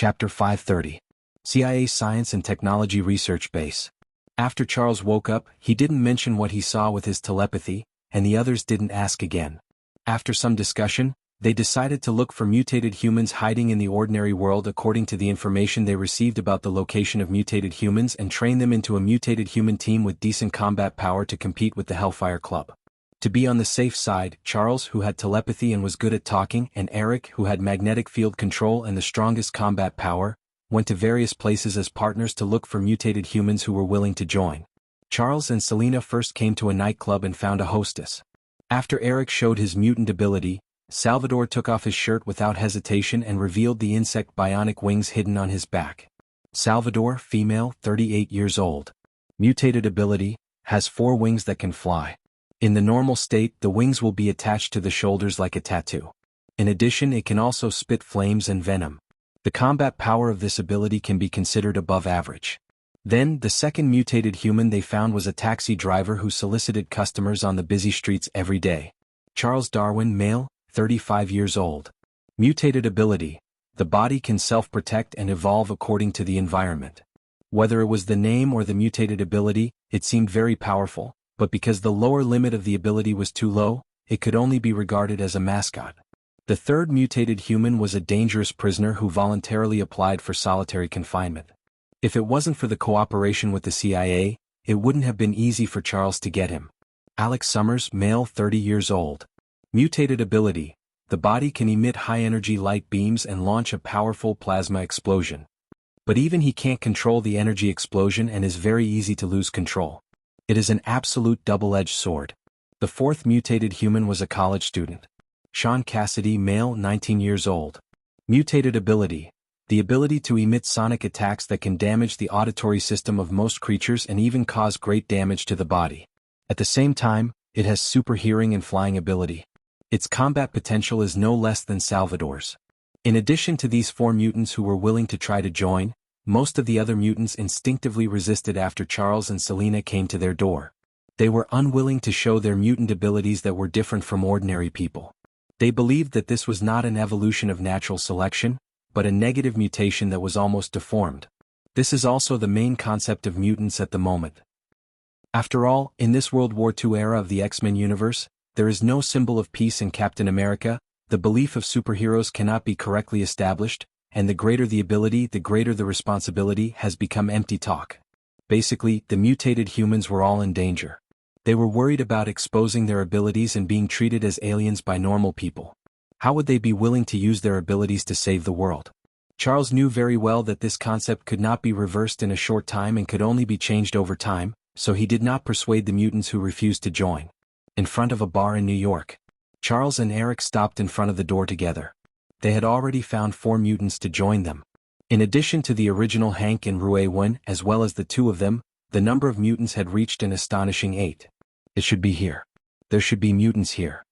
Chapter 530. CIA Science and Technology Research Base. After Charles woke up, he didn't mention what he saw with his telepathy, and the others didn't ask again. After some discussion, they decided to look for mutated humans hiding in the ordinary world according to the information they received about the location of mutated humans and train them into a mutated human team with decent combat power to compete with the Hellfire Club. To be on the safe side, Charles, who had telepathy and was good at talking, and Eric, who had magnetic field control and the strongest combat power, went to various places as partners to look for mutated humans who were willing to join. Charles and Selena first came to a nightclub and found a hostess. After Eric showed his mutant ability, Salvador took off his shirt without hesitation and revealed the insect bionic wings hidden on his back. Salvador, female, 38 years old. Mutated ability, has 4 wings that can fly. In the normal state, the wings will be attached to the shoulders like a tattoo. In addition, it can also spit flames and venom. The combat power of this ability can be considered above average. Then, the second mutated human they found was a taxi driver who solicited customers on the busy streets every day. Charles Darwin, male, 35 years old. Mutated ability, the body can self-protect and evolve according to the environment. Whether it was the name or the mutated ability, it seemed very powerful, but because the lower limit of the ability was too low, it could only be regarded as a mascot. The third mutated human was a dangerous prisoner who voluntarily applied for solitary confinement. If it wasn't for the cooperation with the CIA, it wouldn't have been easy for Charles to get him. Alex Summers, male, 30 years old. Mutated ability, the body can emit high-energy light beams and launch a powerful plasma explosion. But even he can't control the energy explosion and is very easy to lose control. It is an absolute double-edged sword. The fourth mutated human was a college student. Sean Cassidy, male, 19 years old. Mutated ability, the ability to emit sonic attacks that can damage the auditory system of most creatures and even cause great damage to the body. At the same time, it has super hearing and flying ability. Its combat potential is no less than Salvador's. In addition to these 4 mutants who were willing to try to join, most of the other mutants instinctively resisted after Charles and Selena came to their door. They were unwilling to show their mutant abilities that were different from ordinary people. They believed that this was not an evolution of natural selection, but a negative mutation that was almost deformed. This is also the main concept of mutants at the moment. After all, in this World War II era of the X-Men universe, there is no symbol of peace in Captain America, the belief of superheroes cannot be correctly established, and the greater the ability, the greater the responsibility has become empty talk. Basically, the mutated humans were all in danger. They were worried about exposing their abilities and being treated as aliens by normal people. How would they be willing to use their abilities to save the world? Charles knew very well that this concept could not be reversed in a short time and could only be changed over time, so he did not persuade the mutants who refused to join. In front of a bar in New York, Charles and Eric stopped in front of the door together. They had already found 4 mutants to join them. In addition to the original Hank and Ruewen, as well as the 2 of them, the number of mutants had reached an astonishing 8. It should be here. There should be mutants here.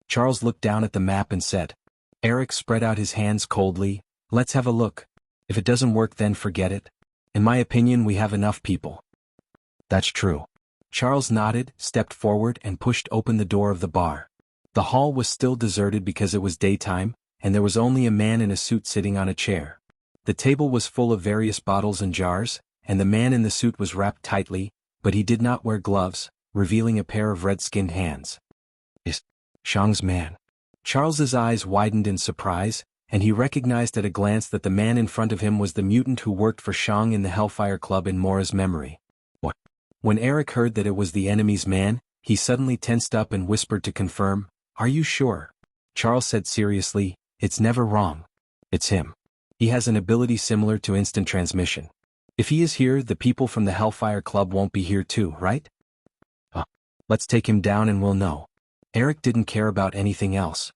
Charles looked down at the map and said. Eric spread out his hands coldly. Let's have a look. If it doesn't work, then forget it. In my opinion, we have enough people. That's true. Charles nodded, stepped forward and pushed open the door of the bar. The hall was still deserted because it was daytime, and there was only a man in a suit sitting on a chair. The table was full of various bottles and jars, and the man in the suit was wrapped tightly, but he did not wear gloves, revealing a pair of red-skinned hands. Is Shang's man. Charles's eyes widened in surprise, and he recognized at a glance that the man in front of him was the mutant who worked for Shang in the Hellfire Club in Mora's memory. What? When Eric heard that it was the enemy's man, he suddenly tensed up and whispered to confirm, "Are you sure?" Charles said seriously, "It's never wrong. It's him. He has an ability similar to instant transmission. If he is here, the people from the Hellfire Club won't be here too, right? Let's take him down and we'll know." Eric didn't care about anything else.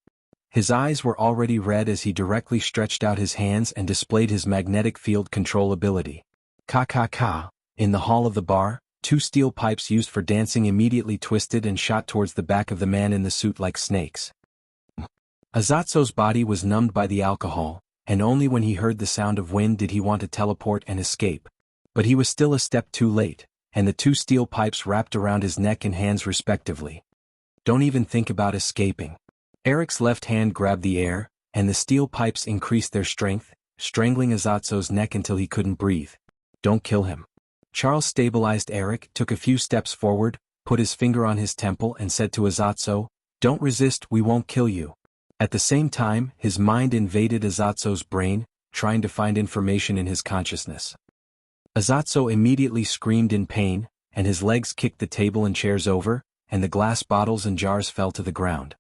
His eyes were already red as he directly stretched out his hands and displayed his magnetic field control ability. Ka. In the hall of the bar, 2 steel pipes used for dancing immediately twisted and shot towards the back of the man in the suit like snakes. Azatso's body was numbed by the alcohol, and only when he heard the sound of wind did he want to teleport and escape. But he was still a step too late, and the 2 steel pipes wrapped around his neck and hands respectively. Don't even think about escaping. Eric's left hand grabbed the air, and the steel pipes increased their strength, strangling Azatso's neck until he couldn't breathe. Don't kill him. Charles stabilized Eric, took a few steps forward, put his finger on his temple and said to Azatso, "Don't resist, we won't kill you." At the same time, his mind invaded Azatso's brain, trying to find information in his consciousness. Azatso immediately screamed in pain, and his legs kicked the table and chairs over, and the glass bottles and jars fell to the ground.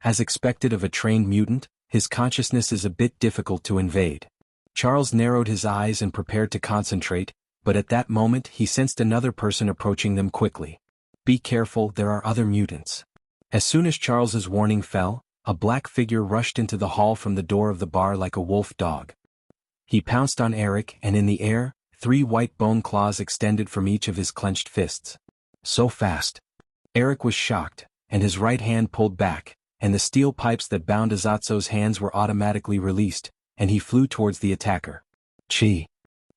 As expected of a trained mutant, his consciousness is a bit difficult to invade. Charles narrowed his eyes and prepared to concentrate, but at that moment he sensed another person approaching them quickly. Be careful, there are other mutants. As soon as Charles's warning fell, a black figure rushed into the hall from the door of the bar like a wolf dog. He pounced on Eric, and in the air, 3 white bone claws extended from each of his clenched fists. So fast. Eric was shocked, and his right hand pulled back, and the steel pipes that bound Azatso's hands were automatically released, and he flew towards the attacker. Chi.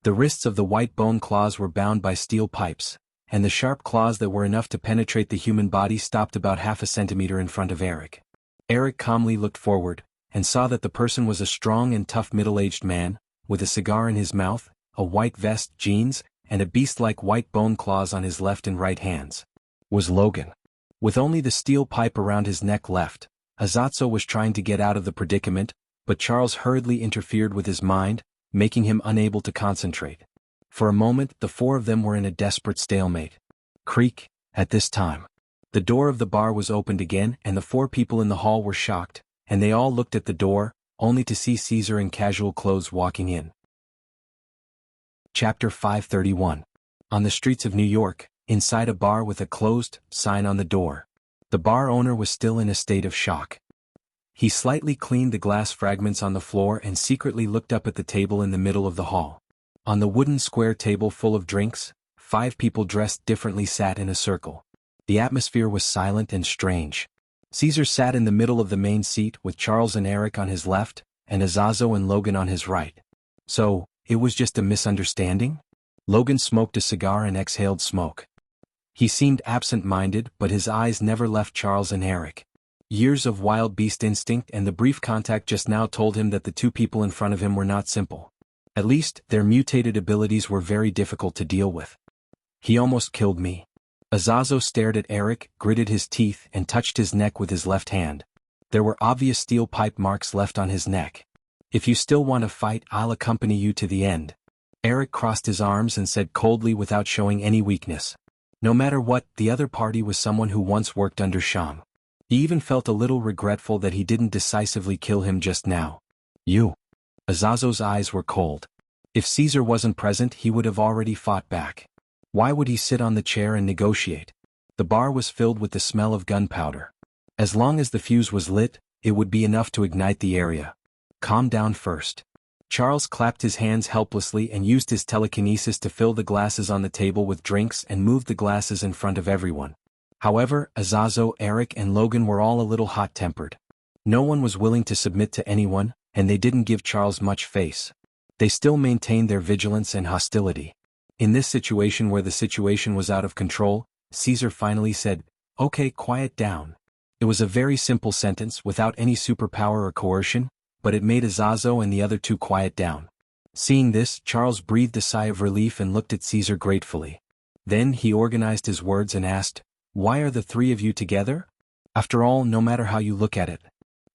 The wrists of the white bone claws were bound by steel pipes, and the sharp claws that were enough to penetrate the human body stopped about half a centimeter in front of Eric. Eric calmly looked forward, and saw that the person was a strong and tough middle-aged man, with a cigar in his mouth, a white vest, jeans, and a beast-like white bone claws on his left and right hands. Was Logan. With only the steel pipe around his neck left, Azatso was trying to get out of the predicament, but Charles hurriedly interfered with his mind, making him unable to concentrate. For a moment, the 4 of them were in a desperate stalemate. Creak. At this time, the door of the bar was opened again, and the 4 people in the hall were shocked, and they all looked at the door, only to see Caesar in casual clothes walking in. Chapter 531. On the streets of New York, inside a bar with a closed sign on the door. The bar owner was still in a state of shock. He slightly cleaned the glass fragments on the floor and secretly looked up at the table in the middle of the hall. On the wooden square table full of drinks, 5 people dressed differently sat in a circle. The atmosphere was silent and strange. Caesar sat in the middle of the main seat with Charles and Eric on his left, and Azatso and Logan on his right. So, it was just a misunderstanding? Logan smoked a cigar and exhaled smoke. He seemed absent-minded, but his eyes never left Charles and Eric. Years of wild beast instinct and the brief contact just now told him that the 2 people in front of him were not simple. At least, their mutated abilities were very difficult to deal with. He almost killed me. Azatso stared at Eric, gritted his teeth, and touched his neck with his left hand. There were obvious steel pipe marks left on his neck. If you still want to fight, I'll accompany you to the end. Eric crossed his arms and said coldly without showing any weakness. No matter what, the other party was someone who once worked under Shang. He even felt a little regretful that he didn't decisively kill him just now. You. Azatso's eyes were cold. If Caesar wasn't present, he would have already fought back. Why would he sit on the chair and negotiate? The bar was filled with the smell of gunpowder. As long as the fuse was lit, it would be enough to ignite the area. Calm down first. Charles clapped his hands helplessly and used his telekinesis to fill the glasses on the table with drinks and moved the glasses in front of everyone. However, Azatso, Eric and Logan were all a little hot-tempered. No one was willing to submit to anyone, and they didn't give Charles much face. They still maintained their vigilance and hostility. In this situation where the situation was out of control, Caesar finally said, "Okay, quiet down." It was a very simple sentence without any superpower or coercion, but it made Azatso and the other 2 quiet down. Seeing this, Charles breathed a sigh of relief and looked at Caesar gratefully. Then he organized his words and asked, "Why are the 3 of you together? After all, no matter how you look at it."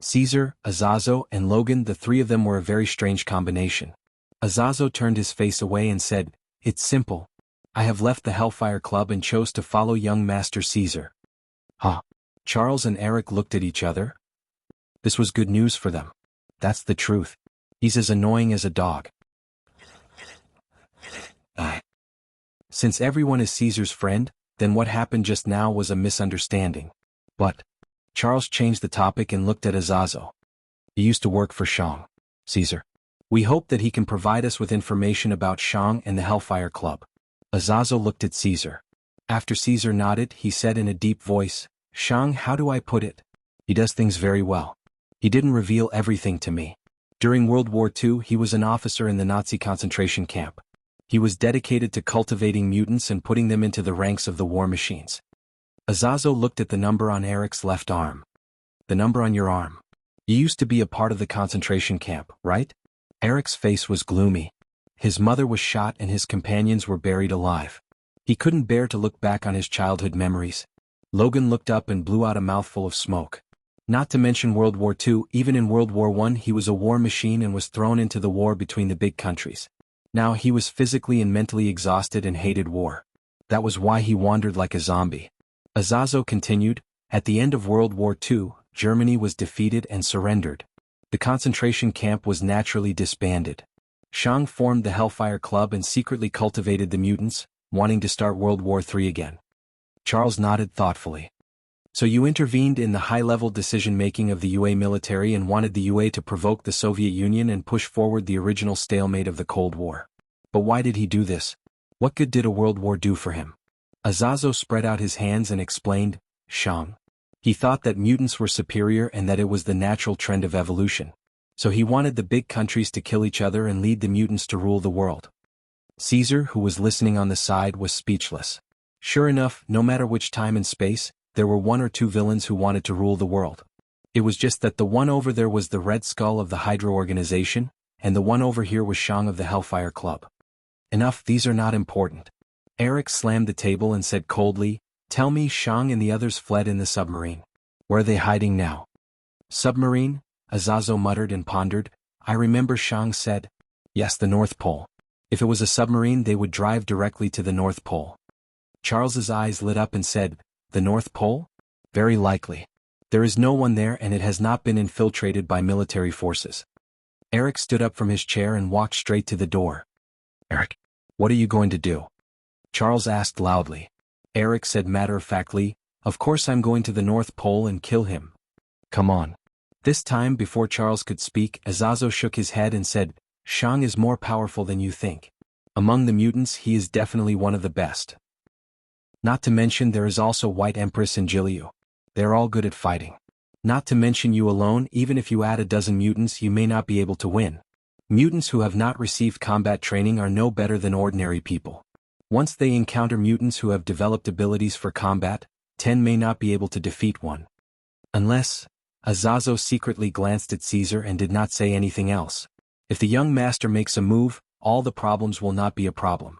Caesar, Azatso, and Logan, the 3 of them were a very strange combination. Azatso turned his face away and said, "It's simple. I have left the Hellfire Club and chose to follow young Master Caesar." Huh. Charles and Eric looked at each other. This was good news for them. That's the truth. He's as annoying as a dog. Since everyone is Caesar's friend, then what happened just now was a misunderstanding. But Charles changed the topic and looked at Azatso. He used to work for Shang. Caesar. We hope that he can provide us with information about Shang and the Hellfire Club. Azatso looked at Caesar. After Caesar nodded, he said in a deep voice, "Shang, how do I put it? He does things very well. He didn't reveal everything to me. During World War II, he was an officer in the Nazi concentration camp. He was dedicated to cultivating mutants and putting them into the ranks of the war machines." Azatso looked at the number on Eric's left arm. "The number on your arm. You used to be a part of the concentration camp, right?" Eric's face was gloomy. His mother was shot and his companions were buried alive. He couldn't bear to look back on his childhood memories. Logan looked up and blew out a mouthful of smoke. Not to mention World War II, even in World War I he was a war machine and was thrown into the war between the big countries. Now he was physically and mentally exhausted and hated war. That was why he wandered like a zombie. Azazo continued, at the end of World War II, Germany was defeated and surrendered. The concentration camp was naturally disbanded. Shang formed the Hellfire Club and secretly cultivated the mutants, wanting to start World War III again. Charles nodded thoughtfully. So you intervened in the high-level decision-making of the UA military and wanted the UA to provoke the Soviet Union and push forward the original stalemate of the Cold War. But why did he do this? What good did a world war do for him? Azazo spread out his hands and explained, Shang. He thought that mutants were superior and that it was the natural trend of evolution. So he wanted the big countries to kill each other and lead the mutants to rule the world. Caesar, who was listening on the side, was speechless. Sure enough, no matter which time and space, there were one or two villains who wanted to rule the world. It was just that the one over there was the Red Skull of the Hydra organization, and the one over here was Shang of the Hellfire Club. Enough, these are not important. Eric slammed the table and said coldly, Tell me, Shang and the others fled in the submarine. Where are they hiding now? Submarine? Azazo muttered and pondered. I remember Shang said. Yes, the North Pole. If it was a submarine they would drive directly to the North Pole. Charles's eyes lit up and said, The North Pole? Very likely. There is no one there and it has not been infiltrated by military forces. Eric stood up from his chair and walked straight to the door. Eric, what are you going to do? Charles asked loudly. Eric said matter-of-factly, Of course I'm going to the North Pole and kill him. Come on. This time, before Charles could speak, Azazo shook his head and said, Shang is more powerful than you think. Among the mutants he is definitely one of the best. Not to mention there is also White Empress and Jiliu. They're all good at fighting. Not to mention you alone, even if you add a dozen mutants you may not be able to win. Mutants who have not received combat training are no better than ordinary people. Once they encounter mutants who have developed abilities for combat, 10 may not be able to defeat one. Unless, Azazo secretly glanced at Caesar and did not say anything else. If the young master makes a move, all the problems will not be a problem.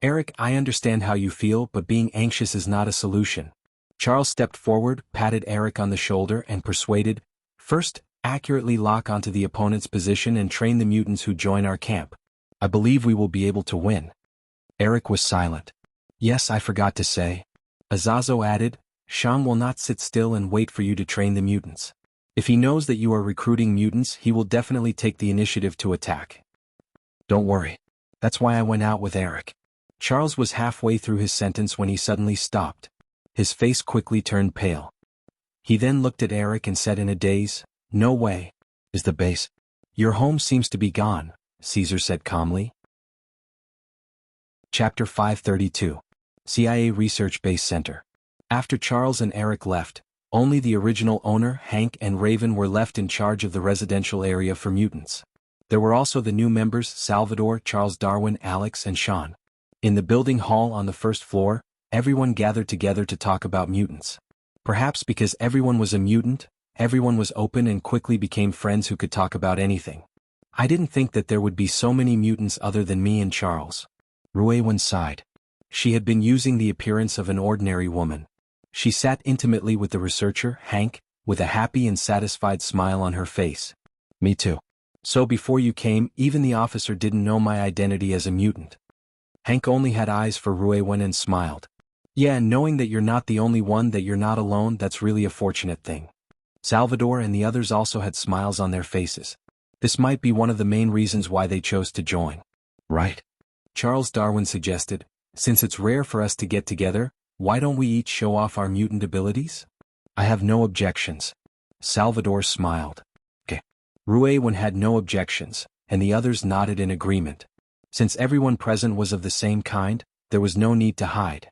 Eric, I understand how you feel, but being anxious is not a solution. Charles stepped forward, patted Eric on the shoulder and persuaded, First, accurately lock onto the opponent's position and train the mutants who join our camp. I believe we will be able to win. Eric was silent. Yes, I forgot to say. Azazo added, Shang will not sit still and wait for you to train the mutants. If he knows that you are recruiting mutants, he will definitely take the initiative to attack. Don't worry. That's why I went out with Eric. Charles was halfway through his sentence when he suddenly stopped. His face quickly turned pale. He then looked at Eric and said in a daze, No way. Is the base? Your home seems to be gone, Caesar said calmly. Chapter 532. CIA Research Base Center. After Charles and Eric left, only the original owner, Hank and Raven were left in charge of the residential area for mutants. There were also the new members Salvador, Charles Darwin, Alex and Sean. In the building hall on the first floor, everyone gathered together to talk about mutants. Perhaps because everyone was a mutant, everyone was open and quickly became friends who could talk about anything. I didn't think that there would be so many mutants other than me and Charles. Ruewen sighed. She had been using the appearance of an ordinary woman. She sat intimately with the researcher, Hank, with a happy and satisfied smile on her face. Me too. So before you came, even the officer didn't know my identity as a mutant. Hank only had eyes for Ruewen and smiled. Yeah, and knowing that you're not the only one, that you're not alone, that's really a fortunate thing. Salvador and the others also had smiles on their faces. This might be one of the main reasons why they chose to join. Right? Charles Darwin suggested, Since it's rare for us to get together, why don't we each show off our mutant abilities? I have no objections. Salvador smiled. Okay. Ruewen had no objections, and the others nodded in agreement. Since everyone present was of the same kind, there was no need to hide.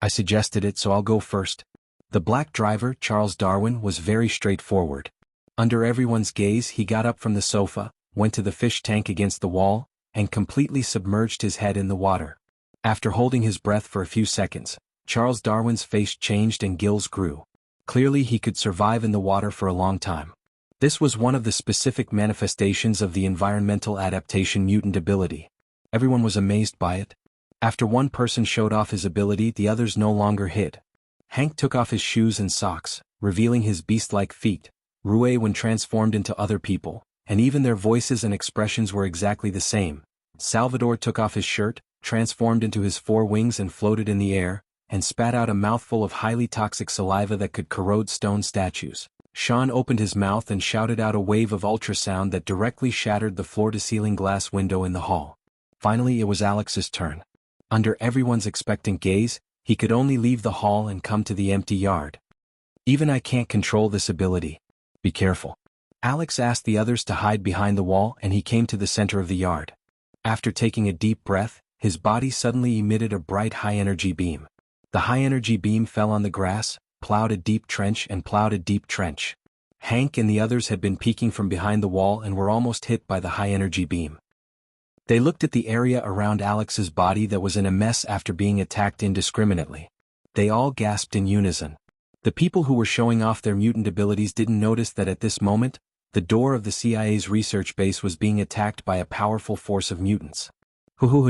I suggested it, so I'll go first. The black driver, Charles Darwin, was very straightforward. Under everyone's gaze he got up from the sofa, went to the fish tank against the wall, and completely submerged his head in the water. After holding his breath for a few seconds, Charles Darwin's face changed and gills grew. Clearly he could survive in the water for a long time. This was one of the specific manifestations of the environmental adaptation mutant ability. Everyone was amazed by it. After one person showed off his ability, the others no longer hid. Hank took off his shoes and socks, revealing his beast-like feet. Rue when transformed into other people, and even their voices and expressions were exactly the same. Salvador took off his shirt, transformed into his four wings and floated in the air, and spat out a mouthful of highly toxic saliva that could corrode stone statues. Sean opened his mouth and shouted out a wave of ultrasound that directly shattered the floor-to-ceiling glass window in the hall. Finally, it was Alex's turn. Under everyone's expectant gaze, he could only leave the hall and come to the empty yard. Even I can't control this ability. Be careful. Alex asked the others to hide behind the wall, and he came to the center of the yard. After taking a deep breath, his body suddenly emitted a bright high-energy beam. The high-energy beam fell on the grass, plowed a deep trench and plowed a deep trench. Hank and the others had been peeking from behind the wall and were almost hit by the high-energy beam. They looked at the area around Alex's body that was in a mess after being attacked indiscriminately. They all gasped in unison. The people who were showing off their mutant abilities didn't notice that at this moment, the door of the CIA's research base was being attacked by a powerful force of mutants.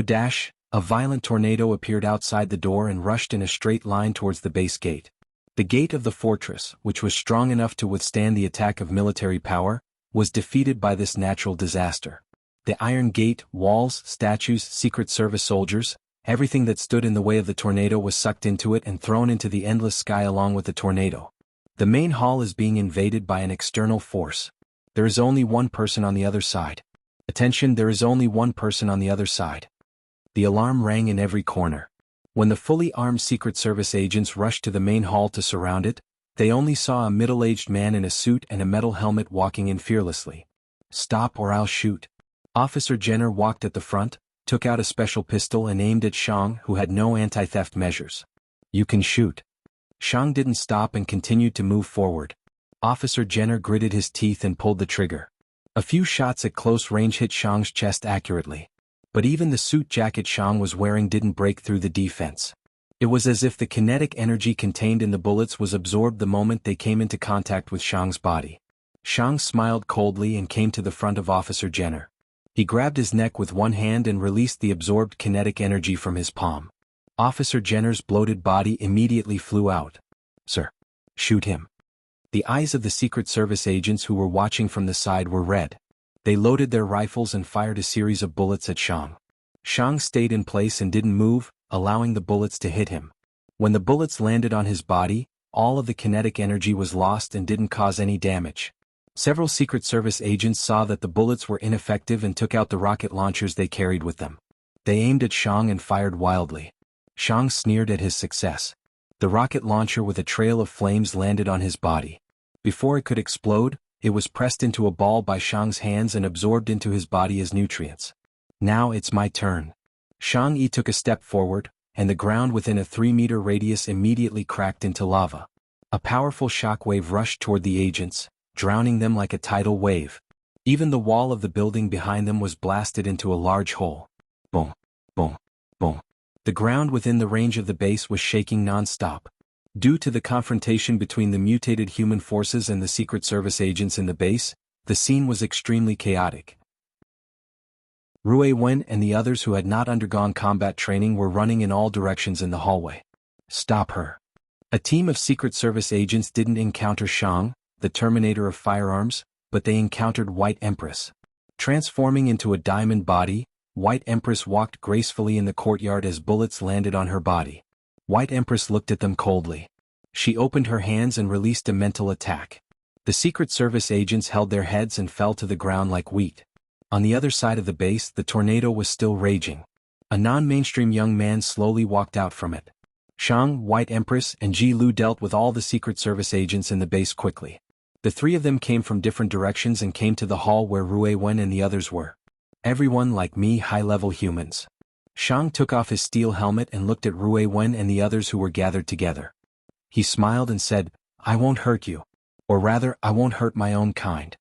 Dash! A violent tornado appeared outside the door and rushed in a straight line towards the base gate. The gate of the fortress, which was strong enough to withstand the attack of military power, was defeated by this natural disaster. The iron gate, walls, statues, Secret Service soldiers, everything that stood in the way of the tornado was sucked into it and thrown into the endless sky along with the tornado. The main hall is being invaded by an external force. There is only one person on the other side. Attention, there is only one person on the other side. The alarm rang in every corner. When the fully armed Secret Service agents rushed to the main hall to surround it, they only saw a middle-aged man in a suit and a metal helmet walking in fearlessly. Stop or I'll shoot. Officer Jenner walked at the front, took out a special pistol and aimed at Shang, who had no anti-theft measures. You can shoot. Shang didn't stop and continued to move forward. Officer Jenner gritted his teeth and pulled the trigger. A few shots at close range hit Shang's chest accurately. But even the suit jacket Shang was wearing didn't break through the defense. It was as if the kinetic energy contained in the bullets was absorbed the moment they came into contact with Shang's body. Shang smiled coldly and came to the front of Officer Jenner. He grabbed his neck with one hand and released the absorbed kinetic energy from his palm. Officer Jenner's bloated body immediately flew out. Sir, shoot him. The eyes of the Secret Service agents who were watching from the side were red. They loaded their rifles and fired a series of bullets at Shang. Shang stayed in place and didn't move, allowing the bullets to hit him. When the bullets landed on his body, all of the kinetic energy was lost and didn't cause any damage. Several Secret Service agents saw that the bullets were ineffective and took out the rocket launchers they carried with them. They aimed at Shang and fired wildly. Shang sneered at his success. The rocket launcher with a trail of flames landed on his body. Before it could explode, it was pressed into a ball by Shang's hands and absorbed into his body as nutrients. Now it's my turn. Shang-Yi took a step forward, and the ground within a 3-meter radius immediately cracked into lava. A powerful shockwave rushed toward the agents, drowning them like a tidal wave. Even the wall of the building behind them was blasted into a large hole. Boom, boom, boom. The ground within the range of the base was shaking non-stop. Due to the confrontation between the mutated human forces and the Secret Service agents in the base, the scene was extremely chaotic. Rue Wen and the others who had not undergone combat training were running in all directions in the hallway. Stop her. A team of Secret Service agents didn't encounter Shang, the Terminator of firearms, but they encountered White Empress. Transforming into a diamond body, White Empress walked gracefully in the courtyard as bullets landed on her body. White Empress looked at them coldly. She opened her hands and released a mental attack. The Secret Service agents held their heads and fell to the ground like wheat. On the other side of the base, the tornado was still raging. A non-mainstream young man slowly walked out from it. Shang, White Empress, and Ji Lu dealt with all the Secret Service agents in the base quickly. The three of them came from different directions and came to the hall where Rue Wen and the others were. Everyone like me, high-level humans. Shang took off his steel helmet and looked at Rue Wen and the others who were gathered together. He smiled and said, I won't hurt you. Or rather, I won't hurt my own kind.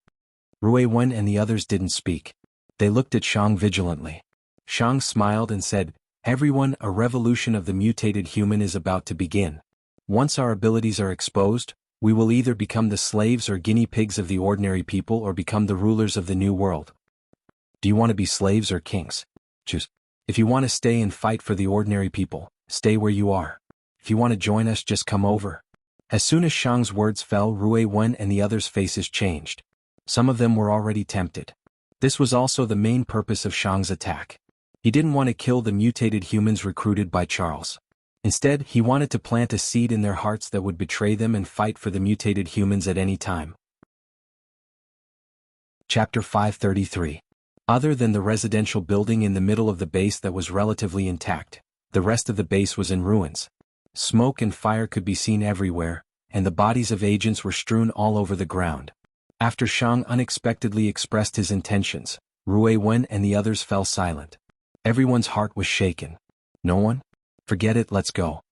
Rue Wen and the others didn't speak. They looked at Shang vigilantly. Shang smiled and said, Everyone, a revolution of the mutated human is about to begin. Once our abilities are exposed, We will either become the slaves or guinea pigs of the ordinary people or become the rulers of the new world. Do you want to be slaves or kings? Choose. If you want to stay and fight for the ordinary people, stay where you are. If you want to join us, just come over. As soon as Shang's words fell, Rui Wen and the others' faces changed. Some of them were already tempted. This was also the main purpose of Shang's attack. He didn't want to kill the mutated humans recruited by Charles. Instead, he wanted to plant a seed in their hearts that would betray them and fight for the mutated humans at any time. Chapter 533. Other than the residential building in the middle of the base that was relatively intact, the rest of the base was in ruins. Smoke and fire could be seen everywhere, and the bodies of agents were strewn all over the ground. After Shang unexpectedly expressed his intentions, Rui Wen and the others fell silent. Everyone's heart was shaken. No one? Forget it, let's go.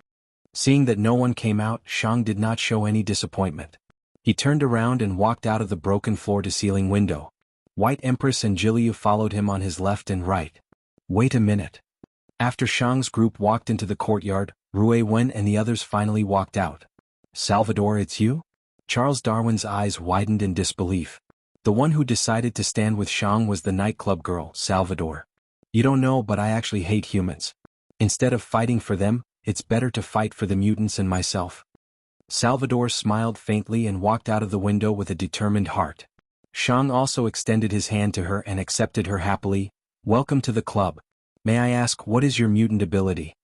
Seeing that no one came out, Shang did not show any disappointment. He turned around and walked out of the broken floor-to-ceiling window. White Empress and Jiliu followed him on his left and right. Wait a minute. After Shang's group walked into the courtyard, Rui Wen and the others finally walked out. Salvador, it's you? Charles Darwin's eyes widened in disbelief. The one who decided to stand with Shang was the nightclub girl, Salvador. You don't know, but I actually hate humans. Instead of fighting for them, it's better to fight for the mutants and myself. Salvador smiled faintly and walked out of the window with a determined heart. Shang also extended his hand to her and accepted her happily. Welcome to the club. May I ask, what is your mutant ability?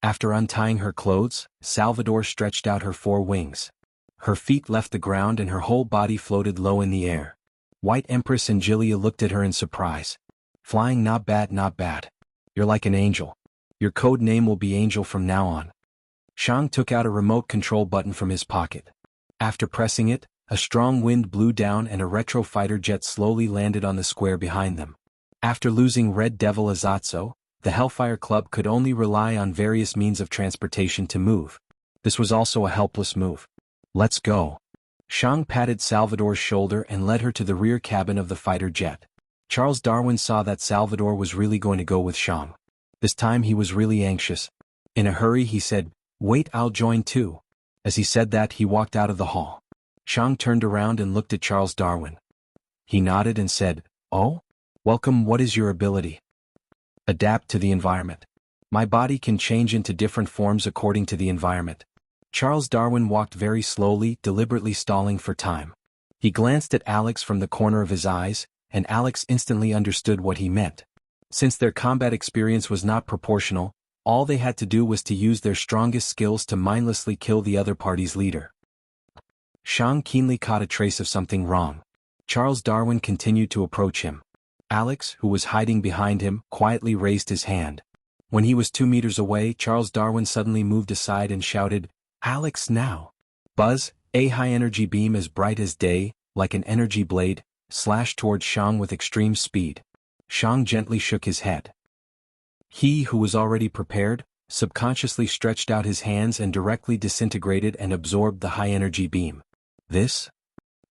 After untying her clothes, Salvador stretched out her 4 wings. Her feet left the ground and her whole body floated low in the air. White Empress and Jiliu looked at her in surprise. Flying, not bad, not bad. You're like an angel. Your code name will be Angel from now on. Shang took out a remote control button from his pocket. After pressing it, a strong wind blew down and a retro fighter jet slowly landed on the square behind them. After losing Red Devil Azatso, the Hellfire Club could only rely on various means of transportation to move. This was also a helpless move. Let's go. Shang patted Salvador's shoulder and led her to the rear cabin of the fighter jet. Charles Darwin saw that Salvador was really going to go with Shang. This time he was really anxious. In a hurry he said, "Wait, I'll join too." As he said that, he walked out of the hall. Shang turned around and looked at Charles Darwin. He nodded and said, "Oh? Welcome, what is your ability?" Adapt to the environment. My body can change into different forms according to the environment. Charles Darwin walked very slowly, deliberately stalling for time. He glanced at Alex from the corner of his eyes, and Alex instantly understood what he meant. Since their combat experience was not proportional, all they had to do was to use their strongest skills to mindlessly kill the other party's leader. Shang keenly caught a trace of something wrong. Charles Darwin continued to approach him. Alex, who was hiding behind him, quietly raised his hand. When he was 2 meters away, Charles Darwin suddenly moved aside and shouted, "Alex, now!" Buzz, a high-energy beam as bright as day, like an energy blade, slashed towards Shang with extreme speed. Shang gently shook his head. He, who was already prepared, subconsciously stretched out his hands and directly disintegrated and absorbed the high-energy beam. This?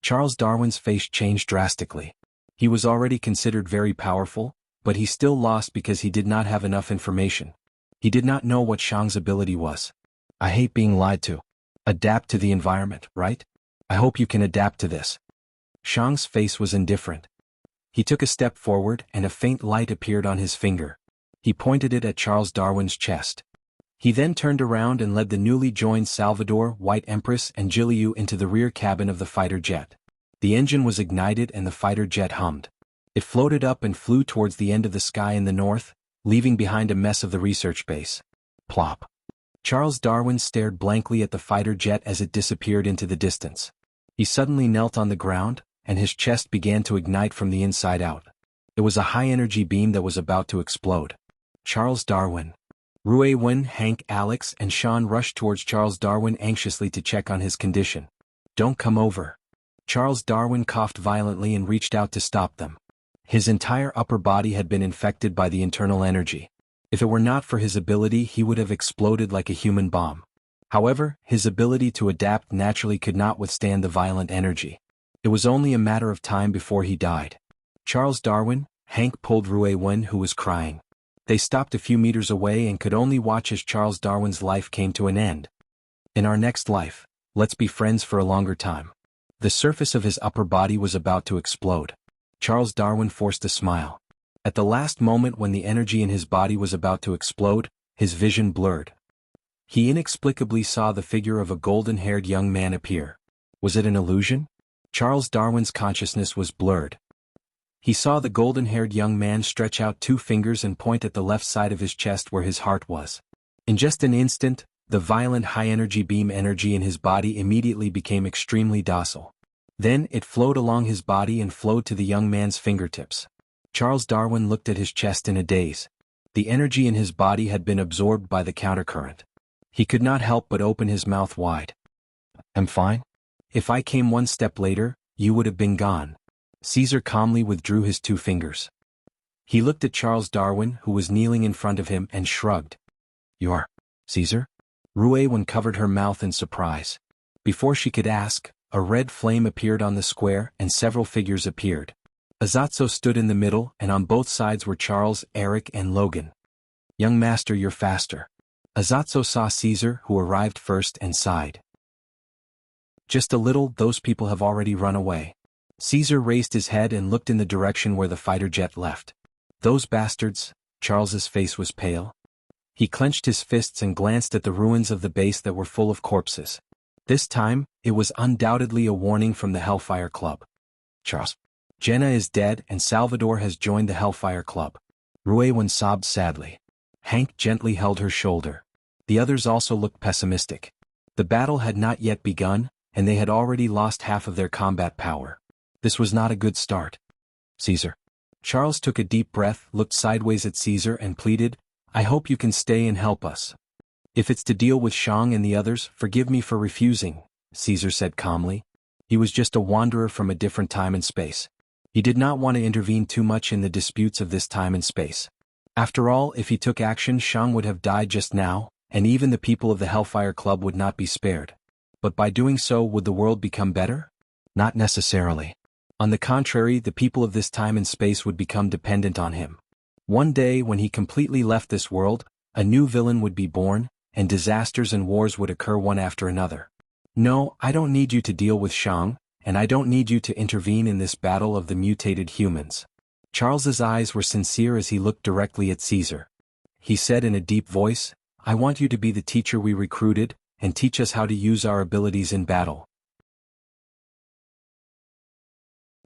Charles Darwin's face changed drastically. He was already considered very powerful, but he still lost because he did not have enough information. He did not know what Shang's ability was. I hate being lied to. Adapt to the environment, right? I hope you can adapt to this. Shang's face was indifferent. He took a step forward and a faint light appeared on his finger. He pointed it at Charles Darwin's chest. He then turned around and led the newly joined Salvador, White Empress and Jiliu into the rear cabin of the fighter jet. The engine was ignited and the fighter jet hummed. It floated up and flew towards the end of the sky in the north, leaving behind a mess of the research base. Plop. Charles Darwin stared blankly at the fighter jet as it disappeared into the distance. He suddenly knelt on the ground, and his chest began to ignite from the inside out. It was a high-energy beam that was about to explode. Charles Darwin. Rui Wen, Hank, Alex, and Sean rushed towards Charles Darwin anxiously to check on his condition. "Don't come over." Charles Darwin coughed violently and reached out to stop them. His entire upper body had been infected by the internal energy. If it were not for his ability, he would have exploded like a human bomb. However, his ability to adapt naturally could not withstand the violent energy. It was only a matter of time before he died. Charles Darwin, Hank pulled Rui Wen, who was crying. They stopped a few meters away and could only watch as Charles Darwin's life came to an end. In our next life, Let's be friends for a longer time. The surface of his upper body was about to explode. Charles Darwin forced a smile. At the last moment when the energy in his body was about to explode, his vision blurred. He inexplicably saw the figure of a golden-haired young man appear. Was it an illusion? Charles Darwin's consciousness was blurred. He saw the golden-haired young man stretch out 2 fingers and point at the left side of his chest where his heart was. In just an instant, the violent high-energy beam energy in his body immediately became extremely docile. Then it flowed along his body and flowed to the young man's fingertips. Charles Darwin looked at his chest in a daze. The energy in his body had been absorbed by the countercurrent. He could not help but open his mouth wide. I'm fine? If I came 1 step later, you would have been gone. Caesar calmly withdrew his 2 fingers. He looked at Charles Darwin, who was kneeling in front of him, and shrugged. You're Caesar? Ruewen covered her mouth in surprise. Before she could ask, a red flame appeared on the square and several figures appeared. Azatso stood in the middle, and on both sides were Charles, Eric, and Logan. Young master, you're faster. Azatso saw Caesar, who arrived first, and sighed. Just a little, those people have already run away. Caesar raised his head and looked in the direction where the fighter jet left. Those bastards. Charles's face was pale. He clenched his fists and glanced at the ruins of the base that were full of corpses. This time, it was undoubtedly a warning from the Hellfire Club. Charles. Jenna is dead and Salvador has joined the Hellfire Club. Ruewen sobbed sadly. Hank gently held her shoulder. The others also looked pessimistic. The battle had not yet begun, and they had already lost half of their combat power. This was not a good start. Caesar. Charles took a deep breath, looked sideways at Caesar and pleaded, I hope you can stay and help us. If it's to deal with Shang and the others, forgive me for refusing, Caesar said calmly. He was just a wanderer from a different time and space. He did not want to intervene too much in the disputes of this time and space. After all, if he took action, Shang would have died just now, and even the people of the Hellfire Club would not be spared. But by doing so, would the world become better? Not necessarily. On the contrary, the people of this time and space would become dependent on him. One day, when he completely left this world, a new villain would be born, and disasters and wars would occur one after another. No, I don't need you to deal with Shang, and I don't need you to intervene in this battle of the mutated humans. Charles's eyes were sincere as he looked directly at Caesar. He said in a deep voice, I want you to be the teacher we recruited, and teach us how to use our abilities in battle.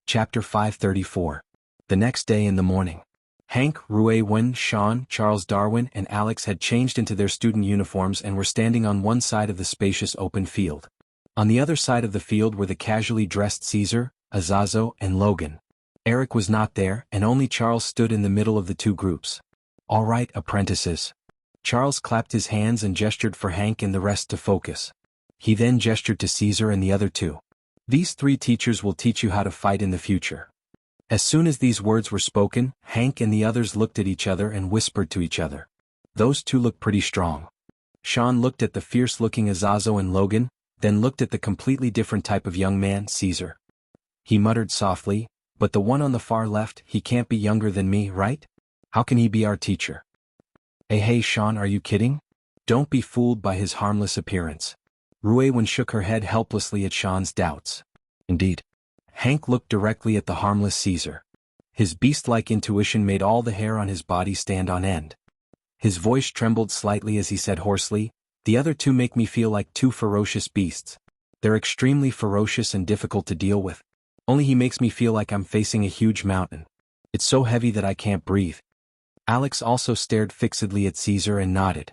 Chapter 534. The next day in the morning. Hank, Ruewen, Sean, Charles Darwin, and Alex had changed into their student uniforms and were standing on one side of the spacious open field. On the other side of the field were the casually dressed Caesar, Azazo, and Logan. Eric was not there, and only Charles stood in the middle of the 2 groups. All right, apprentices. Charles clapped his hands and gestured for Hank and the rest to focus. He then gestured to Caesar and the other 2. These 3 teachers will teach you how to fight in the future. As soon as these words were spoken, Hank and the others looked at each other and whispered to each other. Those 2 looked pretty strong. Sean looked at the fierce-looking Azazo and Logan, then looked at the completely different type of young man, Caesar. He muttered softly, but the one on the far left, he can't be younger than me, right? How can he be our teacher? Hey Sean, are you kidding? Don't be fooled by his harmless appearance. Ruewen shook her head helplessly at Sean's doubts. Indeed. Hank looked directly at the harmless Caesar. His beast-like intuition made all the hair on his body stand on end. His voice trembled slightly as he said hoarsely, the other 2 make me feel like 2 ferocious beasts. They're extremely ferocious and difficult to deal with. Only he makes me feel like I'm facing a huge mountain. It's so heavy that I can't breathe. Alex also stared fixedly at Caesar and nodded.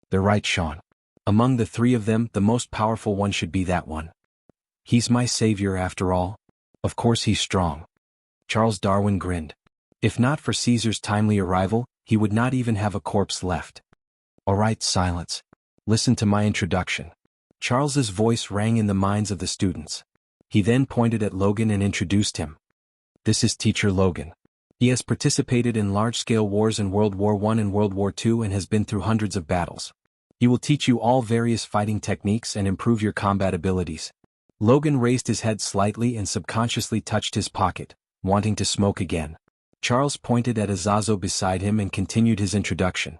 They're right, Sean. Among the 3 of them, the most powerful one should be that one. He's my savior after all. Of course he's strong. Charles Darwin grinned. If not for Caesar's timely arrival, he would not even have a corpse left. All right, silence. Listen to my introduction. Charles's voice rang in the minds of the students. He then pointed at Logan and introduced him. This is Teacher Logan. He has participated in large-scale wars in World War I and World War II and has been through hundreds of battles. He will teach you all various fighting techniques and improve your combat abilities. Logan raised his head slightly and subconsciously touched his pocket, wanting to smoke again. Charles pointed at Azazo beside him and continued his introduction.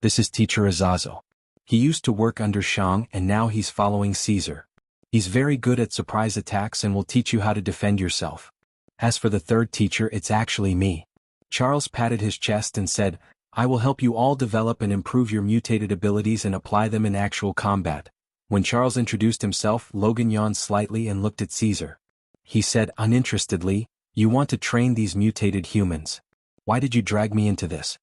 This is Teacher Azazo. He used to work under Shang and now he's following Caesar. He's very good at surprise attacks and will teach you how to defend yourself. As for the third teacher, it's actually me. Charles patted his chest and said, I will help you all develop and improve your mutated abilities and apply them in actual combat. When Charles introduced himself, Logan yawned slightly and looked at Caesar. He said uninterestedly, You want to train these mutated humans. Why did you drag me into this?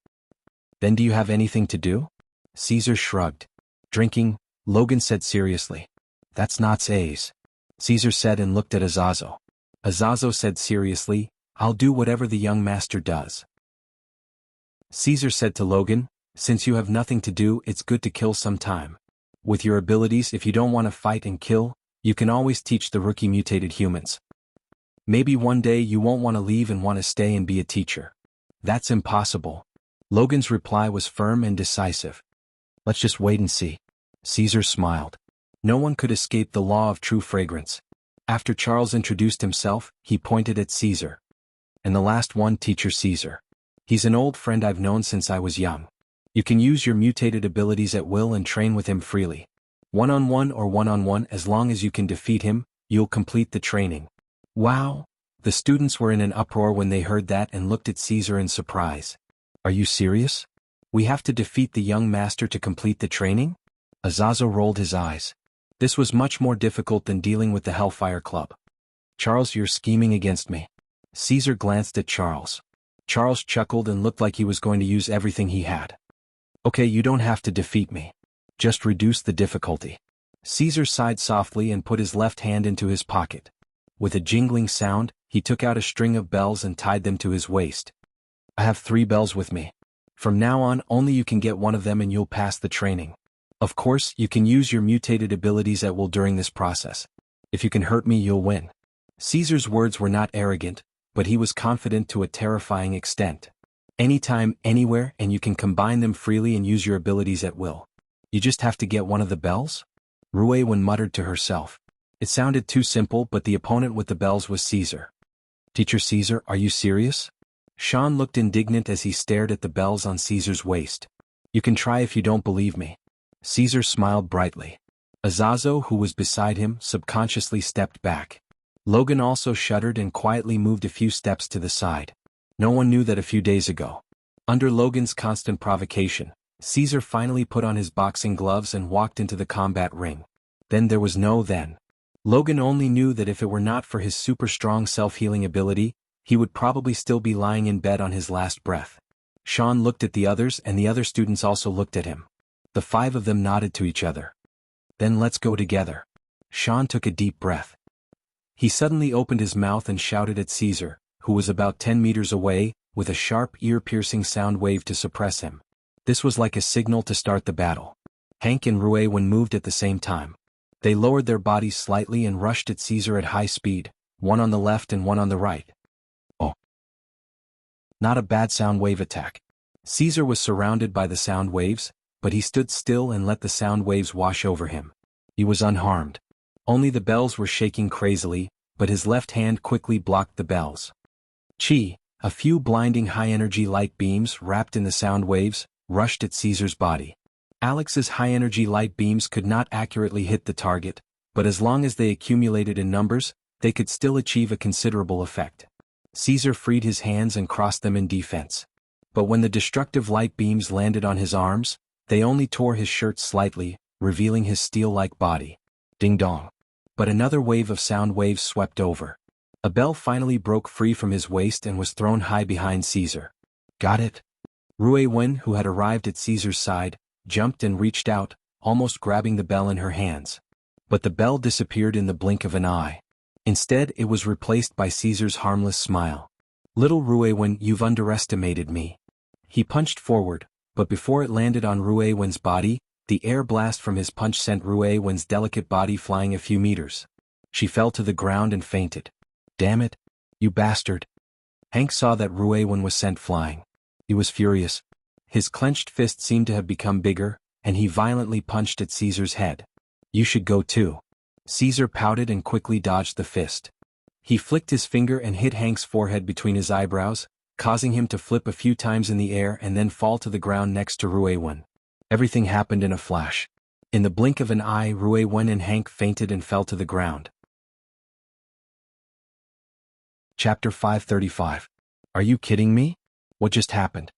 Then do you have anything to do? Caesar shrugged. Drinking, Logan said seriously. That's not A's. Caesar said and looked at Azazo. Azazo said seriously, I'll do whatever the young master does. Caesar said to Logan, Since you have nothing to do, it's good to kill some time. With your abilities, if you don't want to fight and kill, you can always teach the rookie mutated humans. Maybe one day you won't want to leave and want to stay and be a teacher. That's impossible. Logan's reply was firm and decisive. Let's just wait and see. Caesar smiled. No one could escape the law of true fragrance. After Charles introduced himself, he pointed at Caesar. And the last one, Teacher Caesar. He's an old friend I've known since I was young. You can use your mutated abilities at will and train with him freely. One-on-one or one-on-one, as long as you can defeat him, you'll complete the training. Wow! The students were in an uproar when they heard that and looked at Caesar in surprise. Are you serious? We have to defeat the young master to complete the training? Azazo rolled his eyes. This was much more difficult than dealing with the Hellfire Club. Charles, you're scheming against me. Caesar glanced at Charles. Charles chuckled and looked like he was going to use everything he had. Okay, you don't have to defeat me. Just reduce the difficulty. Caesar sighed softly and put his left hand into his pocket. With a jingling sound, he took out a string of bells and tied them to his waist. I have 3 bells with me. From now on, only you can get one of them and you'll pass the training. Of course, you can use your mutated abilities at will during this process. If you can hurt me, you'll win. Caesar's words were not arrogant, but he was confident to a terrifying extent. Anytime, anywhere, and you can combine them freely and use your abilities at will. You just have to get one of the bells? Ruewen muttered to herself. It sounded too simple, but the opponent with the bells was Caesar. Teacher Caesar, are you serious? Sean looked indignant as he stared at the bells on Caesar's waist. You can try if you don't believe me. Caesar smiled brightly. Azazo, who was beside him, subconsciously stepped back. Logan also shuddered and quietly moved a few steps to the side. No one knew that a few days ago. Under Logan's constant provocation, Caesar finally put on his boxing gloves and walked into the combat ring. Then there was no then. Logan only knew that if it were not for his super strong self-healing ability, he would probably still be lying in bed on his last breath. Sean looked at the others and the other students also looked at him. The 5 of them nodded to each other. Then let's go together. Sean took a deep breath. He suddenly opened his mouth and shouted at Caesar, who was about 10 meters away, with a sharp ear-piercing sound wave to suppress him. This was like a signal to start the battle. Hank and Ruewen moved at the same time. They lowered their bodies slightly and rushed at Caesar at high speed, one on the left and one on the right. Oh. Not a bad sound wave attack. Caesar was surrounded by the sound waves, but he stood still and let the sound waves wash over him. He was unharmed. Only the bells were shaking crazily, but his left hand quickly blocked the bells. Chi, a few blinding high-energy light beams wrapped in the sound waves, rushed at Caesar's body. Alex's high-energy light beams could not accurately hit the target, but as long as they accumulated in numbers, they could still achieve a considerable effect. Caesar freed his hands and crossed them in defense. But when the destructive light beams landed on his arms, they only tore his shirt slightly, revealing his steel-like body. Ding-dong. But another wave of sound waves swept over. A bell finally broke free from his waist and was thrown high behind Caesar. Got it? Ruewen, who had arrived at Caesar's side, jumped and reached out, almost grabbing the bell in her hands. But the bell disappeared in the blink of an eye. Instead, it was replaced by Caesar's harmless smile. Little Ruewen, you've underestimated me. He punched forward, but before it landed on Ruewen's body, the air blast from his punch sent Ruewen's delicate body flying a few meters. She fell to the ground and fainted. Damn it, you bastard. Hank saw that Ruewen was sent flying. He was furious. His clenched fist seemed to have become bigger, and he violently punched at Caesar's head. You should go too. Caesar pouted and quickly dodged the fist. He flicked his finger and hit Hank's forehead between his eyebrows, causing him to flip a few times in the air and then fall to the ground next to Ruewen. Everything happened in a flash. In the blink of an eye, Rue Wen and Hank fainted and fell to the ground. Chapter 535. Are you kidding me? What just happened?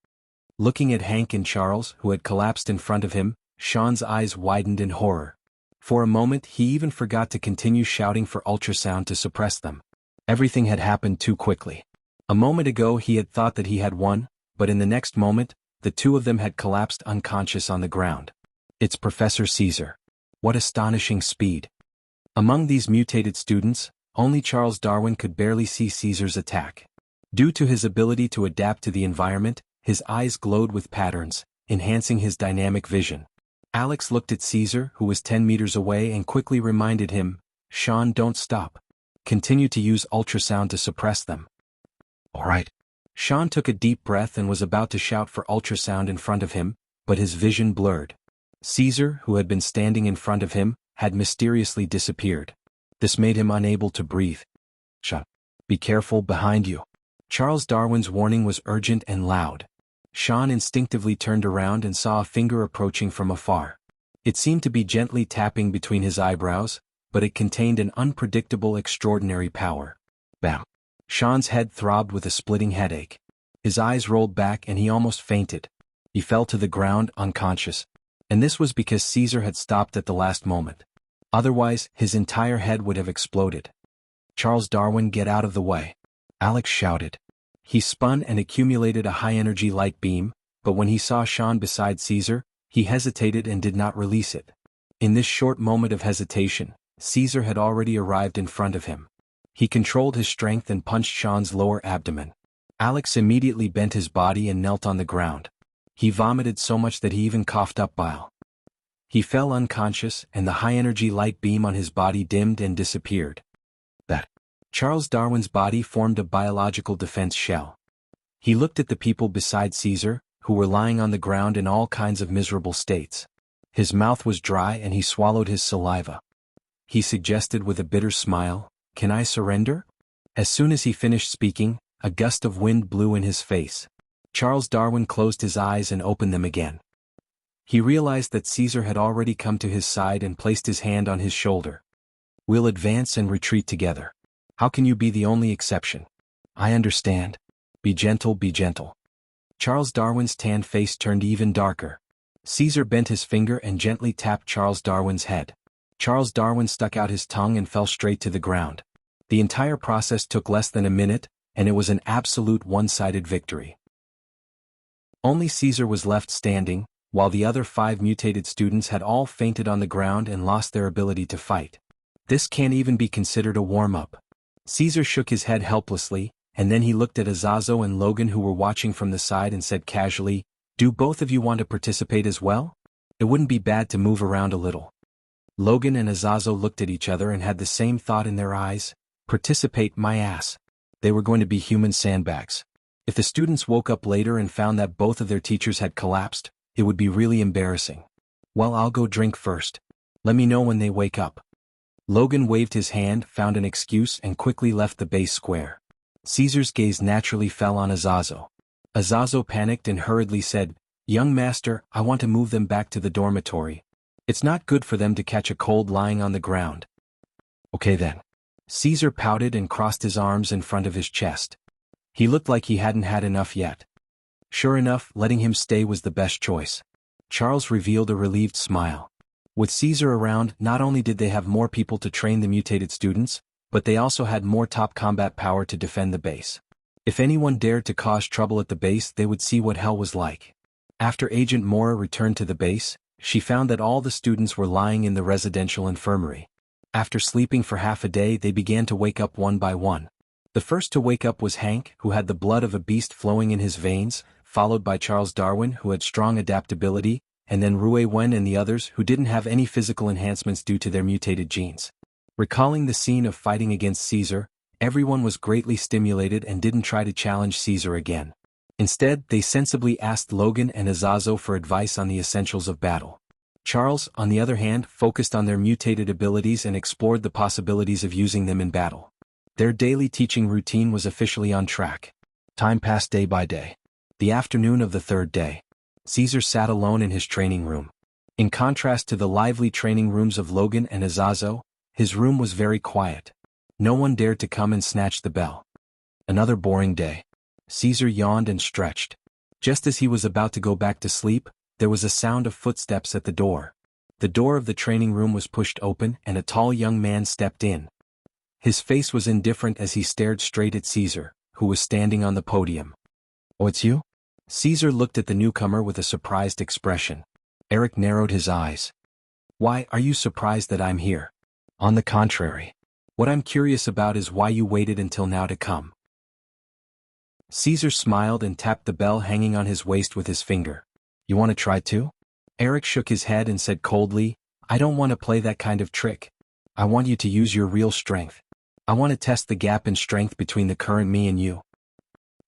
Looking at Hank and Charles, who had collapsed in front of him, Sean's eyes widened in horror. For a moment he even forgot to continue shouting for ultrasound to suppress them. Everything had happened too quickly. A moment ago he had thought that he had won, but in the next moment, the two of them had collapsed unconscious on the ground. It's Professor Caesar. What astonishing speed. Among these mutated students, only Charles Darwin could barely see Caesar's attack. Due to his ability to adapt to the environment, his eyes glowed with patterns, enhancing his dynamic vision. Alex looked at Caesar, who was 10 meters away, and quickly reminded him, "Sean, don't stop. Continue to use ultrasound to suppress them." "All right." Sean took a deep breath and was about to shout for ultrasound in front of him, but his vision blurred. Caesar, who had been standing in front of him, had mysteriously disappeared. This made him unable to breathe. "Shut. Be careful behind you." Charles Darwin's warning was urgent and loud. Sean instinctively turned around and saw a finger approaching from afar. It seemed to be gently tapping between his eyebrows, but it contained an unpredictable, extraordinary power. Bam! Sean's head throbbed with a splitting headache. His eyes rolled back and he almost fainted. He fell to the ground, unconscious. And this was because Caesar had stopped at the last moment. Otherwise, his entire head would have exploded. "Charles Darwin, get out of the way!" Alex shouted. He spun and accumulated a high-energy light beam, but when he saw Sean beside Caesar, he hesitated and did not release it. In this short moment of hesitation, Caesar had already arrived in front of him. He controlled his strength and punched Sean's lower abdomen. Alex immediately bent his body and knelt on the ground. He vomited so much that he even coughed up bile. He fell unconscious and the high-energy light beam on his body dimmed and disappeared. Charles Darwin's body formed a biological defense shell. He looked at the people beside Caesar, who were lying on the ground in all kinds of miserable states. His mouth was dry and he swallowed his saliva. He suggested with a bitter smile, "Can I surrender?" As soon as he finished speaking, a gust of wind blew in his face. Charles Darwin closed his eyes and opened them again. He realized that Caesar had already come to his side and placed his hand on his shoulder. "We'll advance and retreat together. How can you be the only exception?" "I understand. Be gentle, be gentle." Charles Darwin's tanned face turned even darker. Caesar bent his finger and gently tapped Charles Darwin's head. Charles Darwin stuck out his tongue and fell straight to the ground. The entire process took less than a minute, and it was an absolute one-sided victory. Only Caesar was left standing, while the other 5 mutated students had all fainted on the ground and lost their ability to fight. This can't even be considered a warm-up. Caesar shook his head helplessly, and then he looked at Azazo and Logan, who were watching from the side, and said casually, "Do both of you want to participate as well? It wouldn't be bad to move around a little." Logan and Azazo looked at each other and had the same thought in their eyes. Participate my ass. They were going to be human sandbags. If the students woke up later and found that both of their teachers had collapsed, it would be really embarrassing. "Well, I'll go drink first. Let me know when they wake up." Logan waved his hand, found an excuse, and quickly left the base square. Caesar's gaze naturally fell on Azazo. Azazo panicked and hurriedly said, "Young master, I want to move them back to the dormitory. It's not good for them to catch a cold lying on the ground." "Okay then." Caesar pouted and crossed his arms in front of his chest. He looked like he hadn't had enough yet. Sure enough, letting him stay was the best choice. Charles revealed a relieved smile. With Caesar around, not only did they have more people to train the mutated students, but they also had more top combat power to defend the base. If anyone dared to cause trouble at the base, they would see what hell was like. After Agent Mora returned to the base, she found that all the students were lying in the residential infirmary. After sleeping for half a day, they began to wake up one by one. The first to wake up was Hank, who had the blood of a beast flowing in his veins, followed by Charles Darwin, who had strong adaptability, and then Rue Wen and the others, who didn't have any physical enhancements due to their mutated genes. Recalling the scene of fighting against Caesar, everyone was greatly stimulated and didn't try to challenge Caesar again. Instead, they sensibly asked Logan and Azazo for advice on the essentials of battle. Charles, on the other hand, focused on their mutated abilities and explored the possibilities of using them in battle. Their daily teaching routine was officially on track. Time passed day by day. The afternoon of the 3rd day. Caesar sat alone in his training room. In contrast to the lively training rooms of Logan and Azazo, his room was very quiet. No one dared to come and snatch the bell. Another boring day. Caesar yawned and stretched. Just as he was about to go back to sleep, there was a sound of footsteps at the door. The door of the training room was pushed open and a tall young man stepped in. His face was indifferent as he stared straight at Caesar, who was standing on the podium. "Oh, it's you?" Caesar looked at the newcomer with a surprised expression. Eric narrowed his eyes. "Why are you surprised that I'm here?" "On the contrary. What I'm curious about is why you waited until now to come." Caesar smiled and tapped the bell hanging on his waist with his finger. "You want to try too?" Eric shook his head and said coldly, "I don't want to play that kind of trick. I want you to use your real strength. I want to test the gap in strength between the current me and you."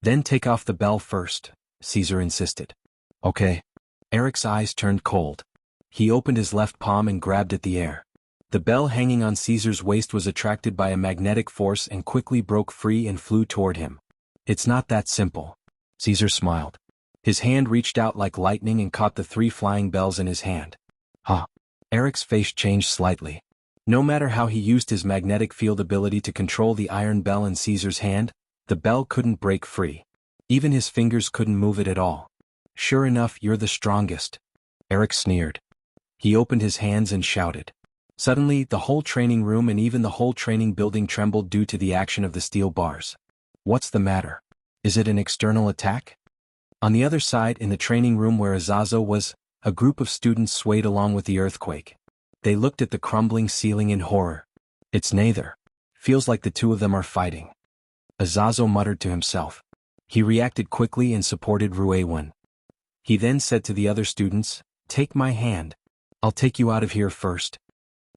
"Then take off the bell first," Caesar insisted. "Okay." Eric's eyes turned cold. He opened his left palm and grabbed at the air. The bell hanging on Caesar's waist was attracted by a magnetic force and quickly broke free and flew toward him. "It's not that simple." Caesar smiled. His hand reached out like lightning and caught the 3 flying bells in his hand. "Huh." Eric's face changed slightly. No matter how he used his magnetic field ability to control the iron bell in Caesar's hand, the bell couldn't break free. Even his fingers couldn't move it at all. "Sure enough, you're the strongest." Eric sneered. He opened his hands and shouted. Suddenly, the whole training room and even the whole training building trembled due to the action of the steel bars. "What's the matter? Is it an external attack?" On the other side, in the training room where Azazo was, a group of students swayed along with the earthquake. They looked at the crumbling ceiling in horror. "It's neither. Feels like the two of them are fighting." Azazo muttered to himself. He reacted quickly and supported Ruewan. He then said to the other students, "Take my hand. I'll take you out of here first."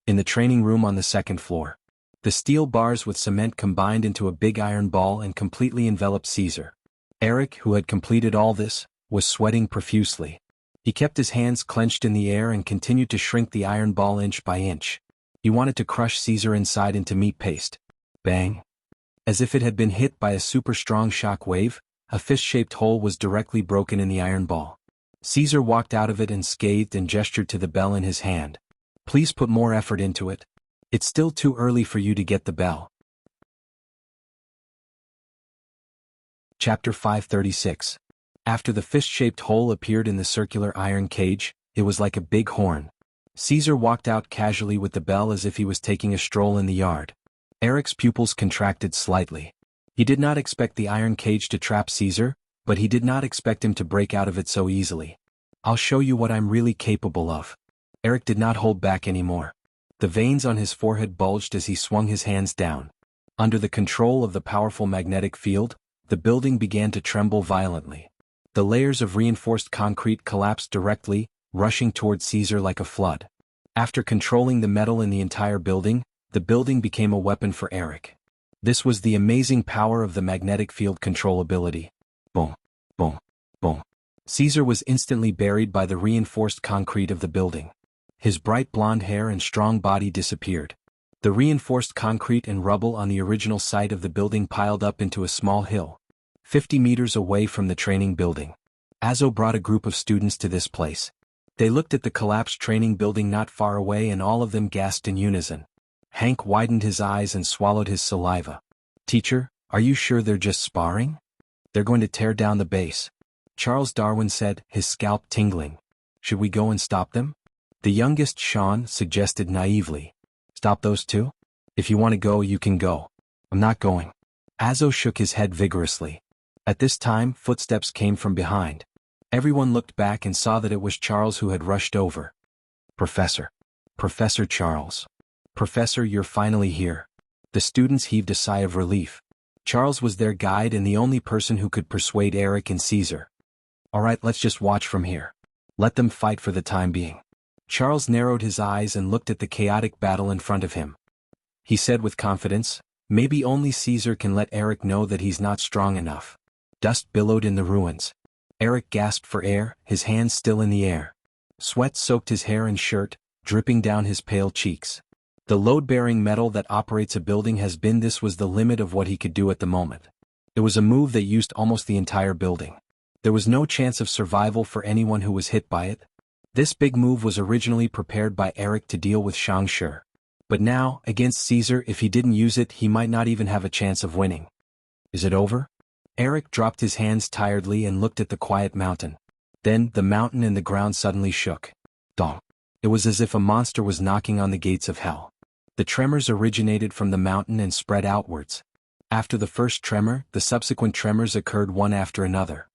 In the training room on the 2nd floor, the steel bars with cement combined into a big iron ball and completely enveloped Caesar. Eric, who had completed all this, was sweating profusely. He kept his hands clenched in the air and continued to shrink the iron ball inch by inch. He wanted to crush Caesar inside into meat paste. Bang! As if it had been hit by a super strong shock wave, a fist-shaped hole was directly broken in the iron ball. Caesar walked out of it unscathed and gestured to the bell in his hand. "Please put more effort into it. It's still too early for you to get the bell." Chapter 536. After the fist-shaped hole appeared in the circular iron cage, it was like a big horn. Caesar walked out casually with the bell as if he was taking a stroll in the yard. Eric's pupils contracted slightly. He did not expect the iron cage to trap Caesar, but he did not expect him to break out of it so easily. "I'll show you what I'm really capable of." Eric did not hold back anymore. The veins on his forehead bulged as he swung his hands down. Under the control of the powerful magnetic field, the building began to tremble violently. The layers of reinforced concrete collapsed directly, rushing toward Caesar like a flood. After controlling the metal in the entire building became a weapon for Eric. This was the amazing power of the magnetic field control ability. Boom, boom, boom. Caesar was instantly buried by the reinforced concrete of the building. His bright blonde hair and strong body disappeared. The reinforced concrete and rubble on the original site of the building piled up into a small hill, 50 meters away from the training building. Azo brought a group of students to this place. They looked at the collapsed training building not far away and all of them gasped in unison. Hank widened his eyes and swallowed his saliva. "Teacher, are you sure they're just sparring? They're going to tear down the base." Charles Darwin said, his scalp tingling. "Should we go and stop them?" The youngest, Sean, suggested naively. "Stop those two? If you want to go, you can go. I'm not going." Azo shook his head vigorously. At this time, footsteps came from behind. Everyone looked back and saw that it was Charles who had rushed over. "Professor. Professor Charles. Professor, you're finally here." The students heaved a sigh of relief. Charles was their guide and the only person who could persuade Eric and Caesar. "All right, let's just watch from here. Let them fight for the time being." Charles narrowed his eyes and looked at the chaotic battle in front of him. He said with confidence, "Maybe only Caesar can let Eric know that he's not strong enough." Dust billowed in the ruins. Eric gasped for air, his hands still in the air. Sweat soaked his hair and shirt, dripping down his pale cheeks. The load-bearing metal that operates a building this was the limit of what he could do at the moment. It was a move that used almost the entire building. There was no chance of survival for anyone who was hit by it. This big move was originally prepared by Eric to deal with Shang Shi. But now, against Caesar, if he didn't use it, he might not even have a chance of winning. Is it over? Eric dropped his hands tiredly and looked at the quiet mountain. Then, the mountain and the ground suddenly shook. Dong. It was as if a monster was knocking on the gates of hell. The tremors originated from the mountain and spread outwards. After the first tremor, the subsequent tremors occurred one after another.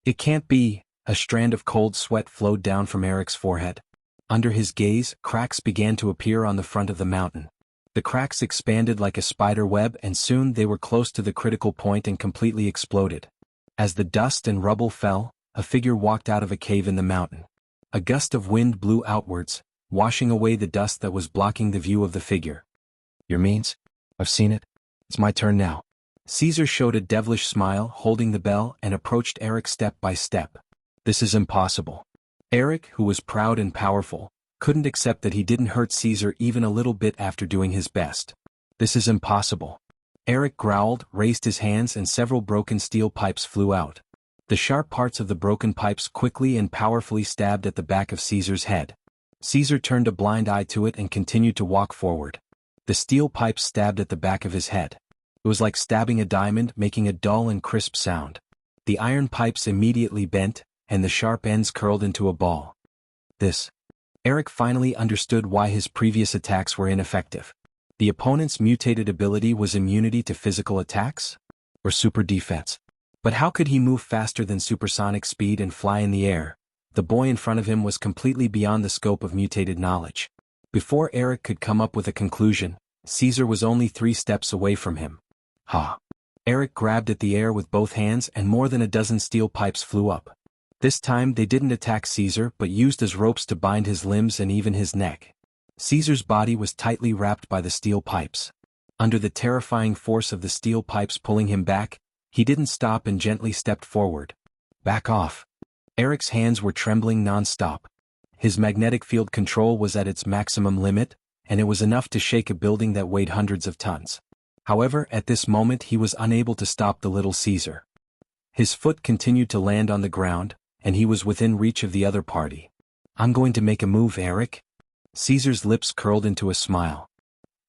It can't be. A strand of cold sweat flowed down from Eric's forehead. Under his gaze, cracks began to appear on the front of the mountain. The cracks expanded like a spider web, and soon they were close to the critical point and completely exploded. As the dust and rubble fell, a figure walked out of a cave in the mountain. A gust of wind blew outwards, washing away the dust that was blocking the view of the figure. Your means? I've seen it. It's my turn now. Caesar showed a devilish smile, holding the bell, and approached Eric step by step. This is impossible. Eric, who was proud and powerful, couldn't accept that he didn't hurt Caesar even a little bit after doing his best. This is impossible. Eric growled, raised his hands, and several broken steel pipes flew out. The sharp parts of the broken pipes quickly and powerfully stabbed at the back of Caesar's head. Caesar turned a blind eye to it and continued to walk forward. The steel pipes stabbed at the back of his head. It was like stabbing a diamond, making a dull and crisp sound. The iron pipes immediately bent, and the sharp ends curled into a ball. Eric finally understood why his previous attacks were ineffective. The opponent's mutated ability was immunity to physical attacks? Or super defense? But how could he move faster than supersonic speed and fly in the air? The boy in front of him was completely beyond the scope of mutated knowledge. Before Eric could come up with a conclusion, Caesar was only 3 steps away from him. Ha! Eric grabbed at the air with both hands, and more than a dozen steel pipes flew up. This time they didn't attack Caesar but used as ropes to bind his limbs and even his neck. Caesar's body was tightly wrapped by the steel pipes. Under the terrifying force of the steel pipes pulling him back, he didn't stop and gently stepped forward. Back off. Eric's hands were trembling non-stop. His magnetic field control was at its maximum limit, and it was enough to shake a building that weighed hundreds of tons. However, at this moment he was unable to stop the little Caesar. His foot continued to land on the ground, and he was within reach of the other party. I'm going to make a move, Eric. Caesar's lips curled into a smile.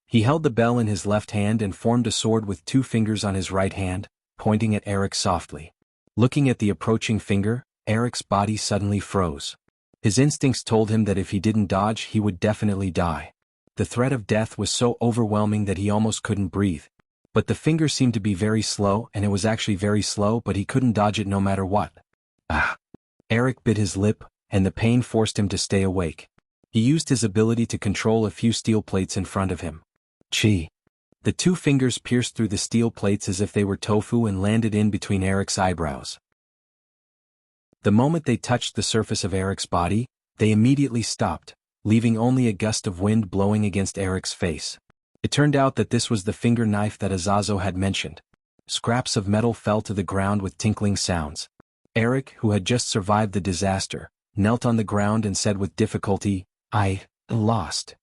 He held the bell in his left hand and formed a sword with 2 fingers on his right hand, pointing at Eric softly. Looking at the approaching finger, Eric's body suddenly froze. His instincts told him that if he didn't dodge, he would definitely die. The threat of death was so overwhelming that he almost couldn't breathe. But the finger seemed to be very slow, and it was actually very slow, but he couldn't dodge it no matter what. Ah! Eric bit his lip, and the pain forced him to stay awake. He used his ability to control a few steel plates in front of him. Chi! The 2 fingers pierced through the steel plates as if they were tofu and landed in between Eric's eyebrows. The moment they touched the surface of Eric's body, they immediately stopped, leaving only a gust of wind blowing against Eric's face. It turned out that this was the finger knife that Azazo had mentioned. Scraps of metal fell to the ground with tinkling sounds. Eric, who had just survived the disaster, knelt on the ground and said with difficulty, I lost.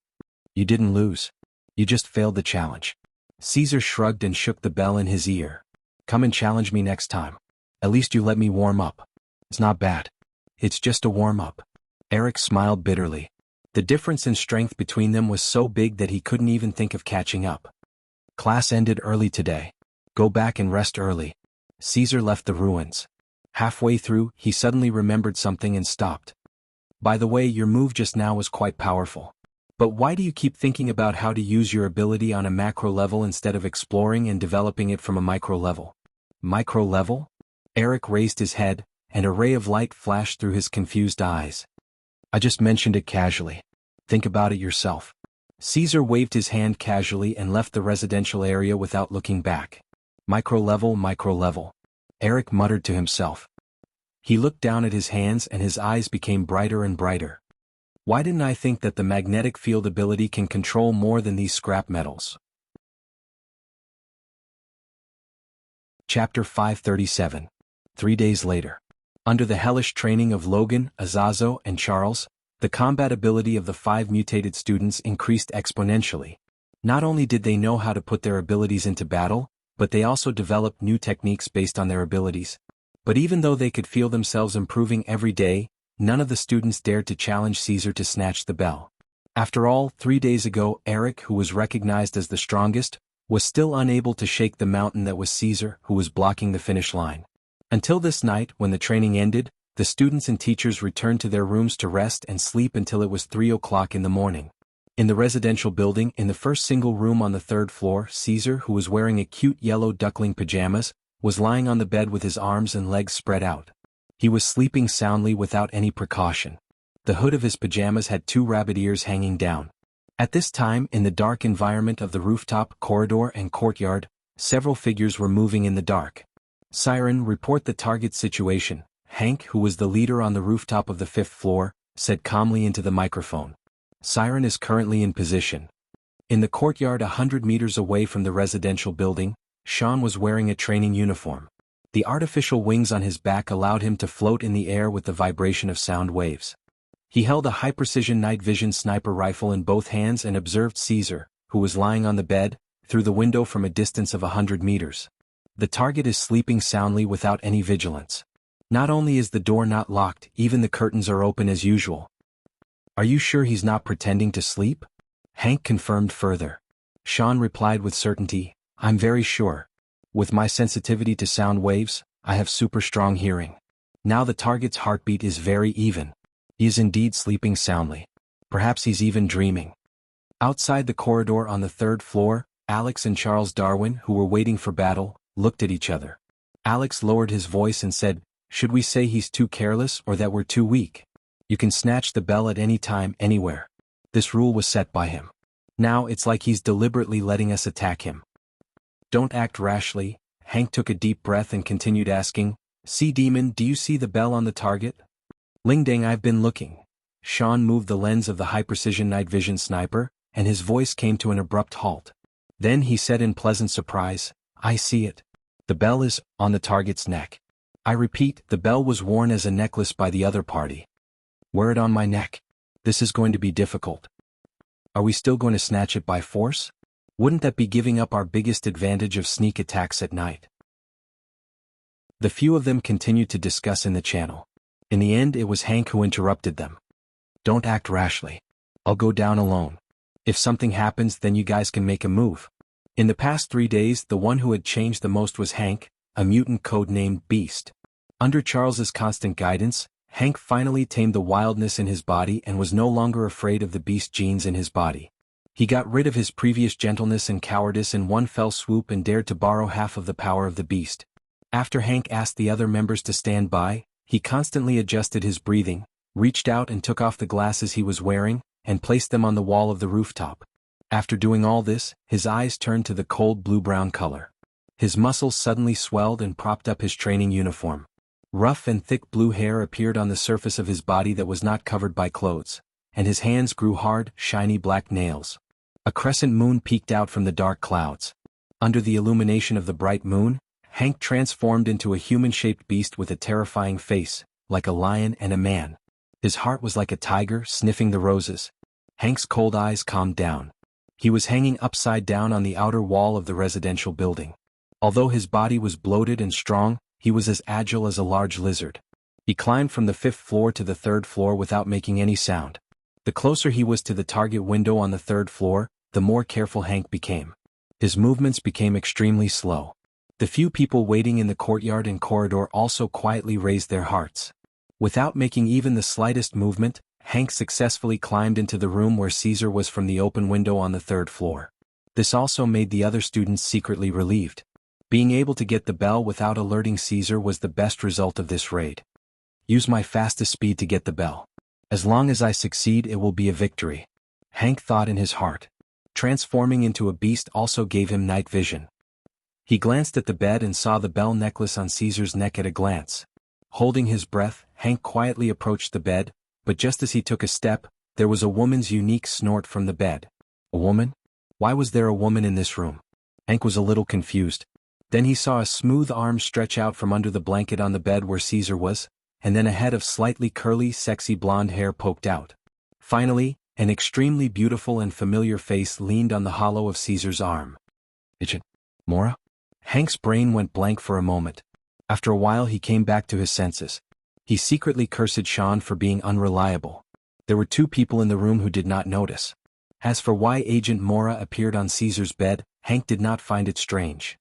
You didn't lose. You just failed the challenge. Caesar shrugged and shook the bell in his ear. Come and challenge me next time. At least you let me warm up. It's not bad. It's just a warm-up. Eric smiled bitterly. The difference in strength between them was so big that he couldn't even think of catching up. Class ended early today. Go back and rest early. Caesar left the ruins. Halfway through, he suddenly remembered something and stopped. By the way, your move just now was quite powerful. But why do you keep thinking about how to use your ability on a macro level instead of exploring and developing it from a micro level? Micro level? Eric raised his head, and a ray of light flashed through his confused eyes. I just mentioned it casually. Think about it yourself. Caesar waved his hand casually and left the residential area without looking back. Micro level, micro level. Eric muttered to himself. He looked down at his hands and his eyes became brighter and brighter. Why didn't I think that the magnetic field ability can control more than these scrap metals? Chapter 537. 3 days later. Under the hellish training of Logan, Azazo, and Charles, the combat ability of the 5 mutated students increased exponentially. Not only did they know how to put their abilities into battle, but they also developed new techniques based on their abilities. But even though they could feel themselves improving every day, none of the students dared to challenge Caesar to snatch the bell. After all, 3 days ago Eric, who was recognized as the strongest, was still unable to shake the mountain that was Caesar, who was blocking the finish line. Until this night, when the training ended, the students and teachers returned to their rooms to rest and sleep until it was 3 o'clock in the morning. In the residential building, in the first single room on the 3rd floor, Caesar, who was wearing a cute yellow duckling pajamas, was lying on the bed with his arms and legs spread out. He was sleeping soundly without any precaution. The hood of his pajamas had 2 rabbit ears hanging down. At this time, in the dark environment of the rooftop, corridor, and courtyard, several figures were moving in the dark. "Siren, report the target situation," Hank, who was the leader on the rooftop of the 5th floor, said calmly into the microphone. "Siren is currently in position." In the courtyard 100 meters away from the residential building, Sean was wearing a training uniform. The artificial wings on his back allowed him to float in the air with the vibration of sound waves. He held a high-precision night vision sniper rifle in both hands and observed Caesar, who was lying on the bed, through the window from a distance of 100 meters. The target is sleeping soundly without any vigilance. Not only is the door not locked, even the curtains are open as usual. "Are you sure he's not pretending to sleep?" Hank confirmed further. Sean replied with certainty, "I'm very sure. With my sensitivity to sound waves, I have super strong hearing. Now the target's heartbeat is very even. He is indeed sleeping soundly. Perhaps he's even dreaming." Outside the corridor on the 3rd floor, Alex and Charles Darwin, who were waiting for battle, looked at each other. Alex lowered his voice and said, "Should we say he's too careless or that we're too weak? You can snatch the bell at any time, anywhere. This rule was set by him. Now it's like he's deliberately letting us attack him." "Don't act rashly." Hank took a deep breath and continued asking, "Sea Demon, do you see the bell on the target?" "Ling Dang, I've been looking." Sean moved the lens of the high-precision night vision sniper, and his voice came to an abrupt halt. Then he said in pleasant surprise, "I see it. The bell is on the target's neck. I repeat, the bell was worn as a necklace by the other party." "Wear it on my neck. This is going to be difficult." "Are we still going to snatch it by force? Wouldn't that be giving up our biggest advantage of sneak attacks at night?" The few of them continued to discuss in the channel. In the end, it was Hank who interrupted them. "Don't act rashly. I'll go down alone. If something happens, then you guys can make a move." In the past 3 days, the one who had changed the most was Hank, a mutant codenamed Beast. Under Charles's constant guidance, Hank finally tamed the wildness in his body and was no longer afraid of the beast genes in his body. He got rid of his previous gentleness and cowardice in one fell swoop and dared to borrow half of the power of the beast. After Hank asked the other members to stand by, he constantly adjusted his breathing, reached out and took off the glasses he was wearing, and placed them on the wall of the rooftop. After doing all this, his eyes turned to the cold blue-brown color. His muscles suddenly swelled and propped up his training uniform. Rough and thick blue hair appeared on the surface of his body that was not covered by clothes, and his hands grew hard, shiny black nails. A crescent moon peeked out from the dark clouds. Under the illumination of the bright moon, Hank transformed into a human-shaped beast with a terrifying face, like a lion and a man. His heart was like a tiger sniffing the roses. Hank's cold eyes calmed down. He was hanging upside down on the outer wall of the residential building. Although his body was bloated and strong, he was as agile as a large lizard. He climbed from the 5th floor to the 3rd floor without making any sound. The closer he was to the target window on the 3rd floor, the more careful Hank became. His movements became extremely slow. The few people waiting in the courtyard and corridor also quietly raised their hearts. Without making even the slightest movement, Hank successfully climbed into the room where Caesar was from the open window on the 3rd floor. This also made the other students secretly relieved. Being able to get the bell without alerting Caesar was the best result of this raid. "Use my fastest speed to get the bell. As long as I succeed, it will be a victory," Hank thought in his heart. Transforming into a beast also gave him night vision. He glanced at the bed and saw the bell necklace on Caesar's neck at a glance. Holding his breath, Hank quietly approached the bed, but just as he took a step, there was a woman's unique snort from the bed. A woman? Why was there a woman in this room? Hank was a little confused. Then he saw a smooth arm stretch out from under the blanket on the bed where Caesar was, and then a head of slightly curly, sexy blonde hair poked out. Finally, an extremely beautiful and familiar face leaned on the hollow of Caesar's arm. "Agent Mora?" Hank's brain went blank for a moment. After a while he came back to his senses. He secretly cursed Sean for being unreliable. There were 2 people in the room who did not notice. As for why Agent Mora appeared on Caesar's bed, Hank did not find it strange.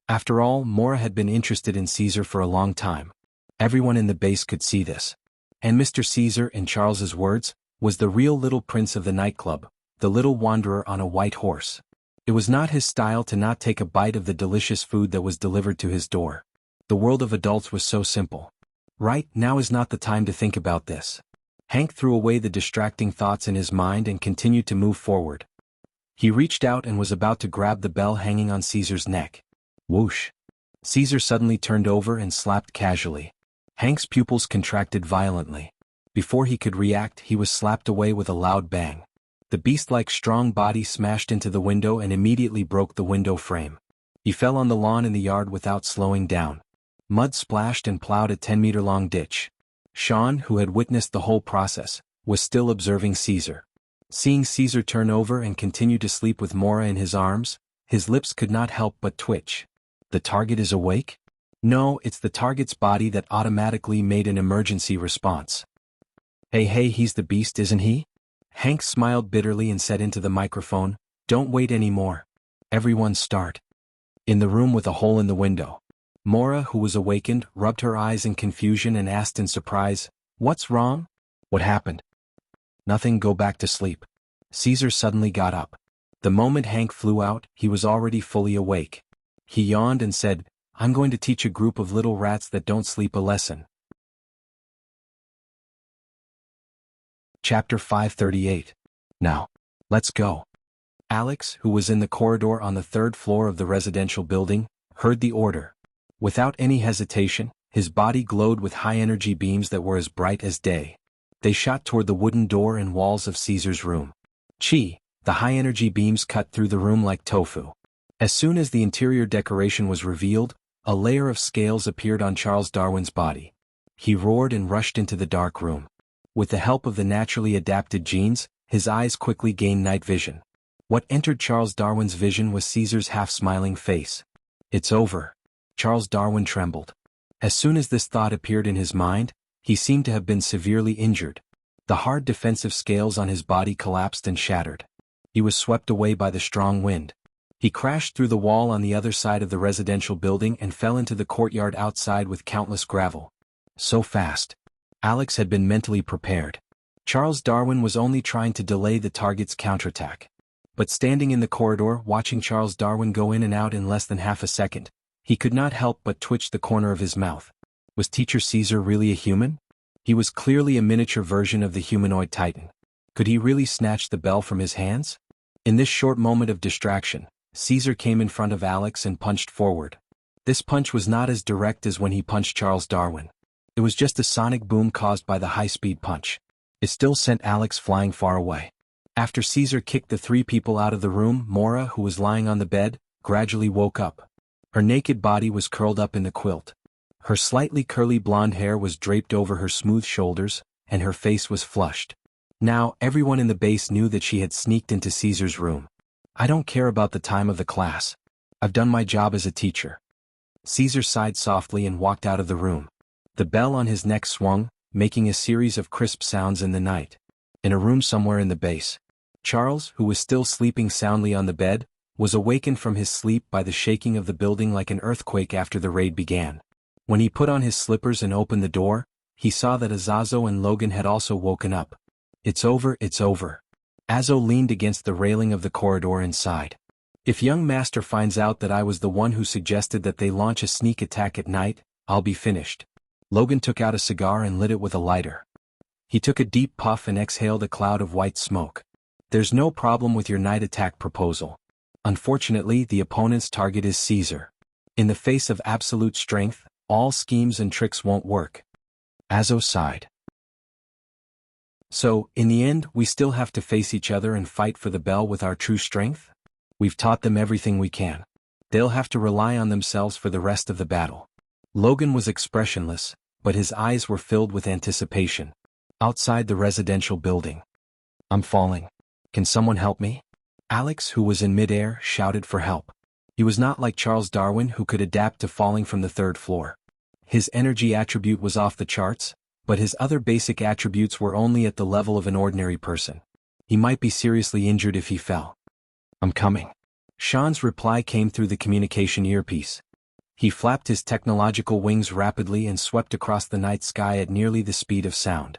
After all, Mora had been interested in Caesar for a long time. Everyone in the base could see this. And Mr. Caesar, in Charles's words, was the real little prince of the nightclub, the little wanderer on a white horse. It was not his style to not take a bite of the delicious food that was delivered to his door. The world of adults was so simple. Right, now is not the time to think about this. Hank threw away the distracting thoughts in his mind and continued to move forward. He reached out and was about to grab the bell hanging on Caesar's neck. Whoosh! Caesar suddenly turned over and slapped casually. Hank's pupils contracted violently. Before he could react, he was slapped away with a loud bang. The beast-like strong body smashed into the window and immediately broke the window frame. He fell on the lawn in the yard without slowing down. Mud splashed and plowed a 10-meter-long ditch. Sean, who had witnessed the whole process, was still observing Caesar. Seeing Caesar turn over and continue to sleep with Mora in his arms, his lips could not help but twitch. The target is awake? No, it's the target's body that automatically made an emergency response. Hey, he's the beast, isn't he? Hank smiled bitterly and said into the microphone, "Don't wait anymore. Everyone start." In the room with a hole in the window, Mora, who was awakened, rubbed her eyes in confusion and asked in surprise, "What's wrong? What happened?" "Nothing, go back to sleep." Caesar suddenly got up. The moment Hank flew out, he was already fully awake. He yawned and said, "I'm going to teach a group of little rats that don't sleep a lesson." Chapter 538. Now, let's go. Alex, who was in the corridor on the 3rd floor of the residential building, heard the order. Without any hesitation, his body glowed with high-energy beams that were as bright as day. They shot toward the wooden door and walls of Caesar's room. The high-energy beams cut through the room like tofu. As soon as the interior decoration was revealed, a layer of scales appeared on Charles Darwin's body. He roared and rushed into the dark room. With the help of the naturally adapted genes, his eyes quickly gained night vision. What entered Charles Darwin's vision was Caesar's half-smiling face. "It's over." Charles Darwin trembled. As soon as this thought appeared in his mind, he seemed to have been severely injured. The hard defensive scales on his body collapsed and shattered. He was swept away by the strong wind. He crashed through the wall on the other side of the residential building and fell into the courtyard outside with countless gravel. So fast. Alex had been mentally prepared. Charles Darwin was only trying to delay the target's counterattack. But standing in the corridor watching Charles Darwin go in and out in less than half a second, he could not help but twitch the corner of his mouth. Was Teacher Caesar really a human? He was clearly a miniature version of the humanoid titan. Could he really snatch the bell from his hands? In this short moment of distraction, Caesar came in front of Alex and punched forward. This punch was not as direct as when he punched Charles Darwin. It was just a sonic boom caused by the high-speed punch. It still sent Alex flying far away. After Caesar kicked the 3 people out of the room, Mora, who was lying on the bed, gradually woke up. Her naked body was curled up in the quilt. Her slightly curly blonde hair was draped over her smooth shoulders, and her face was flushed. Now, everyone in the base knew that she had sneaked into Caesar's room. "I don't care about the time of the class. I've done my job as a teacher." Caesar sighed softly and walked out of the room. The bell on his neck swung, making a series of crisp sounds in the night. In a room somewhere in the base, Charles, who was still sleeping soundly on the bed, was awakened from his sleep by the shaking of the building like an earthquake after the raid began. When he put on his slippers and opened the door, he saw that Azazo and Logan had also woken up. "It's over, it's over." Azo leaned against the railing of the corridor and sighed. "If young master finds out that I was the one who suggested that they launch a sneak attack at night, I'll be finished." Logan took out a cigar and lit it with a lighter. He took a deep puff and exhaled a cloud of white smoke. "There's no problem with your night attack proposal. Unfortunately, the opponent's target is Caesar. In the face of absolute strength, all schemes and tricks won't work." Azo sighed. "So, in the end, we still have to face each other and fight for the bell with our true strength? We've taught them everything we can. They'll have to rely on themselves for the rest of the battle." Logan was expressionless, but his eyes were filled with anticipation. Outside the residential building. "I'm falling. Can someone help me?" Alex, who was in midair, shouted for help. He was not like Charles Darwin, who could adapt to falling from the 3rd floor. His energy attribute was off the charts, but his other basic attributes were only at the level of an ordinary person. He might be seriously injured if he fell. "I'm coming." Sean's reply came through the communication earpiece. He flapped his technological wings rapidly and swept across the night sky at nearly the speed of sound.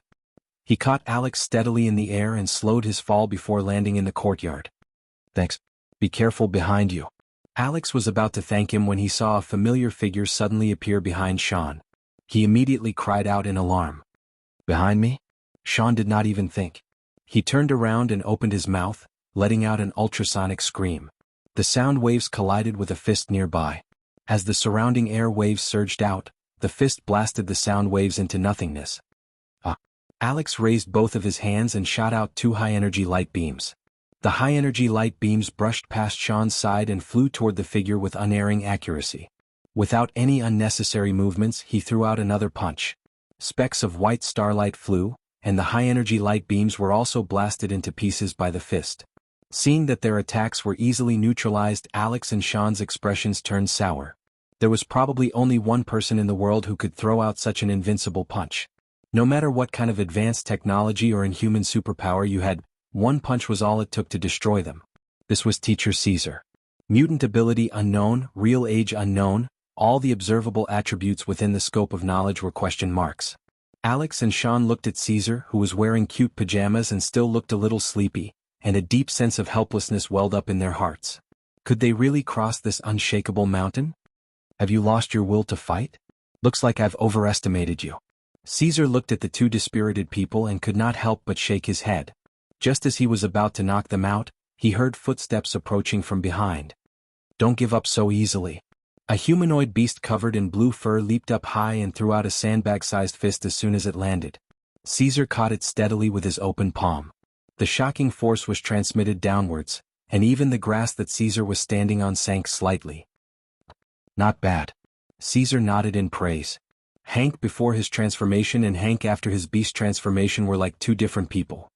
He caught Alex steadily in the air and slowed his fall before landing in the courtyard. "Thanks. Be careful behind you." Alex was about to thank him when he saw a familiar figure suddenly appear behind Sean. He immediately cried out in alarm. "Behind me?" Sean did not even think. He turned around and opened his mouth, letting out an ultrasonic scream. The sound waves collided with a fist nearby. As the surrounding air waves surged out, the fist blasted the sound waves into nothingness. Alex raised both of his hands and shot out two high-energy light beams. The high-energy light beams brushed past Sean's side and flew toward the figure with unerring accuracy. Without any unnecessary movements, he threw out another punch. Specks of white starlight flew, and the high-energy light beams were also blasted into pieces by the fist. Seeing that their attacks were easily neutralized, Alex and Sean's expressions turned sour. There was probably only one person in the world who could throw out such an invincible punch. No matter what kind of advanced technology or inhuman superpower you had, one punch was all it took to destroy them. This was Teacher Caesar. Mutant ability unknown, real age unknown, all the observable attributes within the scope of knowledge were question marks. Alex and Sean looked at Caesar, who was wearing cute pajamas and still looked a little sleepy, and a deep sense of helplessness welled up in their hearts. Could they really cross this unshakable mountain? "Have you lost your will to fight? Looks like I've overestimated you." Caesar looked at the two dispirited people and could not help but shake his head. Just as he was about to knock them out, he heard footsteps approaching from behind. "Don't give up so easily." A humanoid beast covered in blue fur leaped up high and threw out a sandbag-sized fist as soon as it landed. Caesar caught it steadily with his open palm. The shocking force was transmitted downwards, and even the grass that Caesar was standing on sank slightly. "Not bad." Caesar nodded in praise. Hank before his transformation and Hank after his beast transformation were like two different people.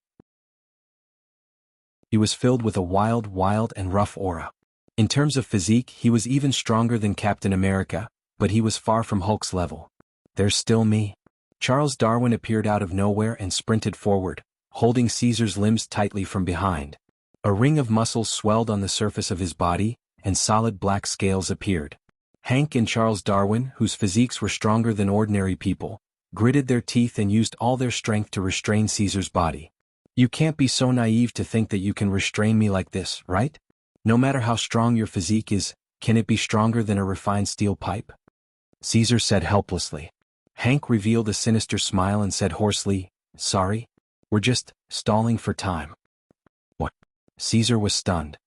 He was filled with a wild and rough aura. In terms of physique, he was even stronger than Captain America, but he was far from Hulk's level. "There's still me." Charles Darwin appeared out of nowhere and sprinted forward, holding Caesar's limbs tightly from behind. A ring of muscles swelled on the surface of his body, and solid black scales appeared. Hank and Charles Darwin, whose physiques were stronger than ordinary people, gritted their teeth and used all their strength to restrain Caesar's body. "You can't be so naive to think that you can restrain me like this, right? No matter how strong your physique is, can it be stronger than a refined steel pipe?" Caesar said helplessly. Hank revealed a sinister smile and said hoarsely, "Sorry, we're just stalling for time." "What?" Caesar was stunned.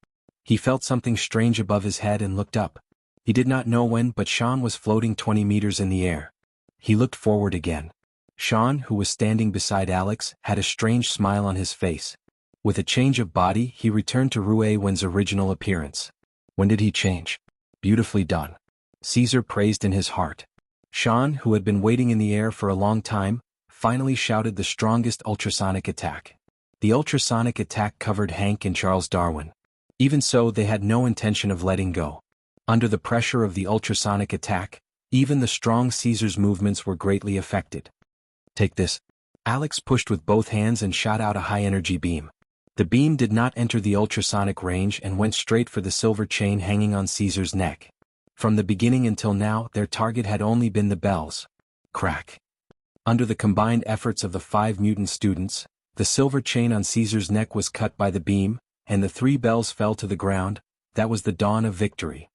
He felt something strange above his head and looked up. He did not know when, but Sean was floating 20 meters in the air. He looked forward again. Sean, who was standing beside Alex, had a strange smile on his face. With a change of body, he returned to Wen's original appearance. When did he change? Beautifully done. Caesar praised in his heart. Sean, who had been waiting in the air for a long time, finally shouted the strongest ultrasonic attack. The ultrasonic attack covered Hank and Charles Darwin. Even so, they had no intention of letting go. Under the pressure of the ultrasonic attack, even the strong Caesar's movements were greatly affected. "Take this." Alex pushed with both hands and shot out a high-energy beam. The beam did not enter the ultrasonic range and went straight for the silver chain hanging on Caesar's neck. From the beginning until now, their target had only been the bells. Crack. Under the combined efforts of the 5 mutant students, the silver chain on Caesar's neck was cut by the beam, and the 3 bells fell to the ground. That was the dawn of victory.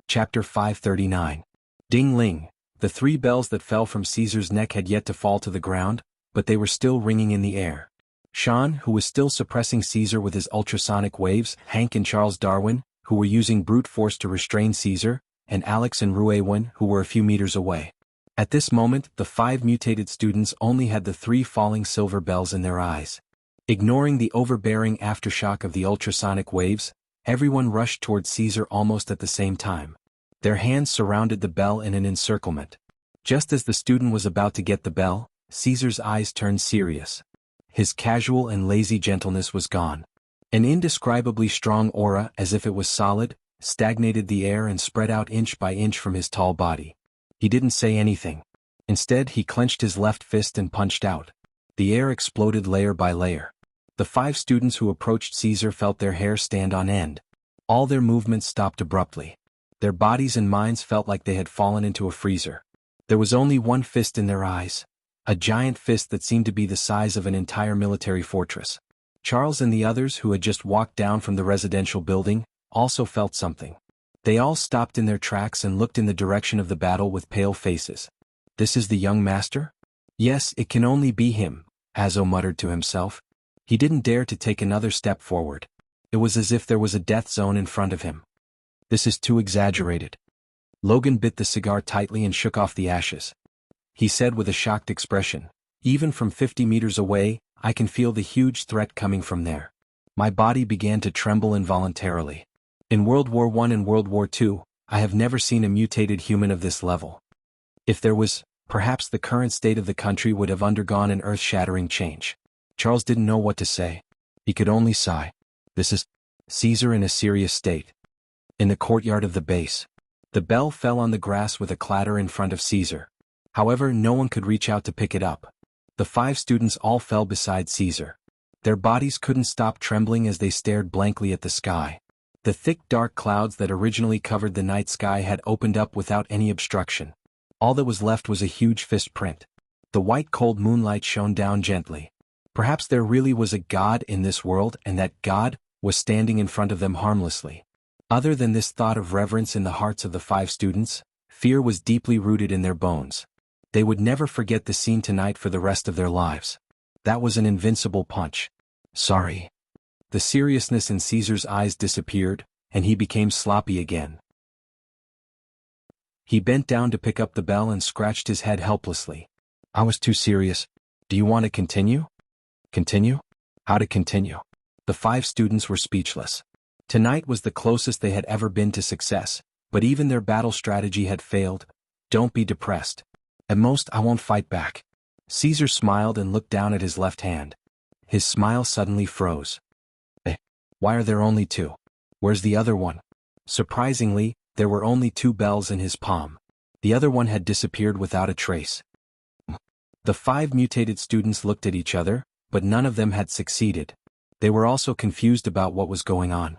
Chapter 539. Ding Ling. The 3 bells that fell from Caesar's neck had yet to fall to the ground, but they were still ringing in the air. Sean, who was still suppressing Caesar with his ultrasonic waves, Hank and Charles Darwin, who were using brute force to restrain Caesar, and Alex and Wen, who were a few meters away. At this moment, the 5 mutated students only had the 3 falling silver bells in their eyes. Ignoring the overbearing aftershock of the ultrasonic waves, everyone rushed toward Caesar almost at the same time. Their hands surrounded the bell in an encirclement. Just as the student was about to get the bell, Caesar's eyes turned serious. His casual and lazy gentleness was gone. An indescribably strong aura, as if it was solid, stagnated the air and spread out inch by inch from his tall body. He didn't say anything. Instead, he clenched his left fist and punched out. The air exploded layer by layer. The 5 students who approached Caesar felt their hair stand on end. All their movements stopped abruptly. Their bodies and minds felt like they had fallen into a freezer. There was only one fist in their eyes. A giant fist that seemed to be the size of an entire military fortress. Charles and the others who had just walked down from the residential building also felt something. They all stopped in their tracks and looked in the direction of the battle with pale faces. This is the young master? Yes, it can only be him, Azo muttered to himself. He didn't dare to take another step forward. It was as if there was a death zone in front of him. This is too exaggerated. Logan bit the cigar tightly and shook off the ashes. He said with a shocked expression, even from 50 meters away, I can feel the huge threat coming from there. My body began to tremble involuntarily. In World War I and World War II, I have never seen a mutated human of this level. If there was, perhaps the current state of the country would have undergone an earth-shattering change. Charles didn't know what to say. He could only sigh. This is Caesar in a serious state. In the courtyard of the base. The bell fell on the grass with a clatter in front of Caesar. However, no one could reach out to pick it up. The 5 students all fell beside Caesar. Their bodies couldn't stop trembling as they stared blankly at the sky. The thick dark clouds that originally covered the night sky had opened up without any obstruction. All that was left was a huge fist print. The white cold moonlight shone down gently. Perhaps there really was a god in this world and that god was standing in front of them harmlessly. Other than this thought of reverence in the hearts of the 5 students, fear was deeply rooted in their bones. They would never forget the scene tonight for the rest of their lives. That was an invincible punch. Sorry. The seriousness in Caesar's eyes disappeared, and he became sloppy again. He bent down to pick up the bell and scratched his head helplessly. I was too serious. Do you want to continue? Continue? How to continue? The 5 students were speechless. Tonight was the closest they had ever been to success, but even their battle strategy had failed. Don't be depressed. At most, I won't fight back. Caesar smiled and looked down at his left hand. His smile suddenly froze. Why are there only 2? Where's the other one? Surprisingly, there were only 2 bells in his palm. The other one had disappeared without a trace. The 5 mutated students looked at each other, but none of them had succeeded. They were also confused about what was going on.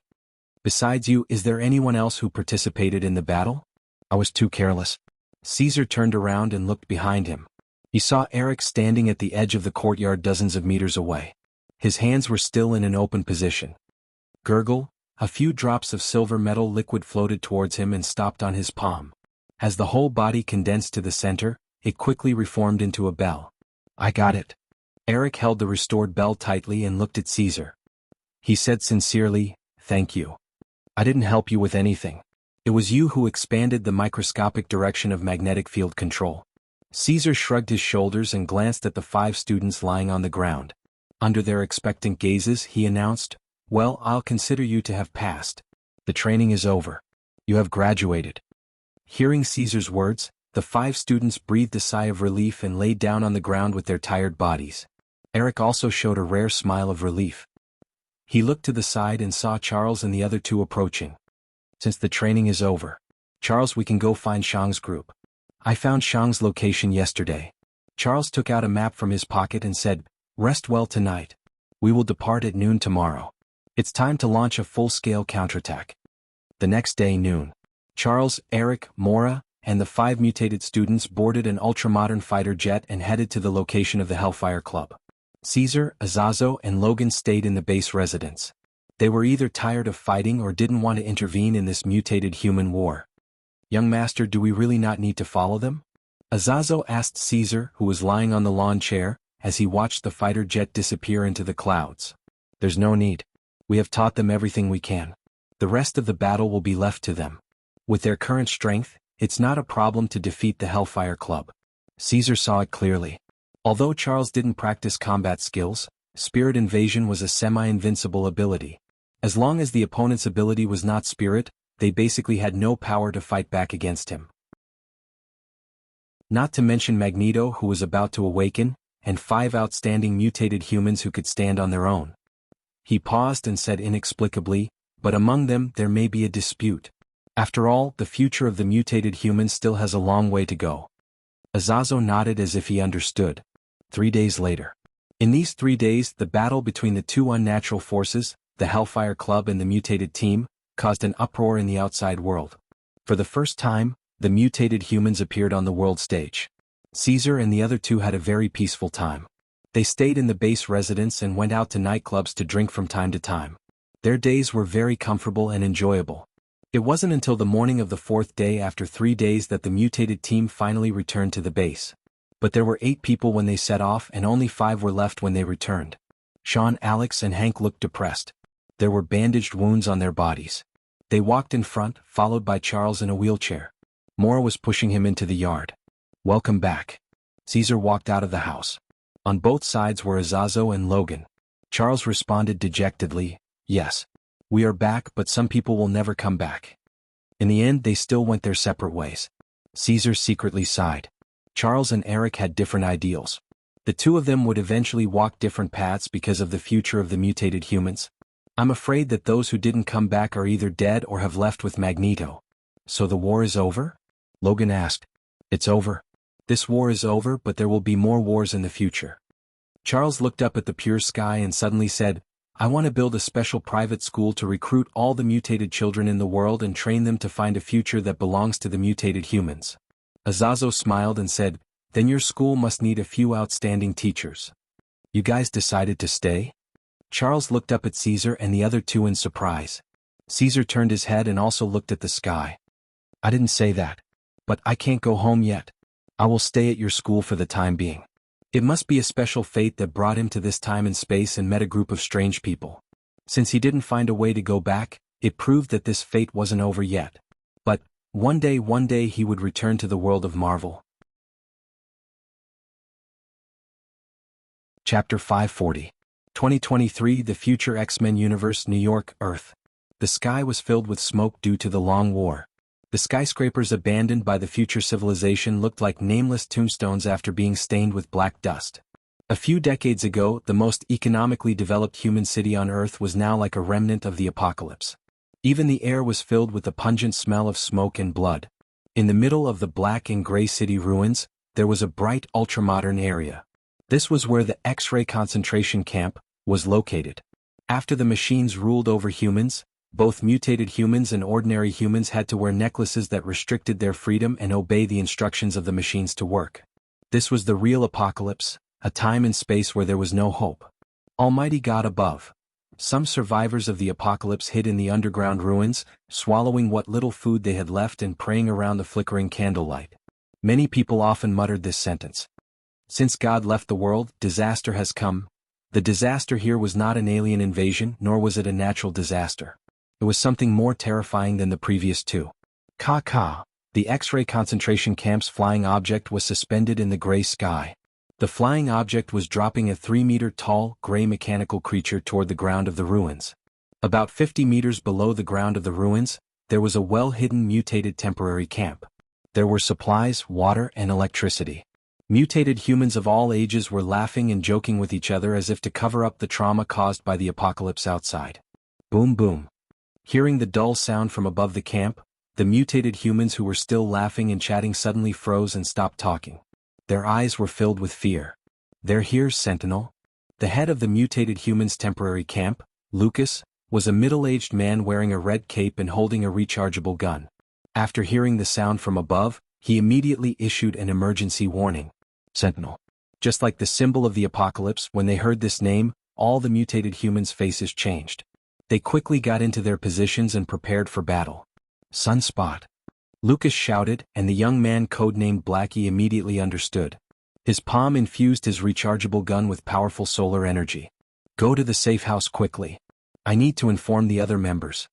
Besides you, is there anyone else who participated in the battle? I was too careless. Caesar turned around and looked behind him. He saw Eric standing at the edge of the courtyard dozens of meters away. His hands were still in an open position. Gurgle, a few drops of silver metal liquid floated towards him and stopped on his palm. As the whole body condensed to the center, it quickly reformed into a bell. I got it. Eric held the restored bell tightly and looked at Caesar. He said sincerely, thank you. I didn't help you with anything. It was you who expanded the microscopic direction of magnetic field control. Caesar shrugged his shoulders and glanced at the 5 students lying on the ground. Under their expectant gazes, he announced, well, I'll consider you to have passed. The training is over. You have graduated. Hearing Caesar's words, the 5 students breathed a sigh of relief and laid down on the ground with their tired bodies. Eric also showed a rare smile of relief. He looked to the side and saw Charles and the other 2 approaching. Since the training is over, Charles, we can go find Shang's group. I found Shang's location yesterday. Charles took out a map from his pocket and said, rest well tonight. We will depart at noon tomorrow. It's time to launch a full-scale counterattack. The next day noon, Charles, Eric, Mora, and the 5 mutated students boarded an ultramodern fighter jet and headed to the location of the Hellfire Club. Caesar, Azazo, and Logan stayed in the base residence. They were either tired of fighting or didn't want to intervene in this mutated human war. Young master, do we really not need to follow them? Azazo asked Caesar, who was lying on the lawn chair, as he watched the fighter jet disappear into the clouds. There's no need. We have taught them everything we can. The rest of the battle will be left to them. With their current strength, it's not a problem to defeat the Hellfire Club. Caesar saw it clearly. Although Charles didn't practice combat skills, spirit invasion was a semi-invincible ability. As long as the opponent's ability was not spirit, they basically had no power to fight back against him. Not to mention Magneto, who was about to awaken, and 5 outstanding mutated humans who could stand on their own. He paused and said inexplicably, but among them there may be a dispute. After all, the future of the mutated humans still has a long way to go. Azazo nodded as if he understood. 3 days later. In these 3 days, the battle between the two unnatural forces, the Hellfire Club and the mutated team, caused an uproar in the outside world. For the first time, the mutated humans appeared on the world stage. Caesar and the other two had a very peaceful time. They stayed in the base residence and went out to nightclubs to drink from time to time. Their days were very comfortable and enjoyable. It wasn't until the morning of the 4th day after 3 days that the mutated team finally returned to the base. But there were 8 people when they set off and only 5 were left when they returned. Sean, Alex and Hank looked depressed. There were bandaged wounds on their bodies. They walked in front, followed by Charles in a wheelchair. Maura was pushing him into the yard. "Welcome back." Caesar walked out of the house. On both sides were Azazo and Logan. Charles responded dejectedly, "Yes. We are back, but some people will never come back." In the end, they still went their separate ways. Caesar secretly sighed. Charles and Eric had different ideals. The two of them would eventually walk different paths because of the future of the mutated humans. "I'm afraid that those who didn't come back are either dead or have left with Magneto." "So the war is over?" Logan asked. "It's over. This war is over, but there will be more wars in the future." Charles looked up at the pure sky and suddenly said, "I want to build a special private school to recruit all the mutated children in the world and train them to find a future that belongs to the mutated humans." Azazo smiled and said, "Then your school must need a few outstanding teachers." "You guys decided to stay?" Charles looked up at Caesar and the other two in surprise. Caesar turned his head and also looked at the sky. "I didn't say that. But I can't go home yet. I will stay at your school for the time being." It must be a special fate that brought him to this time and space and met a group of strange people. Since he didn't find a way to go back, it proved that this fate wasn't over yet. But, one day he would return to the world of Marvel. Chapter 540. 2023 The Future X-Men Universe, New York, Earth. The sky was filled with smoke due to the long war. The skyscrapers abandoned by the future civilization looked like nameless tombstones after being stained with black dust. A few decades ago, the most economically developed human city on Earth was now like a remnant of the apocalypse. Even the air was filled with the pungent smell of smoke and blood. In the middle of the black and gray city ruins, there was a bright ultramodern area. This was where the X-ray concentration camp was located. After the machines ruled over humans, both mutated humans and ordinary humans had to wear necklaces that restricted their freedom and obey the instructions of the machines to work. This was the real apocalypse, a time and space where there was no hope. Almighty God above. Some survivors of the apocalypse hid in the underground ruins, swallowing what little food they had left and praying around the flickering candlelight. Many people often muttered this sentence. Since God left the world, disaster has come. The disaster here was not an alien invasion, nor was it a natural disaster. It was something more terrifying than the previous two. The X-ray concentration camp's flying object was suspended in the gray sky. The flying object was dropping a 3-meter-tall, gray mechanical creature toward the ground of the ruins. About 50 meters below the ground of the ruins, there was a well-hidden mutated temporary camp. There were supplies, water, and electricity. Mutated humans of all ages were laughing and joking with each other as if to cover up the trauma caused by the apocalypse outside. Boom boom. Hearing the dull sound from above the camp, the mutated humans who were still laughing and chatting suddenly froze and stopped talking. Their eyes were filled with fear. "They're here, Sentinel." The head of the mutated humans' temporary camp, Lucas, was a middle-aged man wearing a red cape and holding a rechargeable gun. After hearing the sound from above, he immediately issued an emergency warning. "Sentinel." Just like the symbol of the apocalypse, when they heard this name, all the mutated humans' faces changed. They quickly got into their positions and prepared for battle. "Sunspot," Lucas shouted, and the young man codenamed Blackie immediately understood. His palm infused his rechargeable gun with powerful solar energy. "Go to the safe house quickly. I need to inform the other members."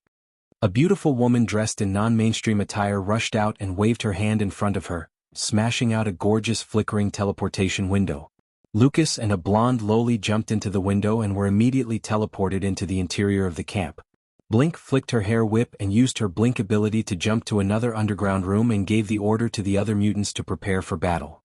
A beautiful woman dressed in non-mainstream attire rushed out and waved her hand in front of her, smashing out a gorgeous flickering teleportation window. Lucas and a blonde lowly jumped into the window and were immediately teleported into the interior of the camp. Blink flicked her hair whip and used her blink ability to jump to another underground room and gave the order to the other mutants to prepare for battle.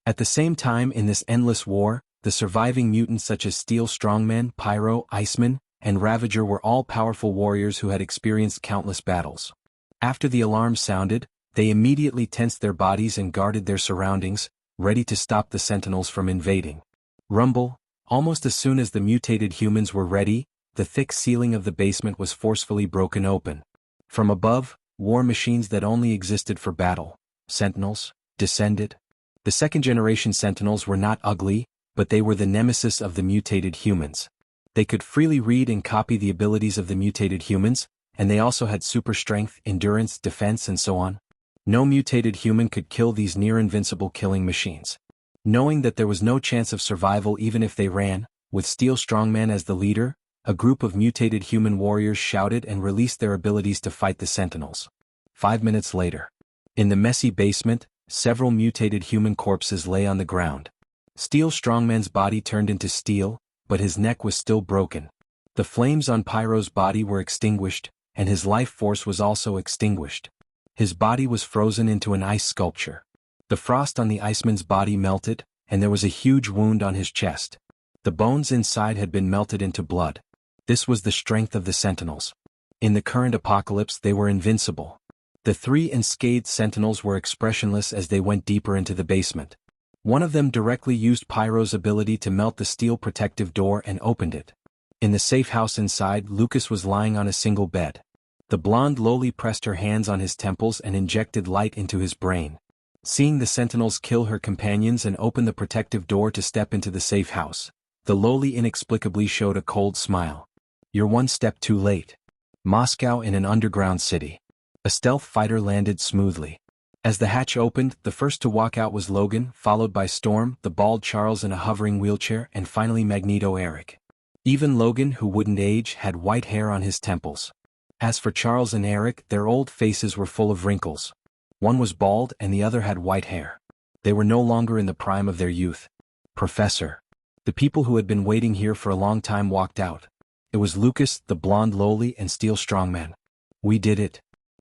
At the same time in this endless war, the surviving mutants such as Steel Strongman, Pyro, Iceman, and Ravager were all powerful warriors who had experienced countless battles. After the alarm sounded, they immediately tensed their bodies and guarded their surroundings, ready to stop the Sentinels from invading. Rumble, almost as soon as the mutated humans were ready, the thick ceiling of the basement was forcefully broken open. From above, war machines that only existed for battle, Sentinels, descended. The second-generation Sentinels were not ugly, but they were the nemesis of the mutated humans. They could freely read and copy the abilities of the mutated humans, and they also had super strength, endurance, defense, and so on. No mutated human could kill these near-invincible killing machines. Knowing that there was no chance of survival even if they ran, with Steel Strongman as the leader, a group of mutated human warriors shouted and released their abilities to fight the Sentinels. 5 minutes later. In the messy basement, several mutated human corpses lay on the ground. Steel Strongman's body turned into steel, but his neck was still broken. The flames on Pyro's body were extinguished, and his life force was also extinguished. His body was frozen into an ice sculpture. The frost on the Iceman's body melted, and there was a huge wound on his chest. The bones inside had been melted into blood. This was the strength of the Sentinels. In the current apocalypse they were invincible. The three unscathed Sentinels were expressionless as they went deeper into the basement. One of them directly used Pyro's ability to melt the steel protective door and opened it. In the safe house inside, Lucas was lying on a single bed. The blonde Loli pressed her hands on his temples and injected light into his brain. Seeing the Sentinels kill her companions and open the protective door to step into the safe house, the Loli inexplicably showed a cold smile. "You're one step too late." Moscow in an underground city. A stealth fighter landed smoothly. As the hatch opened, the first to walk out was Logan, followed by Storm, the bald Charles in a hovering wheelchair, and finally Magneto Eric. Even Logan, who wouldn't age, had white hair on his temples. As for Charles and Eric, their old faces were full of wrinkles. One was bald and the other had white hair. They were no longer in the prime of their youth. "Professor." The people who had been waiting here for a long time walked out. It was Lucas, the blonde Loli, and Steel Strongman. "We did it."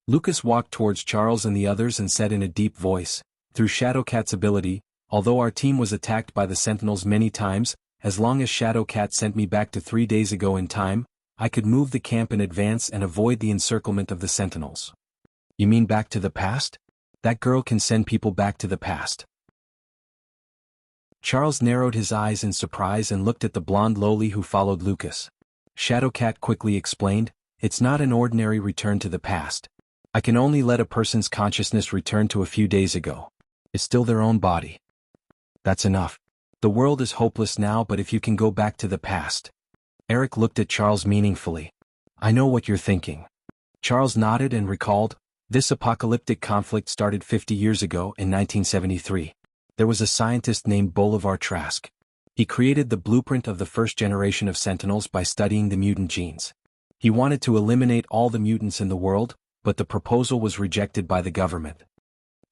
Lucas walked towards Charles and the others and said in a deep voice, "Through Shadowcat's ability, although our team was attacked by the Sentinels many times, as long as Shadowcat sent me back to 3 days ago in time, I could move the camp in advance and avoid the encirclement of the Sentinels." "You mean back to the past?" "That girl can send people back to the past." Charles narrowed his eyes in surprise and looked at the blonde Loli who followed Lucas. Shadowcat quickly explained, "It's not an ordinary return to the past. I can only let a person's consciousness return to a few days ago. It's still their own body." "That's enough. The world is hopeless now, but if you can go back to the past." Eric looked at Charles meaningfully. "I know what you're thinking." Charles nodded and recalled, "This apocalyptic conflict started 50 years ago in 1973. There was a scientist named Bolivar Trask. He created the blueprint of the first generation of Sentinels by studying the mutant genes. He wanted to eliminate all the mutants in the world, but the proposal was rejected by the government."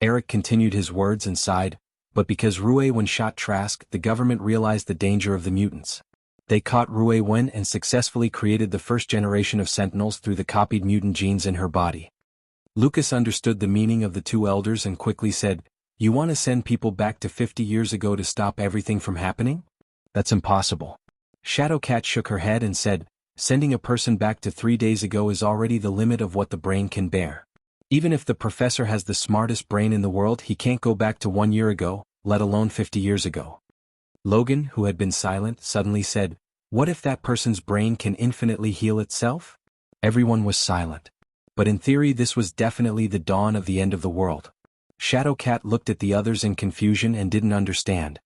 Eric continued his words and sighed, "But because Ruewen shot Trask, the government realized the danger of the mutants. They caught Ruewen and successfully created the first generation of Sentinels through the copied mutant genes in her body." Lucas understood the meaning of the two elders and quickly said, "You want to send people back to 50 years ago to stop everything from happening? That's impossible." Shadowcat shook her head and said, "Sending a person back to 3 days ago is already the limit of what the brain can bear. Even if the professor has the smartest brain in the world, he can't go back to 1 year ago, let alone 50 years ago." Logan, who had been silent, suddenly said, "What if that person's brain can infinitely heal itself?" Everyone was silent. But in theory this was definitely the dawn of the end of the world. Shadowcat looked at the others in confusion and didn't understand.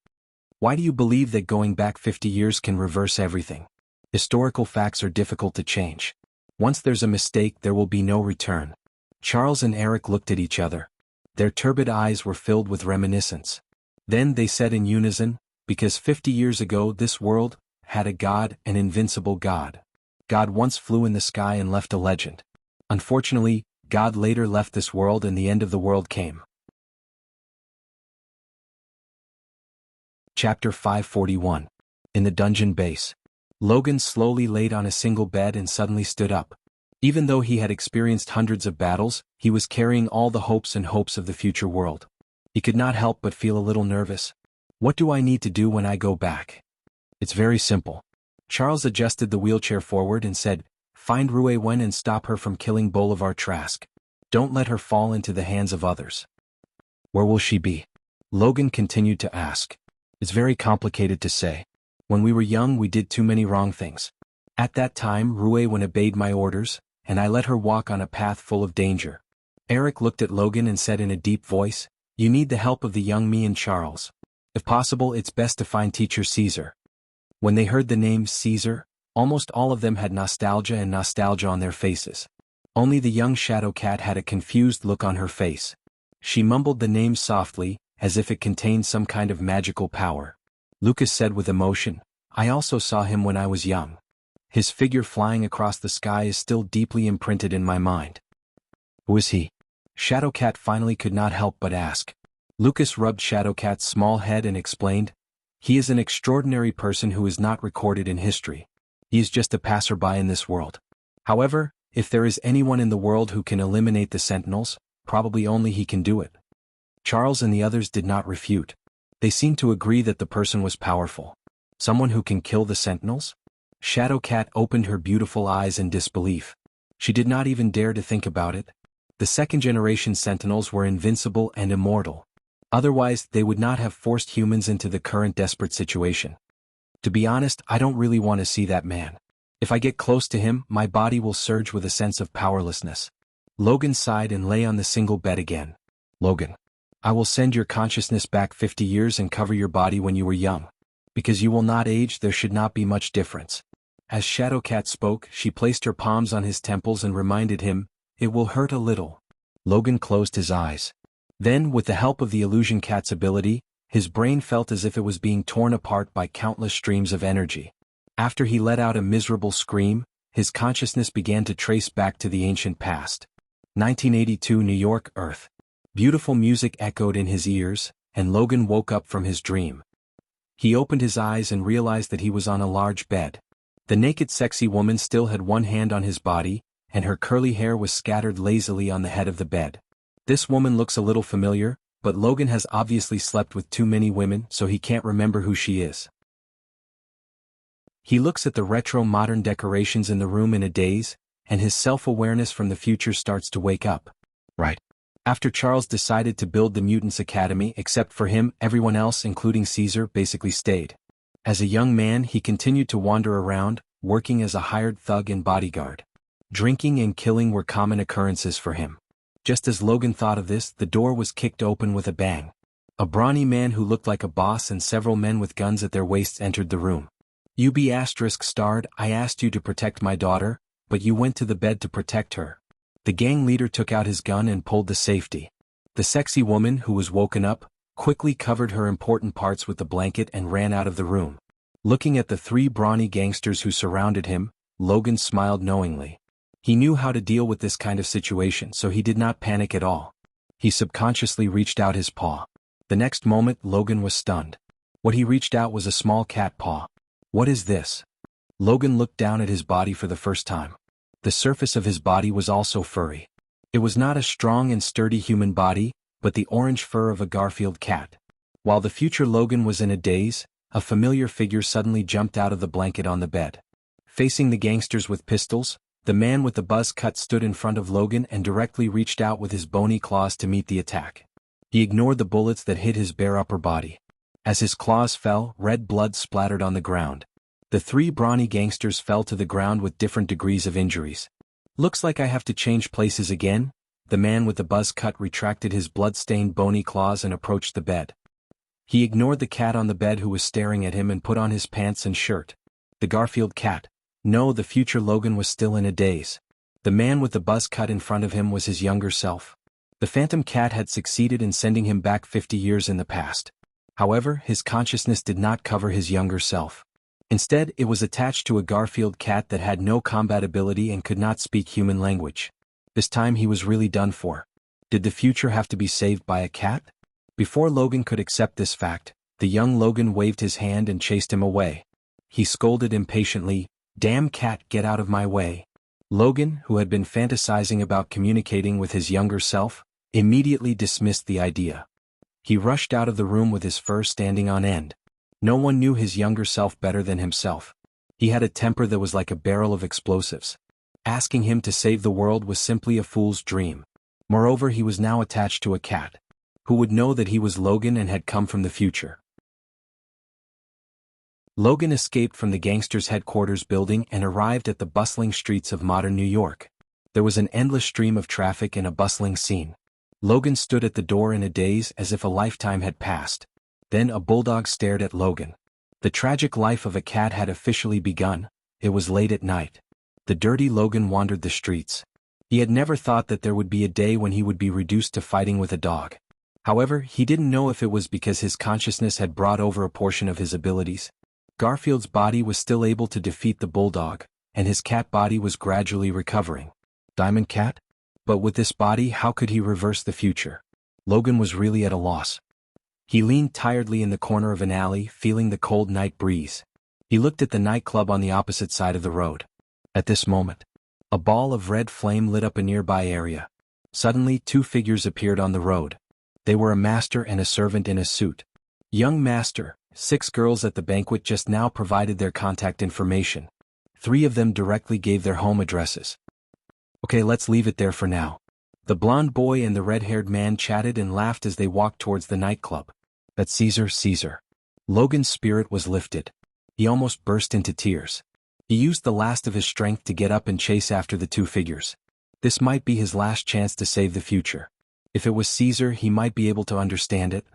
"Why do you believe that going back 50 years can reverse everything? Historical facts are difficult to change. Once there's a mistake there will be no return." Charles and Eric looked at each other. Their turbid eyes were filled with reminiscence. Then they said in unison, "Because 50 years ago this world had a god, an invincible god. God once flew in the sky and left a legend. Unfortunately, God later left this world and the end of the world came." Chapter 541. In the dungeon base. Logan slowly laid on a single bed and suddenly stood up. Even though he had experienced hundreds of battles, he was carrying all the hopes of the future world. He could not help but feel a little nervous. "What do I need to do when I go back?" "It's very simple. Charles adjusted the wheelchair forward and said, "Find Rue Wen and stop her from killing Bolivar Trask. Don't let her fall into the hands of others." "Where will she be?" Logan continued to ask. "It's very complicated to say. When we were young we did too many wrong things. At that time Rue Wen obeyed my orders, and I let her walk on a path full of danger." Eric looked at Logan and said in a deep voice, "You need the help of the young me and Charles. If possible it's best to find teacher Caesar." When they heard the name Caesar, almost all of them had nostalgia on their faces. Only the young Shadow Cat had a confused look on her face. She mumbled the name softly, as if it contained some kind of magical power. Lucas said with emotion, "I also saw him when I was young. His figure flying across the sky is still deeply imprinted in my mind." "Who is he?" Shadowcat finally could not help but ask. Lucas rubbed Shadowcat's small head and explained, "He is an extraordinary person who is not recorded in history. He is just a passerby in this world. However, if there is anyone in the world who can eliminate the Sentinels, probably only he can do it." Charles and the others did not refute. They seemed to agree that the person was powerful. Someone who can kill the Sentinels? Shadowcat opened her beautiful eyes in disbelief. She did not even dare to think about it. The second-generation Sentinels were invincible and immortal. Otherwise, they would not have forced humans into the current desperate situation. "To be honest, I don't really want to see that man. If I get close to him, my body will surge with a sense of powerlessness." Logan sighed and lay on the single bed again. "Logan, I will send your consciousness back 50 years and cover your body when you were young. Because you will not age, there should not be much difference." As Shadowcat spoke, she placed her palms on his temples and reminded him, "It will hurt a little." Logan closed his eyes. Then, with the help of the Illusion Cat's ability, his brain felt as if it was being torn apart by countless streams of energy. After he let out a miserable scream, his consciousness began to trace back to the ancient past. 1982 New York, Earth. Beautiful music echoed in his ears, and Logan woke up from his dream. He opened his eyes and realized that he was on a large bed. The naked sexy woman still had one hand on his body, and her curly hair was scattered lazily on the head of the bed. This woman looks a little familiar, but Logan has obviously slept with too many women, so he can't remember who she is. He looks at the retro-modern decorations in the room in a daze, and his self-awareness from the future starts to wake up. Right. After Charles decided to build the Mutants Academy, except for him, everyone else, including Caesar, basically stayed. As a young man, he continued to wander around, working as a hired thug and bodyguard. Drinking and killing were common occurrences for him. Just as Logan thought of this, the door was kicked open with a bang. A brawny man who looked like a boss and several men with guns at their waists entered the room. UB****, "I asked you to protect my daughter, but you went to the bed to protect her." The gang leader took out his gun and pulled the safety. The sexy woman, who was woken up, quickly covered her important parts with the blanket and ran out of the room. Looking at the three brawny gangsters who surrounded him, Logan smiled knowingly. He knew how to deal with this kind of situation, so he did not panic at all. He subconsciously reached out his paw. The next moment, Logan was stunned. What he reached out was a small cat paw. "What is this?" Logan looked down at his body for the first time. The surface of his body was also furry. It was not a strong and sturdy human body, but the orange fur of a Garfield cat. While the future Logan was in a daze, a familiar figure suddenly jumped out of the blanket on the bed. Facing the gangsters with pistols, the man with the buzz cut stood in front of Logan and directly reached out with his bony claws to meet the attack. He ignored the bullets that hit his bare upper body. As his claws fell, red blood splattered on the ground. The three brawny gangsters fell to the ground with different degrees of injuries. "Looks like I have to change places again." The man with the buzz cut retracted his blood-stained bony claws and approached the bed. He ignored the cat on the bed who was staring at him and put on his pants and shirt. The Garfield cat. No, the future Logan was still in a daze. The man with the buzz cut in front of him was his younger self. The Phantom Cat had succeeded in sending him back 50 years in the past. However, his consciousness did not cover his younger self. Instead, it was attached to a Garfield cat that had no combat ability and could not speak human language. This time he was really done for. Did the future have to be saved by a cat? Before Logan could accept this fact, the young Logan waved his hand and chased him away. He scolded impatiently, "Damn cat, get out of my way." Logan, who had been fantasizing about communicating with his younger self, immediately dismissed the idea. He rushed out of the room with his fur standing on end. No one knew his younger self better than himself. He had a temper that was like a barrel of explosives. Asking him to save the world was simply a fool's dream. Moreover, he was now attached to a cat. Who would know that he was Logan and had come from the future? Logan escaped from the gangsters' headquarters building and arrived at the bustling streets of modern New York. There was an endless stream of traffic and a bustling scene. Logan stood at the door in a daze as if a lifetime had passed. Then a bulldog stared at Logan. The tragic life of a cat had officially begun. It was late at night. The dirty Logan wandered the streets. He had never thought that there would be a day when he would be reduced to fighting with a dog. However, he didn't know if it was because his consciousness had brought over a portion of his abilities. Garfield's body was still able to defeat the bulldog, and his cat body was gradually recovering. Diamond Cat? But with this body, how could he reverse the future? Logan was really at a loss. He leaned tiredly in the corner of an alley, feeling the cold night breeze. He looked at the nightclub on the opposite side of the road. At this moment, a ball of red flame lit up a nearby area. Suddenly, two figures appeared on the road. They were a master and a servant in a suit. Young master, 6 girls at the banquet just now provided their contact information. 3 of them directly gave their home addresses. Okay, let's leave it there for now. The blonde boy and the red-haired man chatted and laughed as they walked towards the nightclub. That's Caesar. Logan's spirit was lifted. He almost burst into tears. He used the last of his strength to get up and chase after the 2 figures. This might be his last chance to save the future. If it was Caesar, he might be able to understand it.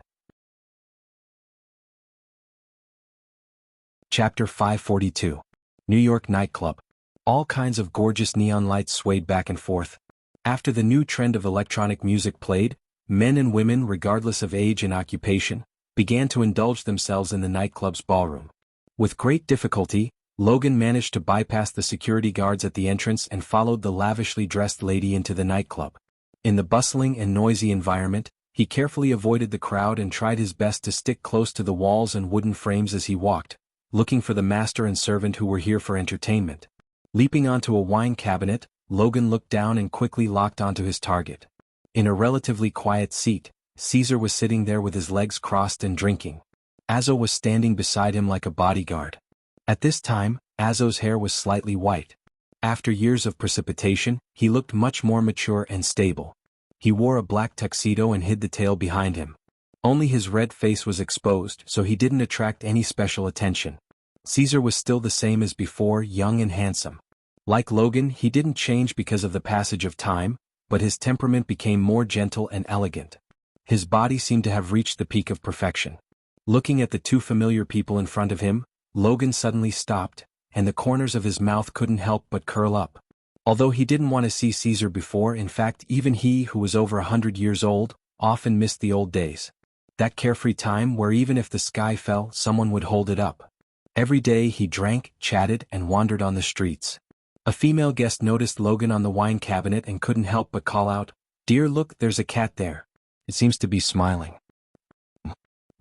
Chapter 542. New York Nightclub. All kinds of gorgeous neon lights swayed back and forth. After the new trend of electronic music played, men and women, regardless of age and occupation, began to indulge themselves in the nightclub's ballroom. With great difficulty, Logan managed to bypass the security guards at the entrance and followed the lavishly dressed lady into the nightclub. In the bustling and noisy environment, he carefully avoided the crowd and tried his best to stick close to the walls and wooden frames as he walked, looking for the master and servant who were here for entertainment. Leaping onto a wine cabinet, Logan looked down and quickly locked onto his target. In a relatively quiet seat, Caesar was sitting there with his legs crossed and drinking. Azo was standing beside him like a bodyguard. At this time, Azo's hair was slightly white. After years of precipitation, he looked much more mature and stable. He wore a black tuxedo and hid the tail behind him. Only his red face was exposed, so he didn't attract any special attention. Caesar was still the same as before, young and handsome. Like Logan, he didn't change because of the passage of time, but his temperament became more gentle and elegant. His body seemed to have reached the peak of perfection. Looking at the 2 familiar people in front of him, Logan suddenly stopped, and the corners of his mouth couldn't help but curl up. Although he didn't want to see Caesar before, in fact even he, who was over 100 years old, often missed the old days. That carefree time where even if the sky fell, someone would hold it up. Every day he drank, chatted, and wandered on the streets. A female guest noticed Logan on the wine cabinet and couldn't help but call out, "Dear, look, there's a cat there. It seems to be smiling."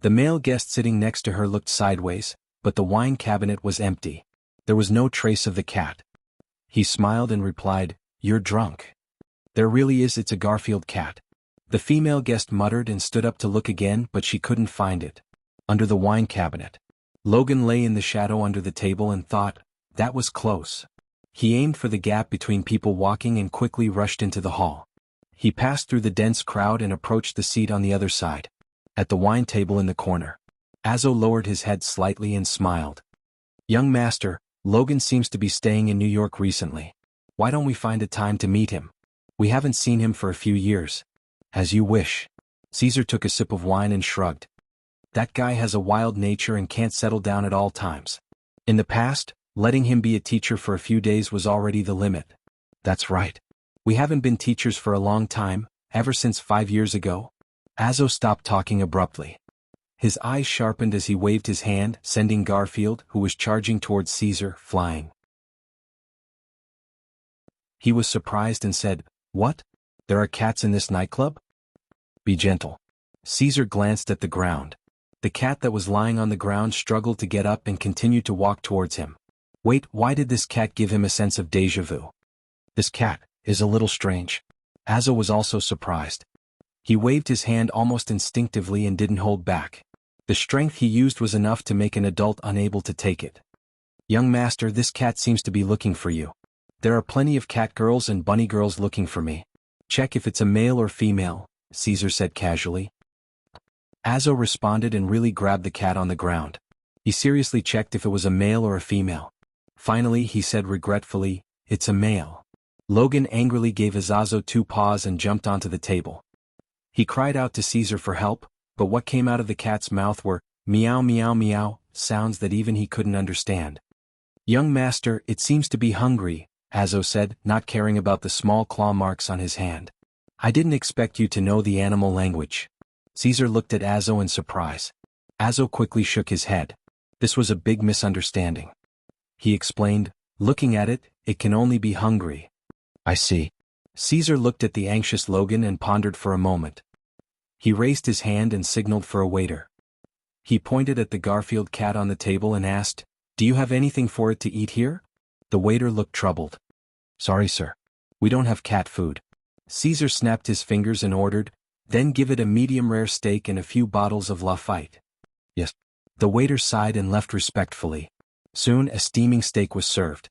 The male guest sitting next to her looked sideways, but the wine cabinet was empty. There was no trace of the cat. He smiled and replied, "You're drunk." "There really is, it's a Garfield cat." The female guest muttered and stood up to look again, but she couldn't find it. Under the wine cabinet. Logan lay in the shadow under the table and thought, that was close. He aimed for the gap between people walking and quickly rushed into the hall. He passed through the dense crowd and approached the seat on the other side. At the wine table in the corner. Azo lowered his head slightly and smiled. "Young master, Logan seems to be staying in New York recently. Why don't we find a time to meet him? We haven't seen him for a few years." "As you wish." Caesar took a sip of wine and shrugged. "That guy has a wild nature and can't settle down at all times. In the past, letting him be a teacher for a few days was already the limit." "That's right. We haven't been teachers for a long time, ever since 5 years ago." Azo stopped talking abruptly. His eyes sharpened as he waved his hand, sending Garfield, who was charging towards Caesar, flying. He was surprised and said, "What? There are cats in this nightclub?" "Be gentle." Caesar glanced at the ground. The cat that was lying on the ground struggled to get up and continued to walk towards him. Wait, why did this cat give him a sense of déjà vu? This cat is a little strange. Azo was also surprised. He waved his hand almost instinctively and didn't hold back. The strength he used was enough to make an adult unable to take it. Young master, this cat seems to be looking for you. There are plenty of cat girls and bunny girls looking for me. Check if it's a male or female, Caesar said casually. Azo responded and really grabbed the cat on the ground. He seriously checked if it was a male or a female. Finally, he said regretfully, "It's a male." Logan angrily gave Azazo 2 paws and jumped onto the table. He cried out to Caesar for help, but what came out of the cat's mouth were meow meow meow sounds that even he couldn't understand. "Young master, it seems to be hungry," Azo said, not caring about the small claw marks on his hand. "I didn't expect you to know the animal language." Caesar looked at Azo in surprise. Azo quickly shook his head. This was a big misunderstanding. He explained, "Looking at it, it can only be hungry." "I see." Caesar looked at the anxious Logan and pondered for a moment. He raised his hand and signaled for a waiter. He pointed at the Garfield cat on the table and asked, "Do you have anything for it to eat here?" The waiter looked troubled. "Sorry, sir. We don't have cat food." Caesar snapped his fingers and ordered, "Then give it a medium-rare steak and a few bottles of Lafite." "Yes." The waiter sighed and left respectfully. Soon a steaming steak was served.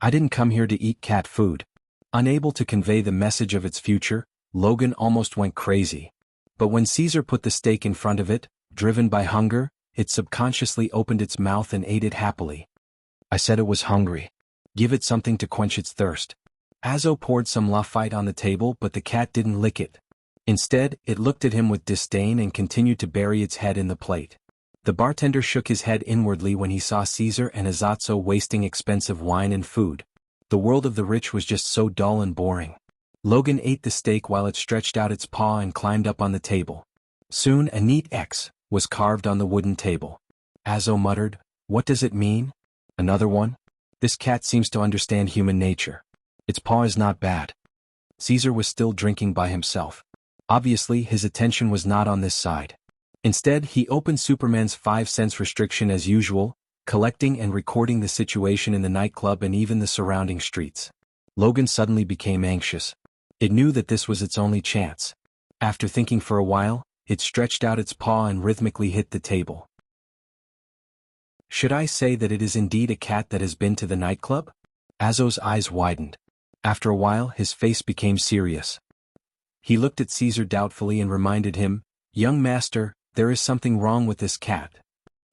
"I didn't come here to eat cat food." Unable to convey the message of its future, Logan almost went crazy. But when Caesar put the steak in front of it, driven by hunger, it subconsciously opened its mouth and ate it happily. "I said it was hungry. Give it something to quench its thirst." Azo poured some Lafite on the table, but the cat didn't lick it. Instead, it looked at him with disdain and continued to bury its head in the plate. The bartender shook his head inwardly when he saw Caesar and Azazo wasting expensive wine and food. The world of the rich was just so dull and boring. Logan ate the steak while it stretched out its paw and climbed up on the table. Soon a neat X was carved on the wooden table. Azo muttered, "What does it mean? Another one? This cat seems to understand human nature. Its paw is not bad." Caesar was still drinking by himself. Obviously, his attention was not on this side. Instead, he opened Superman's 5 cents restriction as usual, collecting and recording the situation in the nightclub and even the surrounding streets. Logan suddenly became anxious. It knew that this was its only chance. After thinking for a while, it stretched out its paw and rhythmically hit the table. "Should I say that it is indeed a cat that has been to the nightclub?" Azo's eyes widened. After a while, his face became serious. He looked at Caesar doubtfully and reminded him, "Young master, there is something wrong with this cat."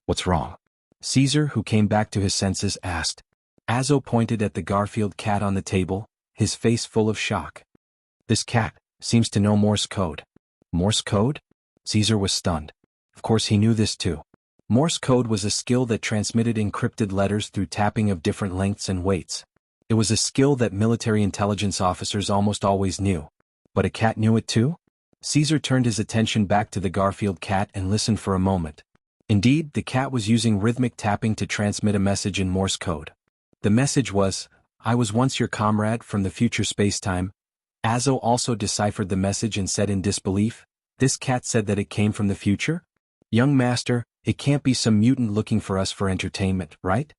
"What's wrong?" Caesar, who came back to his senses, asked. Azo pointed at the Garfield cat on the table, his face full of shock. "This cat seems to know Morse code." Morse code? Caesar was stunned. Of course he knew this too. Morse code was a skill that transmitted encrypted letters through tapping of different lengths and weights. It was a skill that military intelligence officers almost always knew. But a cat knew it too? Caesar turned his attention back to the Garfield cat and listened for a moment. Indeed, the cat was using rhythmic tapping to transmit a message in Morse code. The message was, "I was once your comrade from the future spacetime." Azo also deciphered the message and said in disbelief, "This cat said that it came from the future? Young master, it can't be some mutant looking for us for entertainment, right?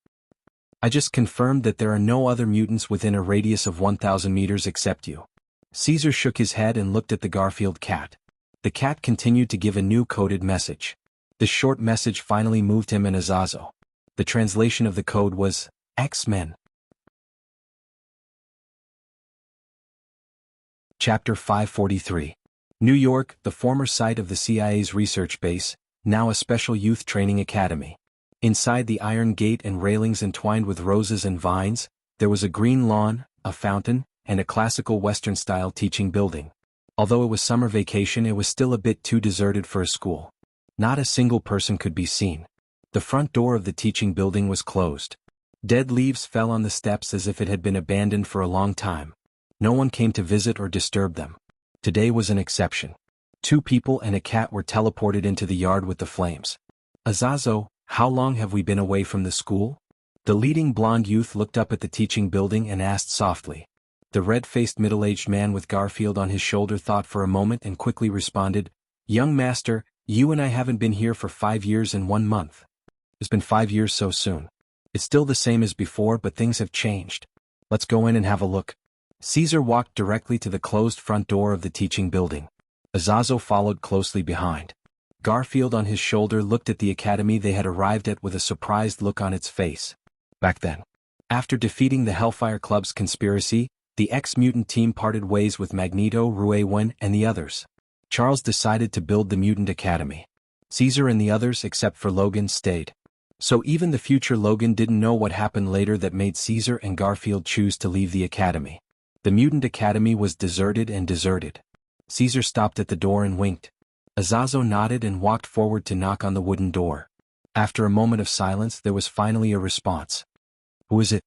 I just confirmed that there are no other mutants within a radius of 1,000 meters except you." Caesar shook his head and looked at the Garfield cat. The cat continued to give a new coded message. The short message finally moved him and Azazo. The translation of the code was, X-Men. Chapter 543. New York, the former site of the CIA's research base, now a special youth training academy. Inside the iron gate and railings entwined with roses and vines, there was a green lawn, a fountain, and a classical Western-style teaching building. Although it was summer vacation, it was still a bit too deserted for a school. Not a single person could be seen. The front door of the teaching building was closed. Dead leaves fell on the steps as if it had been abandoned for a long time. No one came to visit or disturb them. Today was an exception. 2 people and a cat were teleported into the yard with the flames. "Azazo, how long have we been away from the school?" The leading blonde youth looked up at the teaching building and asked softly. The red-faced middle-aged man with Garfield on his shoulder thought for a moment and quickly responded, "Young master, you and I haven't been here for 5 years and 1 month. It's been 5 years so soon. It's still the same as before, but things have changed. Let's go in and have a look." Caesar walked directly to the closed front door of the teaching building. Azazo followed closely behind. Garfield on his shoulder looked at the academy they had arrived at with a surprised look on its face. Back then, after defeating the Hellfire Club's conspiracy, the ex-mutant team parted ways with Magneto, Ruewen, and the others. Charles decided to build the Mutant Academy. Caesar and the others, except for Logan, stayed. So even the future Logan didn't know what happened later that made Caesar and Garfield choose to leave the academy. The Mutant Academy was deserted and deserted. Caesar stopped at the door and winked. Azazo nodded and walked forward to knock on the wooden door. After a moment of silence, there was finally a response. "Who is it?"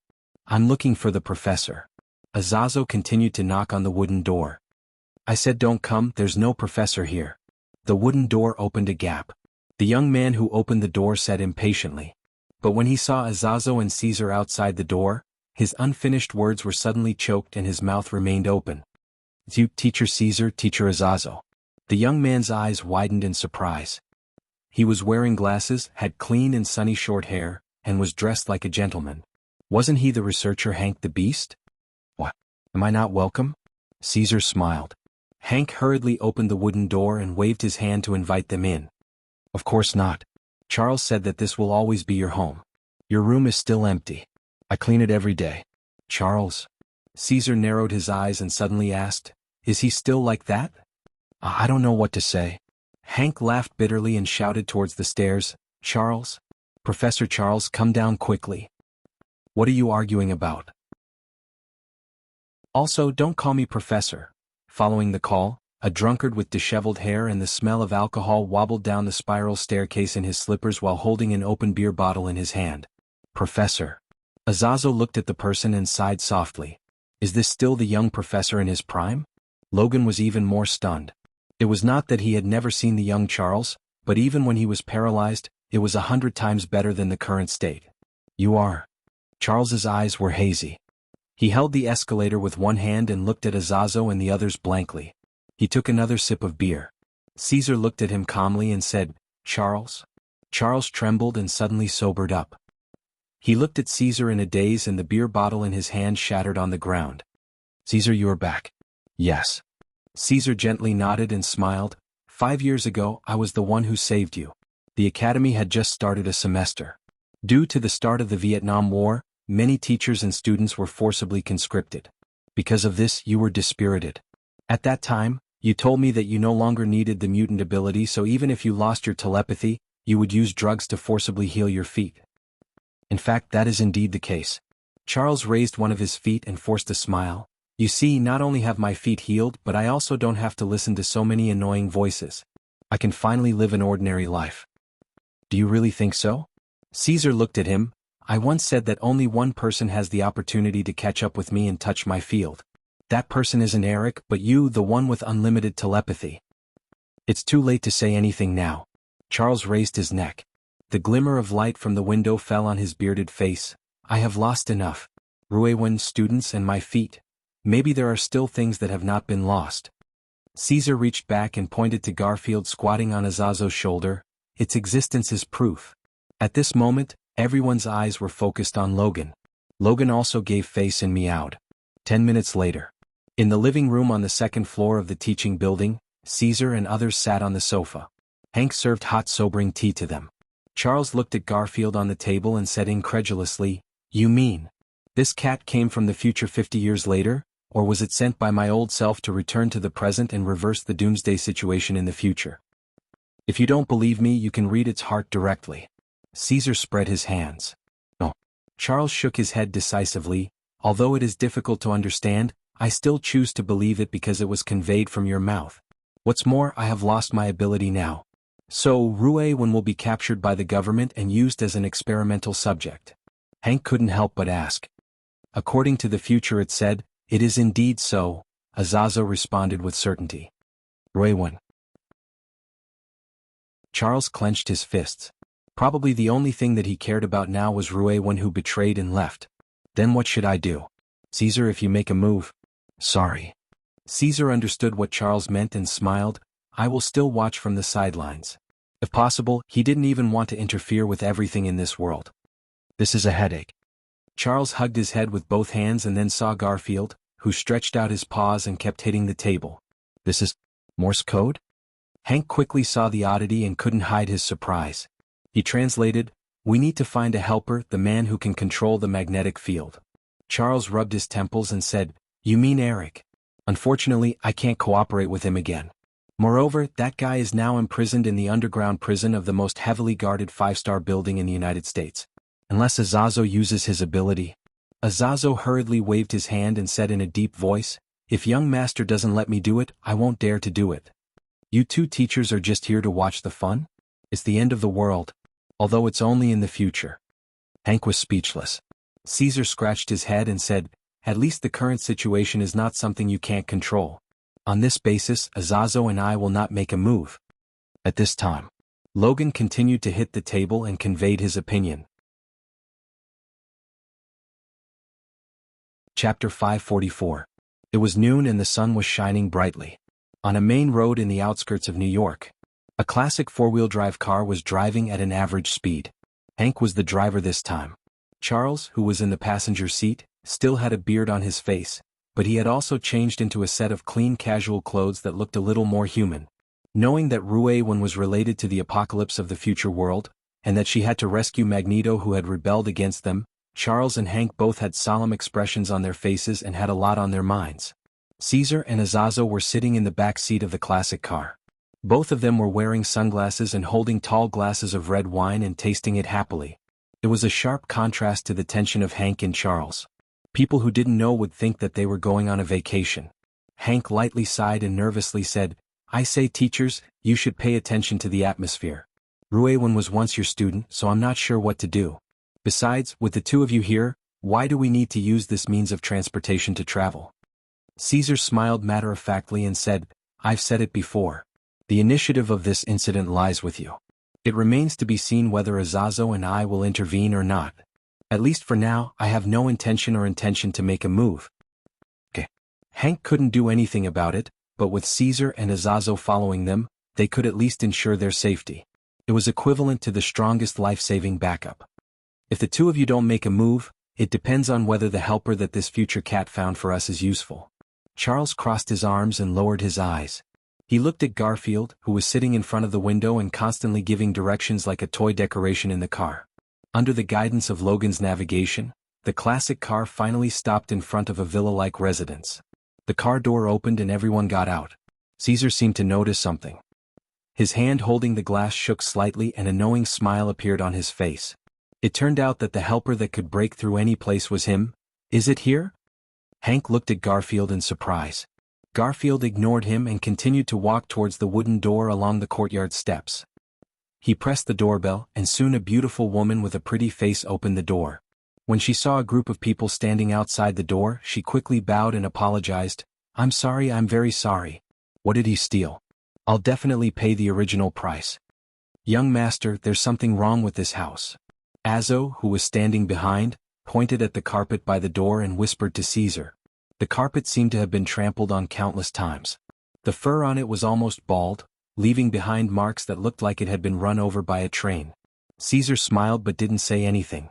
"I'm looking for the professor." Azazo continued to knock on the wooden door. "I said don't come, there's no professor here." The wooden door opened a gap. The young man who opened the door said impatiently. But when he saw Azazo and Caesar outside the door, his unfinished words were suddenly choked and his mouth remained open. "It's you, Teacher Caesar, Teacher Azazo." The young man's eyes widened in surprise. He was wearing glasses, had clean and sunny short hair, and was dressed like a gentleman. Wasn't he the researcher Hank the Beast? "What? Am I not welcome?" Caesar smiled. Hank hurriedly opened the wooden door and waved his hand to invite them in. "Of course not. Charles said that this will always be your home. Your room is still empty. I clean it every day." "Charles?" Caesar narrowed his eyes and suddenly asked, "Is he still like that?" "I don't know what to say." Hank laughed bitterly and shouted towards the stairs, "Charles? Professor Charles, come down quickly. What are you arguing about? Also, don't call me Professor." Following the call, a drunkard with disheveled hair and the smell of alcohol wobbled down the spiral staircase in his slippers while holding an open beer bottle in his hand. "Professor." Azazo looked at the person and sighed softly. Is this still the young professor in his prime? Logan was even more stunned. It was not that he had never seen the young Charles, but even when he was paralyzed, it was 100 times better than the current state. "You are." Charles's eyes were hazy. He held the escalator with one hand and looked at Azazo and the others blankly. He took another sip of beer. Caesar looked at him calmly and said, "Charles?" Charles trembled and suddenly sobered up. He looked at Caesar in a daze and the beer bottle in his hand shattered on the ground. "Caesar, you are back." "Yes." Caesar gently nodded and smiled. 5 years ago, I was the one who saved you. The academy had just started a semester. Due to the start of the Vietnam War, many teachers and students were forcibly conscripted. Because of this, you were dispirited. At that time, you told me that you no longer needed the mutant ability, so even if you lost your telepathy, you would use drugs to forcibly heal your feet. In fact, that is indeed the case. Charles raised one of his feet and forced a smile. You see, not only have my feet healed, but I also don't have to listen to so many annoying voices. I can finally live an ordinary life. Do you really think so? Caesar looked at him. I once said that only one person has the opportunity to catch up with me and touch my field. That person isn't Eric, but you, the one with unlimited telepathy. It's too late to say anything now. Charles raised his neck. The glimmer of light from the window fell on his bearded face. I have lost enough. Ruewen, students, and my feet. Maybe there are still things that have not been lost. Caesar reached back and pointed to Garfield squatting on Azazo's shoulder. Its existence is proof. At this moment, everyone's eyes were focused on Logan. Logan also gave face and meowed. 10 minutes later. In the living room on the second floor of the teaching building, Caesar and others sat on the sofa. Hank served hot sobering tea to them. Charles looked at Garfield on the table and said incredulously, "You mean, this cat came from the future 50 years later, or was it sent by my old self to return to the present and reverse the doomsday situation in the future? If you don't believe me, you can read its heart directly." Caesar spread his hands. "No." Charles shook his head decisively. "Although it is difficult to understand, I still choose to believe it because it was conveyed from your mouth. What's more, I have lost my ability now. So, Ruewen will be captured by the government and used as an experimental subject." Hank couldn't help but ask. "According to the future it said, it is indeed so," Azazo responded with certainty. "Ruewen." Charles clenched his fists. Probably the only thing that he cared about now was Ruewen, who betrayed and left. Then what should I do? "Caesar, if you make a move." "Sorry." Caesar understood what Charles meant and smiled. "I will still watch from the sidelines." If possible, he didn't even want to interfere with everything in this world. "This is a headache." Charles hugged his head with both hands and then saw Garfield, who stretched out his paws and kept hitting the table. "This is Morse code?" Hank quickly saw the oddity and couldn't hide his surprise. He translated, We need to find a helper, the man who can control the magnetic field. Charles rubbed his temples and said, "You mean Eric? Unfortunately, I can't cooperate with him again. Moreover, that guy is now imprisoned in the underground prison of the most heavily guarded 5-star building in the United States. Unless Azazo uses his ability." Azazo hurriedly waved his hand and said in a deep voice, "If young master doesn't let me do it, I won't dare to do it. You two teachers are just here to watch the fun? It's the end of the world. Although it's only in the future." Hank was speechless. Caesar scratched his head and said, "At least the current situation is not something you can't control. On this basis, Azazo and I will not make a move." At this time, Logan continued to hit the table and conveyed his opinion. Chapter 544. It was noon and the sun was shining brightly. On a main road in the outskirts of New York, a classic four-wheel drive car was driving at an average speed. Hank was the driver this time. Charles, who was in the passenger seat, still had a beard on his face, but he had also changed into a set of clean casual clothes that looked a little more human. Knowing that Ruewen was related to the apocalypse of the future world, and that she had to rescue Magneto who had rebelled against them, Charles and Hank both had solemn expressions on their faces and had a lot on their minds. Caesar and Azazo were sitting in the back seat of the classic car. Both of them were wearing sunglasses and holding tall glasses of red wine and tasting it happily. It was a sharp contrast to the tension of Hank and Charles. People who didn't know would think that they were going on a vacation. Hank lightly sighed and nervously said, "I say, teachers, you should pay attention to the atmosphere. Ruewen was once your student, so I'm not sure what to do. Besides, with the two of you here, why do we need to use this means of transportation to travel?" Caesar smiled matter-of-factly and said, "I've said it before. The initiative of this incident lies with you. It remains to be seen whether Azazo and I will intervene or not. At least for now, I have no intention to make a move." Okay. Hank couldn't do anything about it, but with Caesar and Azazo following them, they could at least ensure their safety. It was equivalent to the strongest life-saving backup. "If the two of you don't make a move, it depends on whether the helper that this future cat found for us is useful." Charles crossed his arms and lowered his eyes. He looked at Garfield, who was sitting in front of the window and constantly giving directions like a toy decoration in the car. Under the guidance of Logan's navigation, the classic car finally stopped in front of a villa-like residence. The car door opened and everyone got out. Caesar seemed to notice something. His hand holding the glass shook slightly and a knowing smile appeared on his face. It turned out that the helper that could break through any place was him. "Is it here?" Hank looked at Garfield in surprise. Garfield ignored him and continued to walk towards the wooden door along the courtyard steps. He pressed the doorbell, and soon a beautiful woman with a pretty face opened the door. When she saw a group of people standing outside the door, she quickly bowed and apologized. I'm very sorry. What did he steal? I'll definitely pay the original price." "Young master, there's something wrong with this house." Azo, who was standing behind, pointed at the carpet by the door and whispered to Caesar. The carpet seemed to have been trampled on countless times. The fur on it was almost bald, leaving behind marks that looked like it had been run over by a train. Caesar smiled but didn't say anything.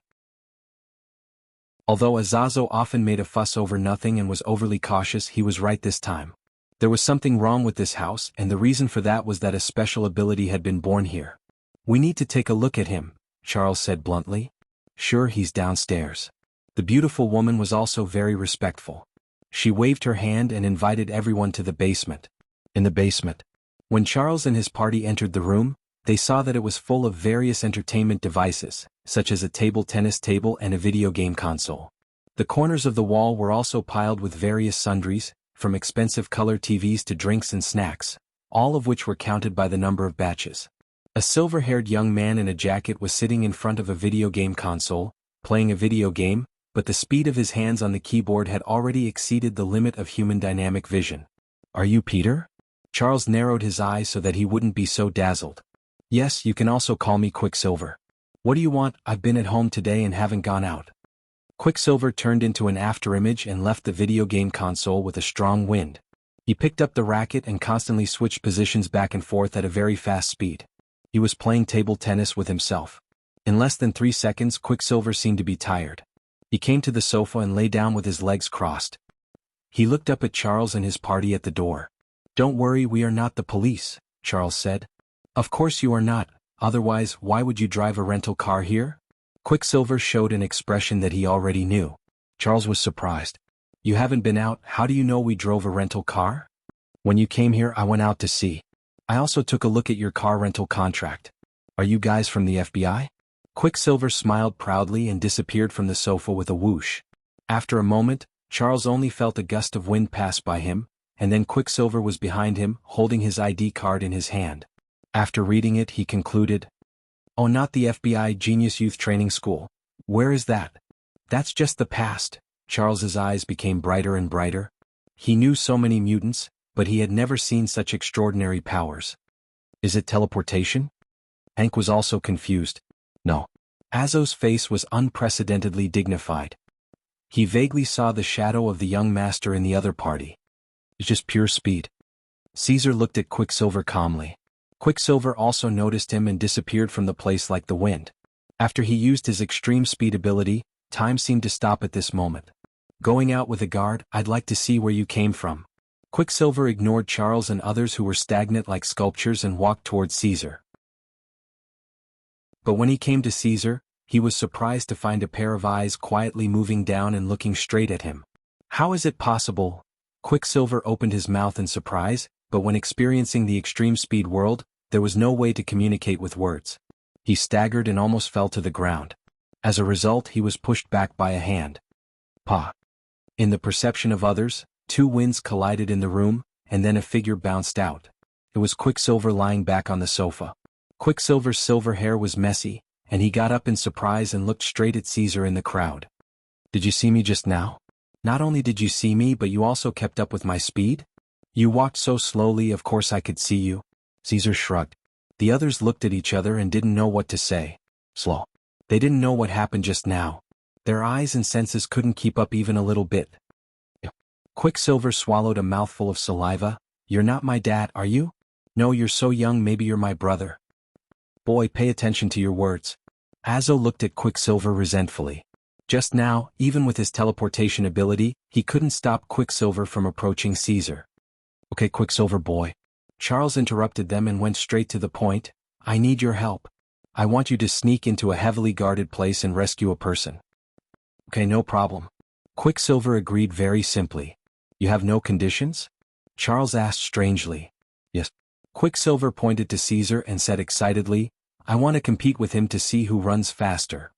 Although Azazo often made a fuss over nothing and was overly cautious, he was right this time. There was something wrong with this house, and the reason for that was that a special ability had been born here. "We need to take a look at him," Charles said bluntly. "Sure, he's downstairs." The beautiful woman was also very respectful. She waved her hand and invited everyone to the basement. In the basement, when Charles and his party entered the room, they saw that it was full of various entertainment devices, such as a table tennis table and a video game console. The corners of the wall were also piled with various sundries, from expensive color TVs to drinks and snacks, all of which were counted by the number of batches. A silver-haired young man in a jacket was sitting in front of a video game console, playing a video game, but the speed of his hands on the keyboard had already exceeded the limit of human dynamic vision. "Are you Peter?" Charles narrowed his eyes so that he wouldn't be so dazzled. "Yes, you can also call me Quicksilver. What do you want? I've been at home today and haven't gone out." Quicksilver turned into an afterimage and left the video game console with a strong wind. He picked up the racket and constantly switched positions back and forth at a very fast speed. He was playing table tennis with himself. In less than 3 seconds, Quicksilver seemed to be tired. He came to the sofa and lay down with his legs crossed. He looked up at Charles and his party at the door. "Don't worry, we are not the police," Charles said. "Of course you are not, otherwise why would you drive a rental car here?" Quicksilver showed an expression that he already knew. Charles was surprised. You haven't been out, how do you know we drove a rental car? When you came here I went out to see. I also took a look at your car rental contract. Are you guys from the FBI? Quicksilver smiled proudly and disappeared from the sofa with a whoosh. After a moment, Charles only felt a gust of wind pass by him, and then Quicksilver was behind him, holding his ID card in his hand. After reading it he concluded, "Oh, not the FBI Genius Youth Training School. Where is that?" "That's just the past." Charles's eyes became brighter and brighter. He knew so many mutants, but he had never seen such extraordinary powers. "Is it teleportation?" Hank was also confused. "No." Azo's face was unprecedentedly dignified. He vaguely saw the shadow of the young master in the other party. "It's just pure speed." Caesar looked at Quicksilver calmly. Quicksilver also noticed him and disappeared from the place like the wind. After he used his extreme speed ability, time seemed to stop at this moment. "Going out with a guard, I'd like to see where you came from." Quicksilver ignored Charles and others who were stagnant like sculptures and walked towards Caesar. But when he came to Caesar, he was surprised to find a pair of eyes quietly moving down and looking straight at him. "How is it possible?" Quicksilver opened his mouth in surprise, but when experiencing the extreme speed world, there was no way to communicate with words. He staggered and almost fell to the ground. As a result, he was pushed back by a hand. "Pa." In the perception of others, two winds collided in the room, and then a figure bounced out. It was Quicksilver lying back on the sofa. Quicksilver's silver hair was messy, and he got up in surprise and looked straight at Caesar in the crowd. "Did you see me just now? Not only did you see me, but you also kept up with my speed? You walked so slowly, of course I could see you." Caesar shrugged. The others looked at each other and didn't know what to say. Slow. They didn't know what happened just now. Their eyes and senses couldn't keep up even a little bit. Quicksilver swallowed a mouthful of saliva. "You're not my dad, are you?" "No, you're so young, maybe you're my brother." "Boy, pay attention to your words." Azo looked at Quicksilver resentfully. Just now, even with his teleportation ability, he couldn't stop Quicksilver from approaching Caesar. "Okay, Quicksilver boy." Charles interrupted them and went straight to the point. "I need your help. I want you to sneak into a heavily guarded place and rescue a person." "Okay, no problem." Quicksilver agreed very simply. "You have no conditions?" Charles asked strangely. "Yes." Quicksilver pointed to Caesar and said excitedly, "I want to compete with him to see who runs faster."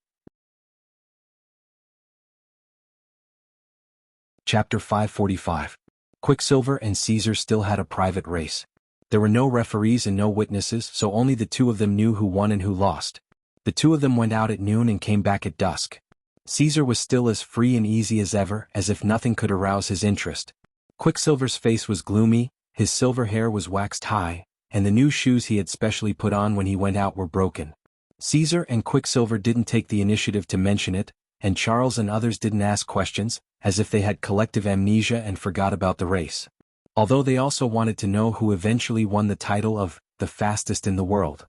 Chapter 545. Quicksilver and Caesar still had a private race. There were no referees and no witnesses, so only the two of them knew who won and who lost. The two of them went out at noon and came back at dusk. Caesar was still as free and easy as ever, as if nothing could arouse his interest. Quicksilver's face was gloomy, his silver hair was waxed high, and the new shoes he had specially put on when he went out were broken. Caesar and Quicksilver didn't take the initiative to mention it, and Charles and others didn't ask questions, as if they had collective amnesia and forgot about the race. Although they also wanted to know who eventually won the title of the fastest in the world.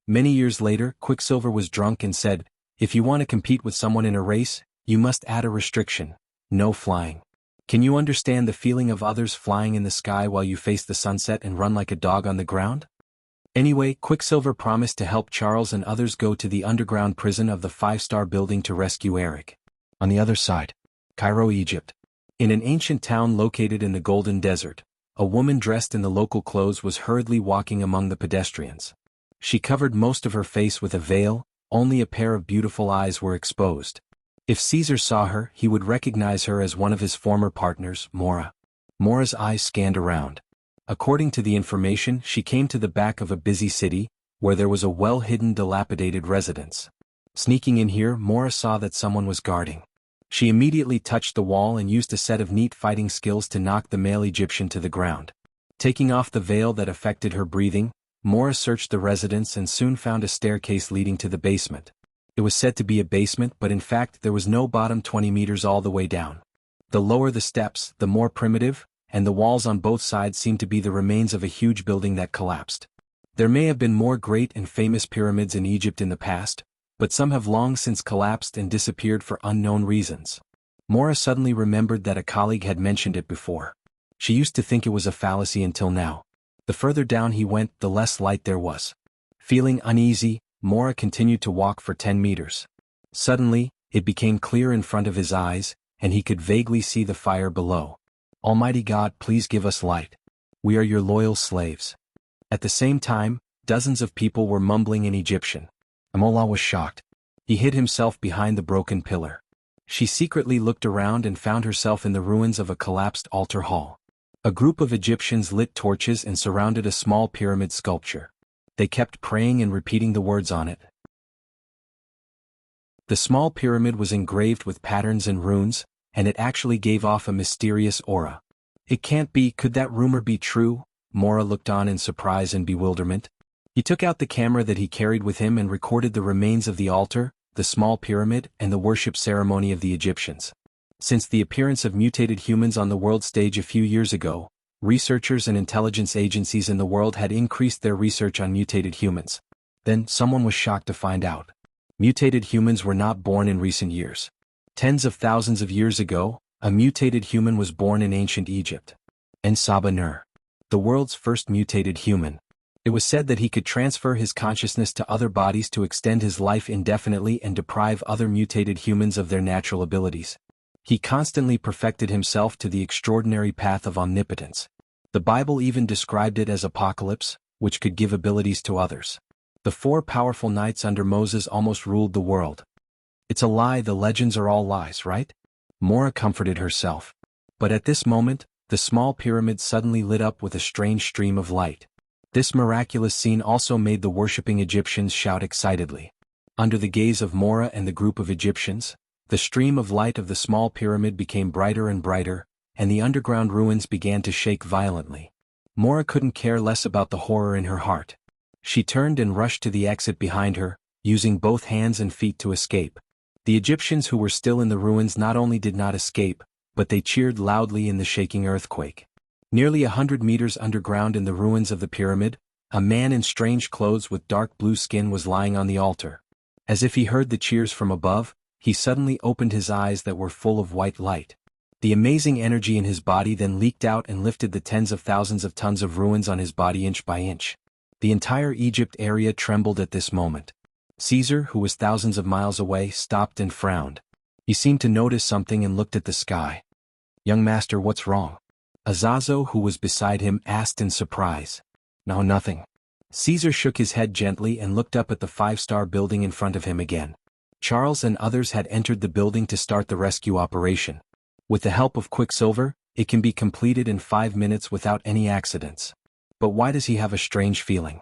Many years later, Quicksilver was drunk and said, "If you want to compete with someone in a race, you must add a restriction: no flying. Can you understand the feeling of others flying in the sky while you face the sunset and run like a dog on the ground?" Anyway, Quicksilver promised to help Charles and others go to the underground prison of the 5-star building to rescue Eric. On the other side, Cairo, Egypt. In an ancient town located in the Golden Desert, a woman dressed in the local clothes was hurriedly walking among the pedestrians. She covered most of her face with a veil, only a pair of beautiful eyes were exposed. If Caesar saw her, he would recognize her as one of his former partners, Mora. Mora's eyes scanned around. According to the information, she came to the back of a busy city, where there was a well-hidden dilapidated residence. Sneaking in here, Mora saw that someone was guarding. She immediately touched the wall and used a set of neat fighting skills to knock the male Egyptian to the ground. Taking off the veil that affected her breathing, Mora searched the residence and soon found a staircase leading to the basement. It was said to be a basement, but in fact there was no bottom 20 meters all the way down. The lower the steps, the more primitive, and the walls on both sides seemed to be the remains of a huge building that collapsed. There may have been more great and famous pyramids in Egypt in the past, but some have long since collapsed and disappeared for unknown reasons. Mora suddenly remembered that a colleague had mentioned it before. She used to think it was a fallacy until now. The further down he went, the less light there was. Feeling uneasy, Mora continued to walk for 10 meters. Suddenly, it became clear in front of his eyes, and he could vaguely see the fire below. Almighty God, please give us light. We are your loyal slaves. At the same time, dozens of people were mumbling in Egyptian. Amola was shocked. He hid himself behind the broken pillar. She secretly looked around and found herself in the ruins of a collapsed altar hall. A group of Egyptians lit torches and surrounded a small pyramid sculpture. They kept praying and repeating the words on it. The small pyramid was engraved with patterns and runes, and it actually gave off a mysterious aura. It can't be, could that rumor be true? Mora looked on in surprise and bewilderment. He took out the camera that he carried with him and recorded the remains of the altar, the small pyramid, and the worship ceremony of the Egyptians. Since the appearance of mutated humans on the world stage a few years ago, researchers and intelligence agencies in the world had increased their research on mutated humans. Then, someone was shocked to find out. Mutated humans were not born in recent years. Tens of thousands of years ago, a mutated human was born in ancient Egypt. En-Saba-Nur, the world's first mutated human. It was said that he could transfer his consciousness to other bodies to extend his life indefinitely and deprive other mutated humans of their natural abilities. He constantly perfected himself to the extraordinary path of omnipotence. The Bible even described it as apocalypse, which could give abilities to others. The 4 powerful knights under Moses almost ruled the world. It's a lie, the legends are all lies, right? Mora comforted herself. But at this moment, the small pyramid suddenly lit up with a strange stream of light. This miraculous scene also made the worshipping Egyptians shout excitedly. Under the gaze of Mora and the group of Egyptians, the stream of light of the small pyramid became brighter and brighter, and the underground ruins began to shake violently. Mora couldn't care less about the horror in her heart. She turned and rushed to the exit behind her, using both hands and feet to escape. The Egyptians who were still in the ruins not only did not escape, but they cheered loudly in the shaking earthquake. Nearly 100 meters underground in the ruins of the pyramid, a man in strange clothes with dark blue skin was lying on the altar. As if he heard the cheers from above, he suddenly opened his eyes that were full of white light. The amazing energy in his body then leaked out and lifted the tens of thousands of tons of ruins on his body inch by inch. The entire Egypt area trembled at this moment. Caesar, who was thousands of miles away, stopped and frowned. He seemed to notice something and looked at the sky. "Young master, what's wrong?" Azazo, who was beside him, asked in surprise. "No, nothing." Caesar shook his head gently and looked up at the 5-star building in front of him again. Charles and others had entered the building to start the rescue operation. With the help of Quicksilver, it can be completed in 5 minutes without any accidents. But why does he have a strange feeling?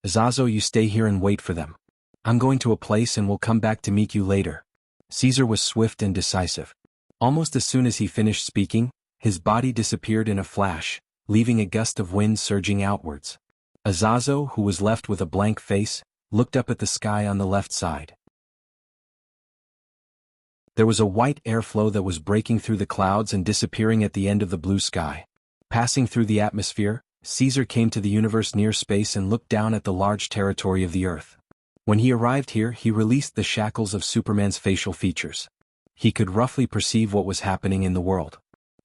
"Azazo, you stay here and wait for them. I'm going to a place and will come back to meet you later." Caesar was swift and decisive. Almost as soon as he finished speaking, his body disappeared in a flash, leaving a gust of wind surging outwards. Azazo, who was left with a blank face, looked up at the sky on the left side. There was a white airflow that was breaking through the clouds and disappearing at the end of the blue sky. Passing through the atmosphere, Caesar came to the universe near space and looked down at the large territory of the Earth. When he arrived here, he released the shackles of Superman's facial features. He could roughly perceive what was happening in the world.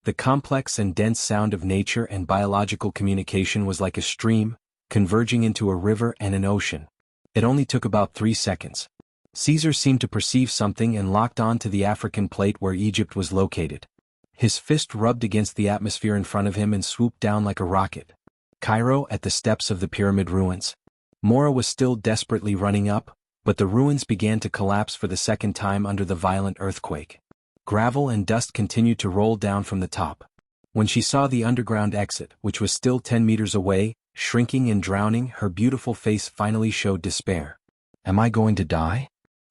The complex and dense sound of nature and biological communication was like a stream, converging into a river and an ocean. It only took about 3 seconds. Caesar seemed to perceive something and locked on to the African plate where Egypt was located. His fist rubbed against the atmosphere in front of him and swooped down like a rocket. Cairo, at the steps of the pyramid ruins. Mora was still desperately running up, but the ruins began to collapse for the second time under the violent earthquake. Gravel and dust continued to roll down from the top. When she saw the underground exit, which was still 10 meters away, shrinking and drowning, her beautiful face finally showed despair. "Am I going to die?"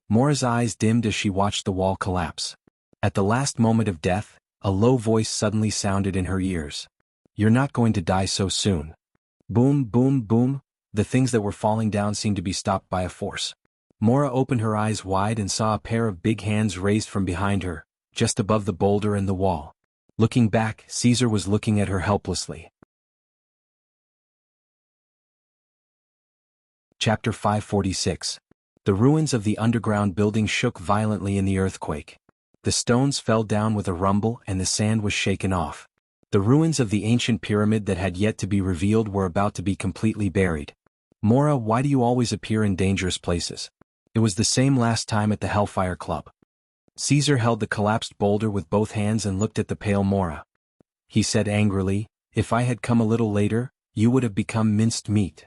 Mora's eyes dimmed as she watched the wall collapse. At the last moment of death, a low voice suddenly sounded in her ears. "You're not going to die so soon." Boom, boom, boom, the things that were falling down seemed to be stopped by a force. Mora opened her eyes wide and saw a pair of big hands raised from behind her, just above the boulder and the wall. Looking back, Caesar was looking at her helplessly. Chapter 546. The ruins of the underground building shook violently in the earthquake. The stones fell down with a rumble and the sand was shaken off. The ruins of the ancient pyramid that had yet to be revealed were about to be completely buried. "Mora, why do you always appear in dangerous places?" It was the same last time at the Hellfire Club. Caesar held the collapsed boulder with both hands and looked at the pale Mora. He said angrily, "If I had come a little later, you would have become minced meat."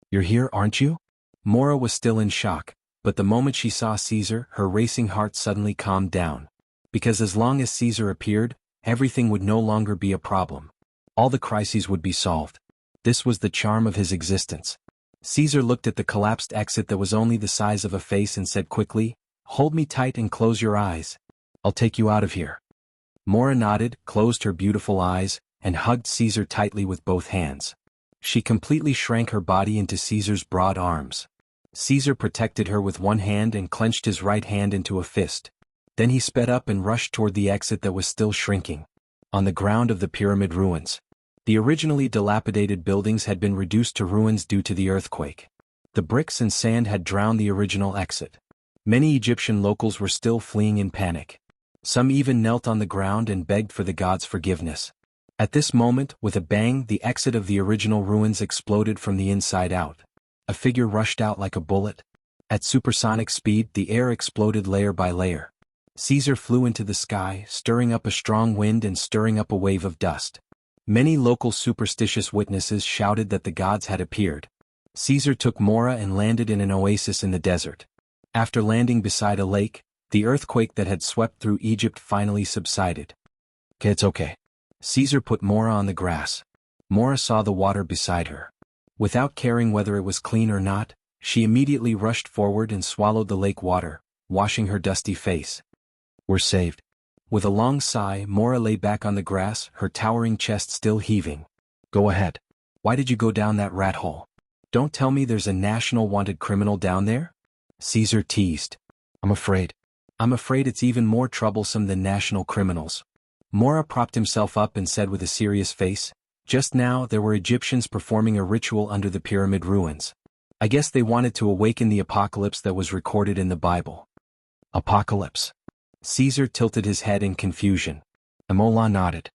"You're here, aren't you?" Mora was still in shock, but the moment she saw Caesar, her racing heart suddenly calmed down. Because as long as Caesar appeared, everything would no longer be a problem. All the crises would be solved. This was the charm of his existence. Caesar looked at the collapsed exit that was only the size of a face and said quickly, "Hold me tight and close your eyes. I'll take you out of here." Mora nodded, closed her beautiful eyes, and hugged Caesar tightly with both hands. She completely shrank her body into Caesar's broad arms. Caesar protected her with one hand and clenched his right hand into a fist. Then he sped up and rushed toward the exit that was still shrinking. On the ground of the pyramid ruins, the originally dilapidated buildings had been reduced to ruins due to the earthquake. The bricks and sand had drowned the original exit. Many Egyptian locals were still fleeing in panic. Some even knelt on the ground and begged for the gods' forgiveness. At this moment, with a bang, the exit of the original ruins exploded from the inside out. A figure rushed out like a bullet. At supersonic speed, the air exploded layer by layer. Caesar flew into the sky, stirring up a strong wind and stirring up a wave of dust. Many local superstitious witnesses shouted that the gods had appeared. Caesar took Mora and landed in an oasis in the desert. After landing beside a lake, the earthquake that had swept through Egypt finally subsided. "Okay, it's okay." Caesar put Mora on the grass. Mora saw the water beside her. Without caring whether it was clean or not, she immediately rushed forward and swallowed the lake water, washing her dusty face. "We're saved." With a long sigh, Mora lay back on the grass, her towering chest still heaving. "Go ahead. Why did you go down that rat hole? Don't tell me there's a national wanted criminal down there?" Caesar teased. I'm afraid it's even more troublesome than national criminals." Mora propped himself up and said with a serious face, "Just now there were Egyptians performing a ritual under the pyramid ruins. I guess they wanted to awaken the apocalypse that was recorded in the Bible." "Apocalypse?" Caesar tilted his head in confusion. Amola nodded.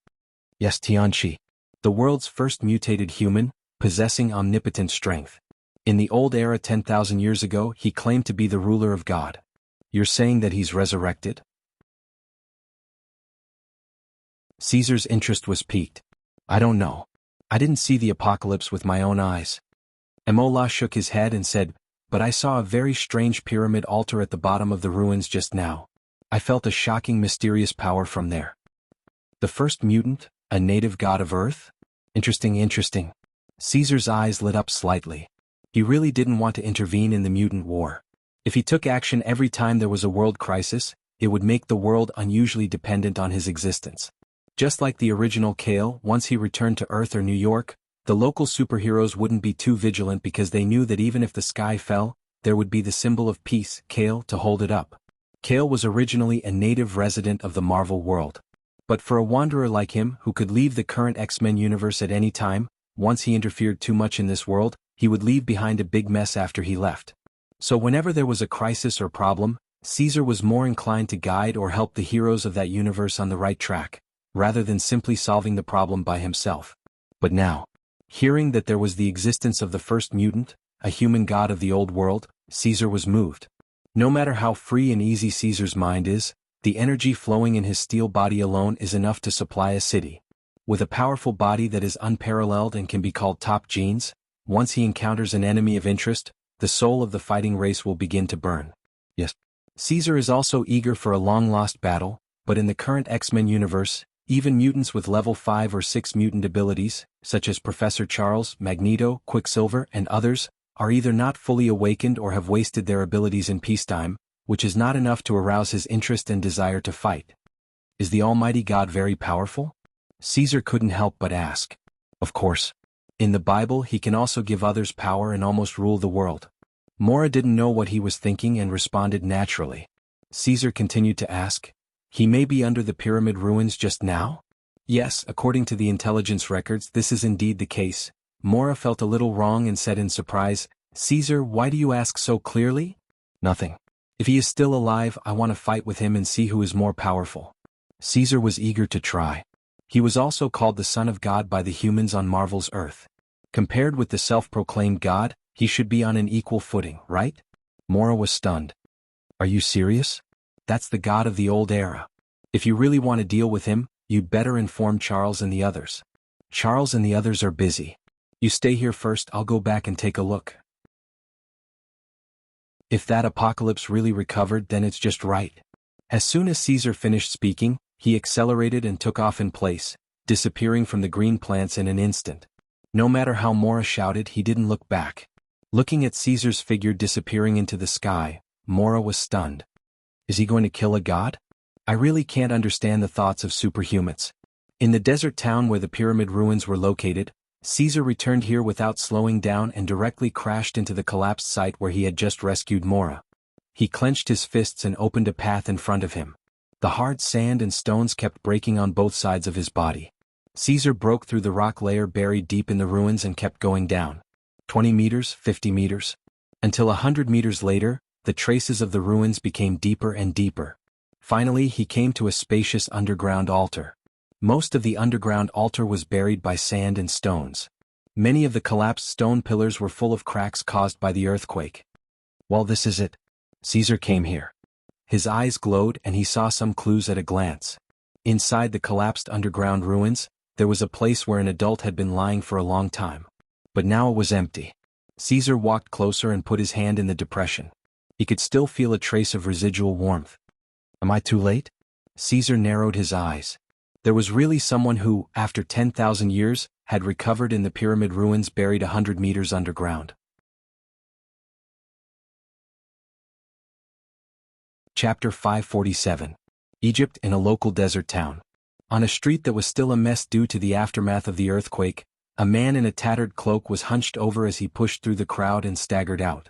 "Yes, Tianchi. The world's first mutated human, possessing omnipotent strength. In the old era 10,000 years ago, he claimed to be the ruler of God. You're saying that he's resurrected?" Caesar's interest was piqued. "I don't know. I didn't see the apocalypse with my own eyes." Amola shook his head and said, "But I saw a very strange pyramid altar at the bottom of the ruins just now. I felt a shocking mysterious power from there." "The first mutant, a native god of Earth? Interesting. Caesar's eyes lit up slightly. He really didn't want to intervene in the mutant war. If he took action every time there was a world crisis, it would make the world unusually dependent on his existence. Just like the original Kale, once he returned to Earth or New York, the local superheroes wouldn't be too vigilant because they knew that even if the sky fell, there would be the symbol of peace, Kale, to hold it up. Kale was originally a native resident of the Marvel world. But for a wanderer like him who could leave the current X-Men universe at any time, once he interfered too much in this world, he would leave behind a big mess after he left. So whenever there was a crisis or problem, Caesar was more inclined to guide or help the heroes of that universe on the right track, rather than simply solving the problem by himself. But now, hearing that there was the existence of the first mutant, a human god of the old world, Caesar was moved. No matter how free and easy Caesar's mind is, the energy flowing in his steel body alone is enough to supply a city. With a powerful body that is unparalleled and can be called top genes, once he encounters an enemy of interest, the soul of the fighting race will begin to burn. Yes. Caesar is also eager for a long-lost battle, but in the current X-Men universe, even mutants with level 5 or 6 mutant abilities, such as Professor Charles, Magneto, Quicksilver, and others, are either not fully awakened or have wasted their abilities in peacetime, which is not enough to arouse his interest and desire to fight. Is the Almighty God very powerful? Caesar couldn't help but ask. Of course. In the Bible, he can also give others power and almost rule the world. Mora didn't know what he was thinking and responded naturally. Caesar continued to ask, "He may be under the pyramid ruins just now?" Yes, according to the intelligence records, this is indeed the case. Mora felt a little wrong and said in surprise, "Caesar, why do you ask so clearly?" "Nothing. If he is still alive, I want to fight with him and see who is more powerful." Caesar was eager to try. He was also called the Son of God by the humans on Marvel's Earth. Compared with the self-proclaimed God, he should be on an equal footing, right? Mora was stunned. Are you serious? That's the god of the old era. If you really want to deal with him, you'd better inform Charles and the others. Charles and the others are busy. You stay here first, I'll go back and take a look. If that apocalypse really recovered, then it's just right. As soon as Caesar finished speaking, he accelerated and took off in place, disappearing from the green plants in an instant. No matter how Mora shouted, he didn't look back. Looking at Caesar's figure disappearing into the sky, Mora was stunned. Is he going to kill a god? I really can't understand the thoughts of superhumans. In the desert town where the pyramid ruins were located, Caesar returned here without slowing down and directly crashed into the collapsed site where he had just rescued Mora. He clenched his fists and opened a path in front of him. The hard sand and stones kept breaking on both sides of his body. Caesar broke through the rock layer buried deep in the ruins and kept going down. 20 meters, 50 meters. Until 100 meters later, the traces of the ruins became deeper and deeper. Finally, he came to a spacious underground altar. Most of the underground altar was buried by sand and stones. Many of the collapsed stone pillars were full of cracks caused by the earthquake. Well, this is it. Caesar came here. His eyes glowed and he saw some clues at a glance. Inside the collapsed underground ruins, there was a place where an adult had been lying for a long time. But now it was empty. Caesar walked closer and put his hand in the depression. He could still feel a trace of residual warmth. Am I too late? Caesar narrowed his eyes. There was really someone who, after 10,000 years, had recovered in the pyramid ruins buried 100 meters underground. Chapter 547. Egypt in a local desert town. On a street that was still a mess due to the aftermath of the earthquake, a man in a tattered cloak was hunched over as he pushed through the crowd and staggered out.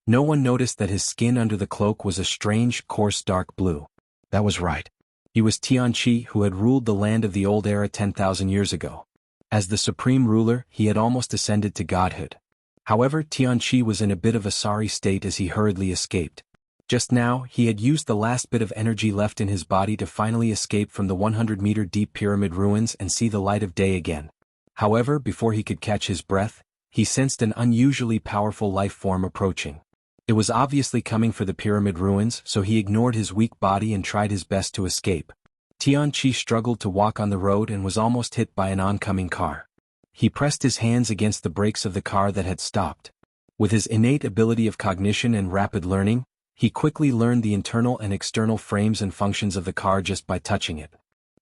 No one noticed that his skin under the cloak was a strange, coarse dark blue. That was right. He was Tianqi, who had ruled the land of the old era 10,000 years ago. As the supreme ruler, he had almost ascended to godhood. However, Tianqi was in a bit of a sorry state as he hurriedly escaped. Just now, he had used the last bit of energy left in his body to finally escape from the 100-meter deep pyramid ruins and see the light of day again. However, before he could catch his breath, he sensed an unusually powerful life form approaching. It was obviously coming for the pyramid ruins, so he ignored his weak body and tried his best to escape. Tianqi struggled to walk on the road and was almost hit by an oncoming car. He pressed his hands against the brakes of the car that had stopped. With his innate ability of cognition and rapid learning, he quickly learned the internal and external frames and functions of the car just by touching it.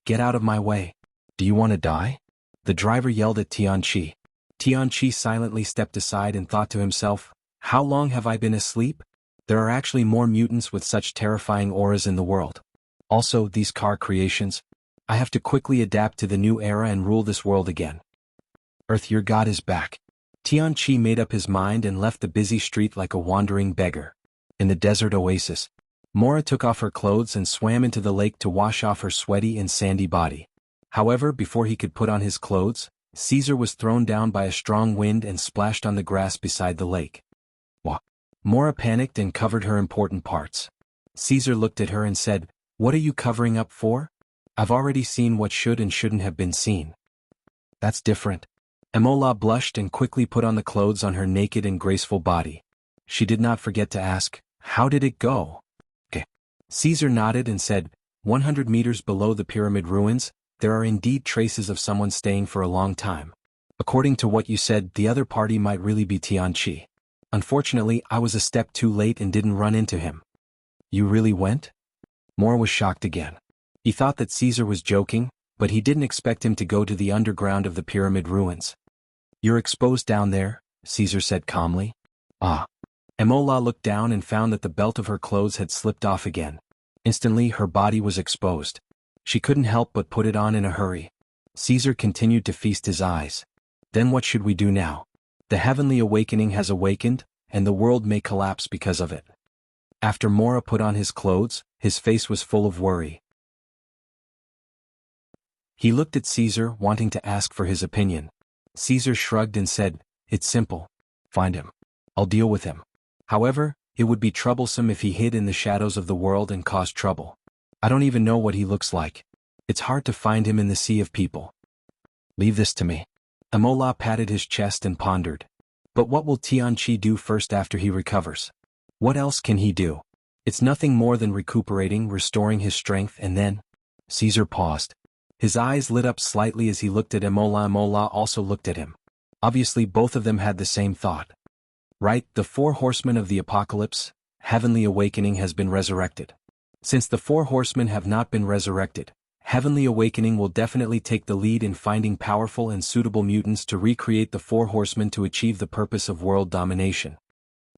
Get out of my way. Do you want to die? The driver yelled at Tianqi. Tianqi silently stepped aside and thought to himself, how long have I been asleep? There are actually more mutants with such terrifying auras in the world. Also, these car creations. I have to quickly adapt to the new era and rule this world again. Earth, your god is back. Tianqi made up his mind and left the busy street like a wandering beggar. In the desert oasis, Mora took off her clothes and swam into the lake to wash off her sweaty and sandy body. However, before he could put on his clothes, Caesar was thrown down by a strong wind and splashed on the grass beside the lake. Mora panicked and covered her important parts. Caesar looked at her and said, "What are you covering up for? I've already seen what should and shouldn't have been seen." That's different. Emola blushed and quickly put on the clothes on her naked and graceful body. She did not forget to ask, "How did it go?" Okay. Caesar nodded and said, 100 meters below the pyramid ruins, there are indeed traces of someone staying for a long time. According to what you said, the other party might really be Tianqi. Unfortunately, I was a step too late and didn't run into him. You really went? Mora was shocked again. He thought that Caesar was joking, but he didn't expect him to go to the underground of the pyramid ruins. You're exposed down there, Caesar said calmly. Ah. Emola looked down and found that the belt of her clothes had slipped off again. Instantly, her body was exposed. She couldn't help but put it on in a hurry. Caesar continued to feast his eyes. Then what should we do now? The heavenly awakening has awakened, and the world may collapse because of it. After Mora put on his clothes, his face was full of worry. He looked at Caesar, wanting to ask for his opinion. Caesar shrugged and said, "It's simple. Find him. I'll deal with him. However, it would be troublesome if he hid in the shadows of the world and caused trouble. I don't even know what he looks like. It's hard to find him in the sea of people. Leave this to me." Emola patted his chest and pondered. But what will Tianqi do first after he recovers? What else can he do? It's nothing more than recuperating, restoring his strength, and then... Caesar paused. His eyes lit up slightly as he looked at Imola. Imola also looked at him. Obviously both of them had the same thought. Right, the four horsemen of the apocalypse, heavenly awakening has been resurrected. Since the four horsemen have not been resurrected, heavenly awakening will definitely take the lead in finding powerful and suitable mutants to recreate the four horsemen to achieve the purpose of world domination.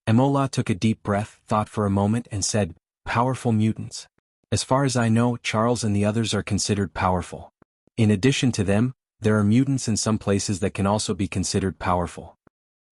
Imola took a deep breath, thought for a moment, and said, "Powerful mutants. As far as I know, Charles and the others are considered powerful. In addition to them, there are mutants in some places that can also be considered powerful."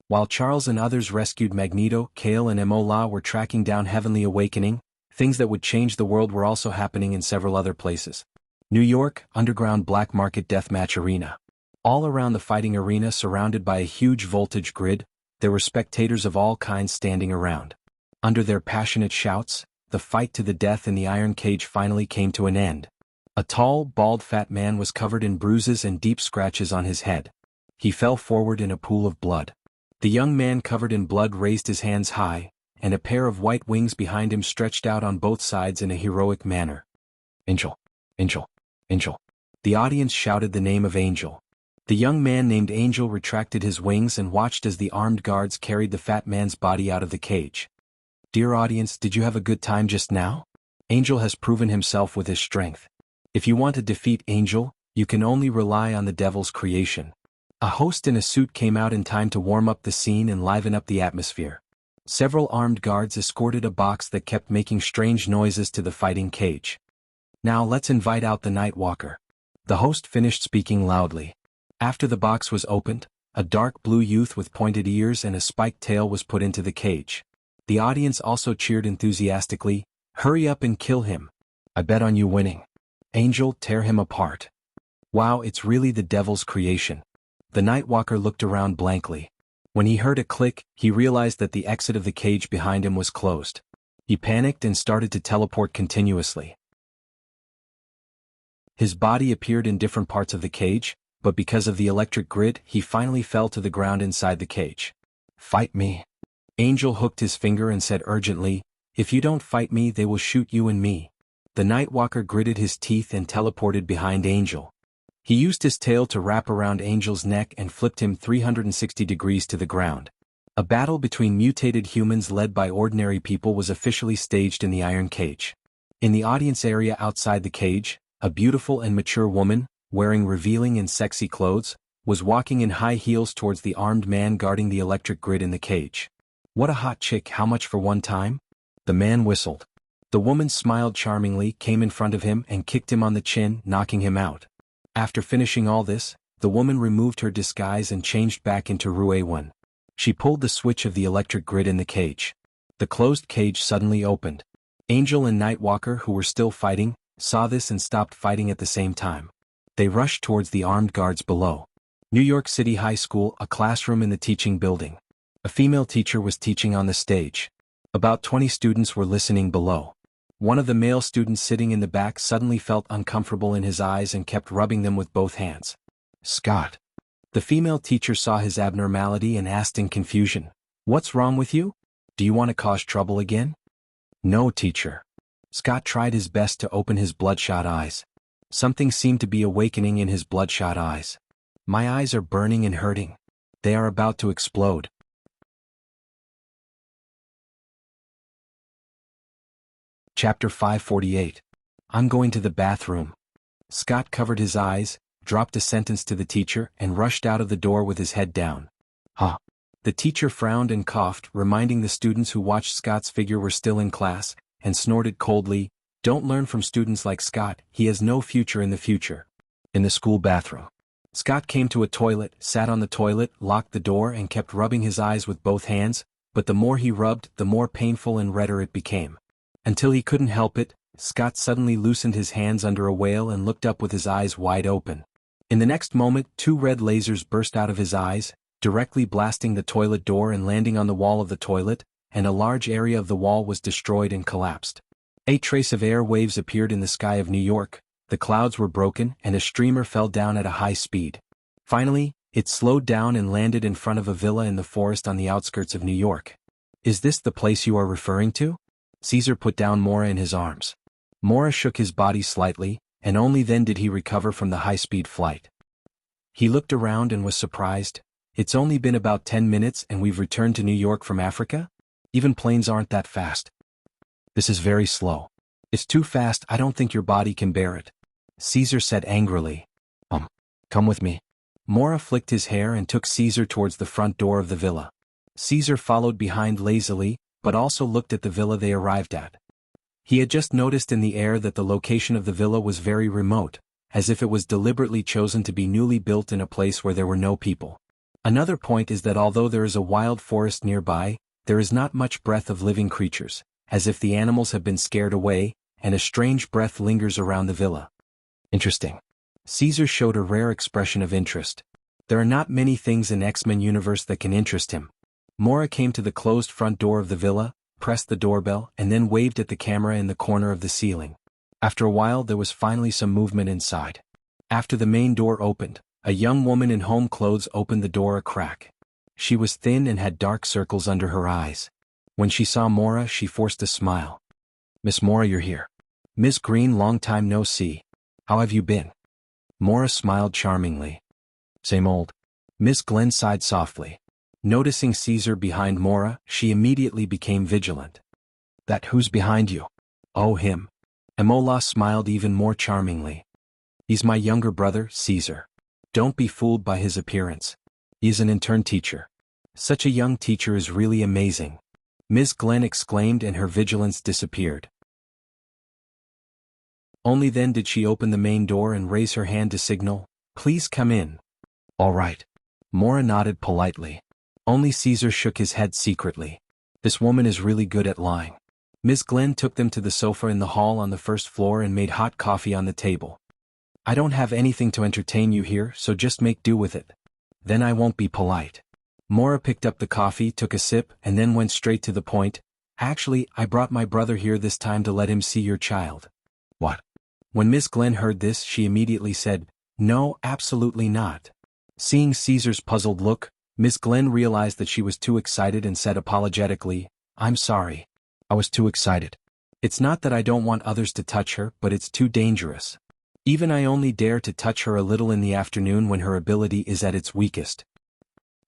While Charles and others rescued Magneto, Kale and Imola were tracking down Heavenly Awakening, things that would change the world were also happening in several other places. New York, underground black market deathmatch arena. All around the fighting arena, surrounded by a huge voltage grid, there were spectators of all kinds standing around. Under their passionate shouts, the fight to the death in the iron cage finally came to an end. A tall, bald fat man was covered in bruises and deep scratches on his head. He fell forward in a pool of blood. The young man covered in blood raised his hands high, and a pair of white wings behind him stretched out on both sides in a heroic manner. "Angel! Angel! Angel!" The audience shouted the name of Angel. The young man named Angel retracted his wings and watched as the armed guards carried the fat man's body out of the cage. Dear audience, did you have a good time just now? Angel has proven himself with his strength. If you want to defeat Angel, you can only rely on the devil's creation. A host in a suit came out in time to warm up the scene and liven up the atmosphere. Several armed guards escorted a box that kept making strange noises to the fighting cage. "Now let's invite out the Nightwalker." The host finished speaking loudly. After the box was opened, a dark blue youth with pointed ears and a spiked tail was put into the cage. The audience also cheered enthusiastically, "Hurry up and kill him. I bet on you winning. Angel, tear him apart." Wow, it's really the devil's creation. The Nightwalker looked around blankly. When he heard a click, he realized that the exit of the cage behind him was closed. He panicked and started to teleport continuously. His body appeared in different parts of the cage, but because of the electric grid, he finally fell to the ground inside the cage. "Fight me." Angel hooked his finger and said urgently, "If you don't fight me, they will shoot you and me." The Nightwalker gritted his teeth and teleported behind Angel. He used his tail to wrap around Angel's neck and flipped him 360 degrees to the ground. A battle between mutated humans led by ordinary people was officially staged in the iron cage. In the audience area outside the cage, a beautiful and mature woman, wearing revealing and sexy clothes, was walking in high heels towards the armed man guarding the electric grid in the cage. "What a hot chick, how much for one time?" The man whistled. The woman smiled charmingly, came in front of him and kicked him on the chin, knocking him out. After finishing all this, the woman removed her disguise and changed back into Ruewan. She pulled the switch of the electric grid in the cage. The closed cage suddenly opened. Angel and Nightwalker, who were still fighting, saw this and stopped fighting at the same time. They rushed towards the armed guards below. New York City High School, a classroom in the teaching building. A female teacher was teaching on the stage. About 20 students were listening below. One of the male students sitting in the back suddenly felt uncomfortable in his eyes and kept rubbing them with both hands. "Scott." The female teacher saw his abnormality and asked in confusion, "What's wrong with you? Do you want to cause trouble again?" "No, teacher." Scott tried his best to open his bloodshot eyes. Something seemed to be awakening in his bloodshot eyes. "My eyes are burning and hurting. They are about to explode." Chapter 548. "I'm going to the bathroom." Scott covered his eyes, dropped a sentence to the teacher, and rushed out of the door with his head down. "Huh." The teacher frowned and coughed, reminding the students who watched Scott's figure were still in class, and snorted coldly, "Don't learn from students like Scott, he has no future in the future." In the school bathroom. Scott came to a toilet, sat on the toilet, locked the door and kept rubbing his eyes with both hands, but the more he rubbed, the more painful and redder it became. Until he couldn't help it, Scott suddenly loosened his hands under a whale and looked up with his eyes wide open. In the next moment, 2 red lasers burst out of his eyes, directly blasting the toilet door and landing on the wall of the toilet, and a large area of the wall was destroyed and collapsed. A trace of air waves appeared in the sky of New York, the clouds were broken and a streamer fell down at a high speed. Finally, it slowed down and landed in front of a villa in the forest on the outskirts of New York. Is this the place you are referring to? Caesar put down Mora in his arms. Mora shook his body slightly, and only then did he recover from the high-speed flight. He looked around and was surprised. It's only been about 10 minutes and we've returned to New York from Africa? Even planes aren't that fast. This is very slow. It's too fast, I don't think your body can bear it. Caesar said angrily. Come with me. Mora flicked his hair and took Caesar towards the front door of the villa. Caesar followed behind lazily, but also looked at the villa they arrived at. He had just noticed in the air that the location of the villa was very remote, as if it was deliberately chosen to be newly built in a place where there were no people. Another point is that although there is a wild forest nearby, there is not much breath of living creatures, as if the animals have been scared away, and a strange breath lingers around the villa. Interesting. Caesar showed a rare expression of interest. There are not many things in X-Men universe that can interest him. Mora came to the closed front door of the villa, pressed the doorbell, and then waved at the camera in the corner of the ceiling. After a while there was finally some movement inside. After the main door opened, a young woman in home clothes opened the door a crack. She was thin and had dark circles under her eyes. When she saw Mora, she forced a smile. Miss Mora, you're here. Miss Green, long time no see. How have you been? Mora smiled charmingly. Same old. Miss Glenn sighed softly. Noticing Caesar behind Mora, she immediately became vigilant. That who's behind you? Oh, him. Emola smiled even more charmingly. He's my younger brother, Caesar. Don't be fooled by his appearance. He's an intern teacher. Such a young teacher is really amazing. Miss Glenn exclaimed and her vigilance disappeared. Only then did she open the main door and raise her hand to signal, "Please come in." All right. Mora nodded politely. Only Caesar shook his head secretly. This woman is really good at lying. Miss Glenn took them to the sofa in the hall on the first floor and made hot coffee on the table. I don't have anything to entertain you here, so just make do with it. Then I won't be polite. Mora picked up the coffee, took a sip, and then went straight to the point. Actually, I brought my brother here this time to let him see your child. What? When Miss Glenn heard this, she immediately said, No, absolutely not. Seeing Caesar's puzzled look, Miss Glenn realized that she was too excited and said apologetically, I'm sorry. I was too excited. It's not that I don't want others to touch her, but it's too dangerous. Even I only dare to touch her a little in the afternoon when her ability is at its weakest.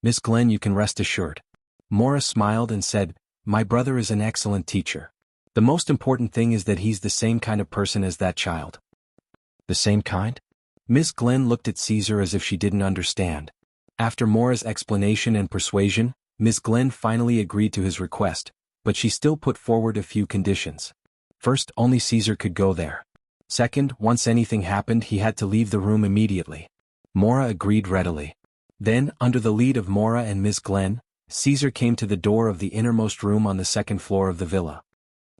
Miss Glenn, you can rest assured. Mora smiled and said, My brother is an excellent teacher. The most important thing is that he's the same kind of person as that child. The same kind? Miss Glenn looked at Caesar as if she didn't understand. After Mora's explanation and persuasion, Miss Glenn finally agreed to his request, but she still put forward a few conditions. First, only Caesar could go there. Second, once anything happened, he had to leave the room immediately. Mora agreed readily. Then, under the lead of Mora and Miss Glenn, Caesar came to the door of the innermost room on the second floor of the villa.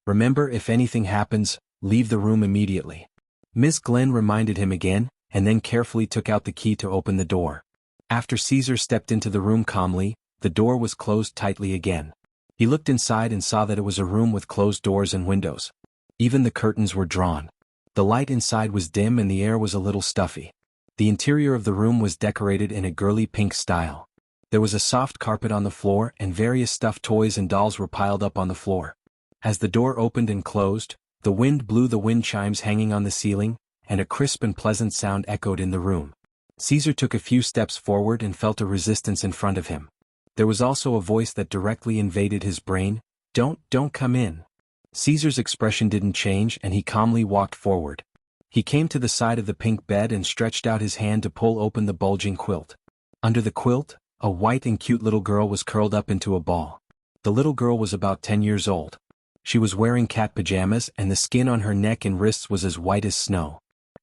Remember, if anything happens, leave the room immediately. Miss Glenn reminded him again, and then carefully took out the key to open the door. After Caesar stepped into the room calmly, the door was closed tightly again. He looked inside and saw that it was a room with closed doors and windows. Even the curtains were drawn. The light inside was dim and the air was a little stuffy. The interior of the room was decorated in a girly pink style. There was a soft carpet on the floor and various stuffed toys and dolls were piled up on the floor. As the door opened and closed, the wind blew the wind chimes hanging on the ceiling, and a crisp and pleasant sound echoed in the room. Caesar took a few steps forward and felt a resistance in front of him. There was also a voice that directly invaded his brain, Don't come in. Caesar's expression didn't change and he calmly walked forward. He came to the side of the pink bed and stretched out his hand to pull open the bulging quilt. Under the quilt, a white and cute little girl was curled up into a ball. The little girl was about 10 years old. She was wearing cat pajamas and the skin on her neck and wrists was as white as snow.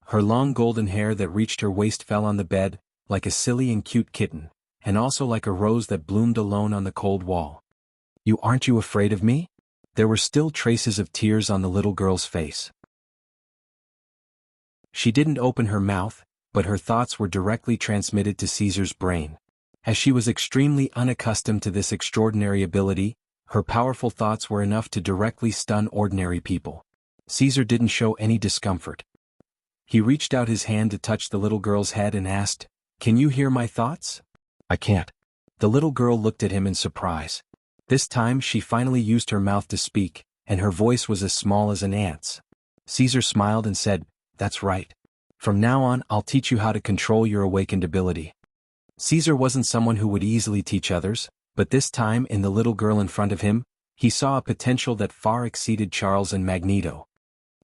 Her long golden hair that reached her waist fell on the bed, like a silly and cute kitten, and also like a rose that bloomed alone on the cold wall. Aren't you afraid of me? There were still traces of tears on the little girl's face. She didn't open her mouth, but her thoughts were directly transmitted to Caesar's brain. As she was extremely unaccustomed to this extraordinary ability, her powerful thoughts were enough to directly stun ordinary people. Caesar didn't show any discomfort. He reached out his hand to touch the little girl's head and asked, Can you hear my thoughts? I can't. The little girl looked at him in surprise. This time she finally used her mouth to speak, and her voice was as small as an ant's. Caesar smiled and said, "That's right. From now on I'll teach you how to control your awakened ability." Caesar wasn't someone who would easily teach others, but this time in the little girl in front of him, he saw a potential that far exceeded Charles and Magneto.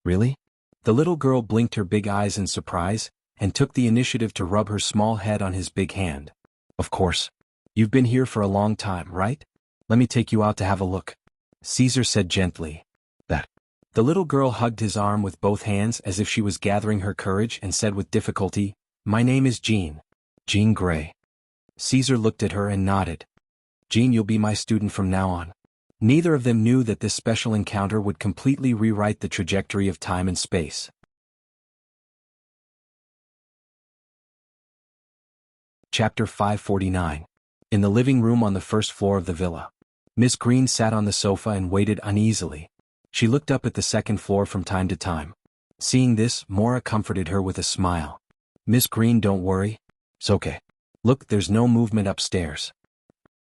Really? The little girl blinked her big eyes in surprise, and took the initiative to rub her small head on his big hand. "Of course. You've been here for a long time, right? Let me take you out to have a look," Caesar said gently. "That." The little girl hugged his arm with both hands as if she was gathering her courage and said with difficulty, "My name is Jean. Jean Grey." Caesar looked at her and nodded. "Jean, you'll be my student from now on." Neither of them knew that this special encounter would completely rewrite the trajectory of time and space. Chapter 549. In the living room on the first floor of the villa. Miss Green sat on the sofa and waited uneasily. She looked up at the second floor from time to time. Seeing this, Maura comforted her with a smile. "Miss Green, don't worry. It's okay. Look, there's no movement upstairs."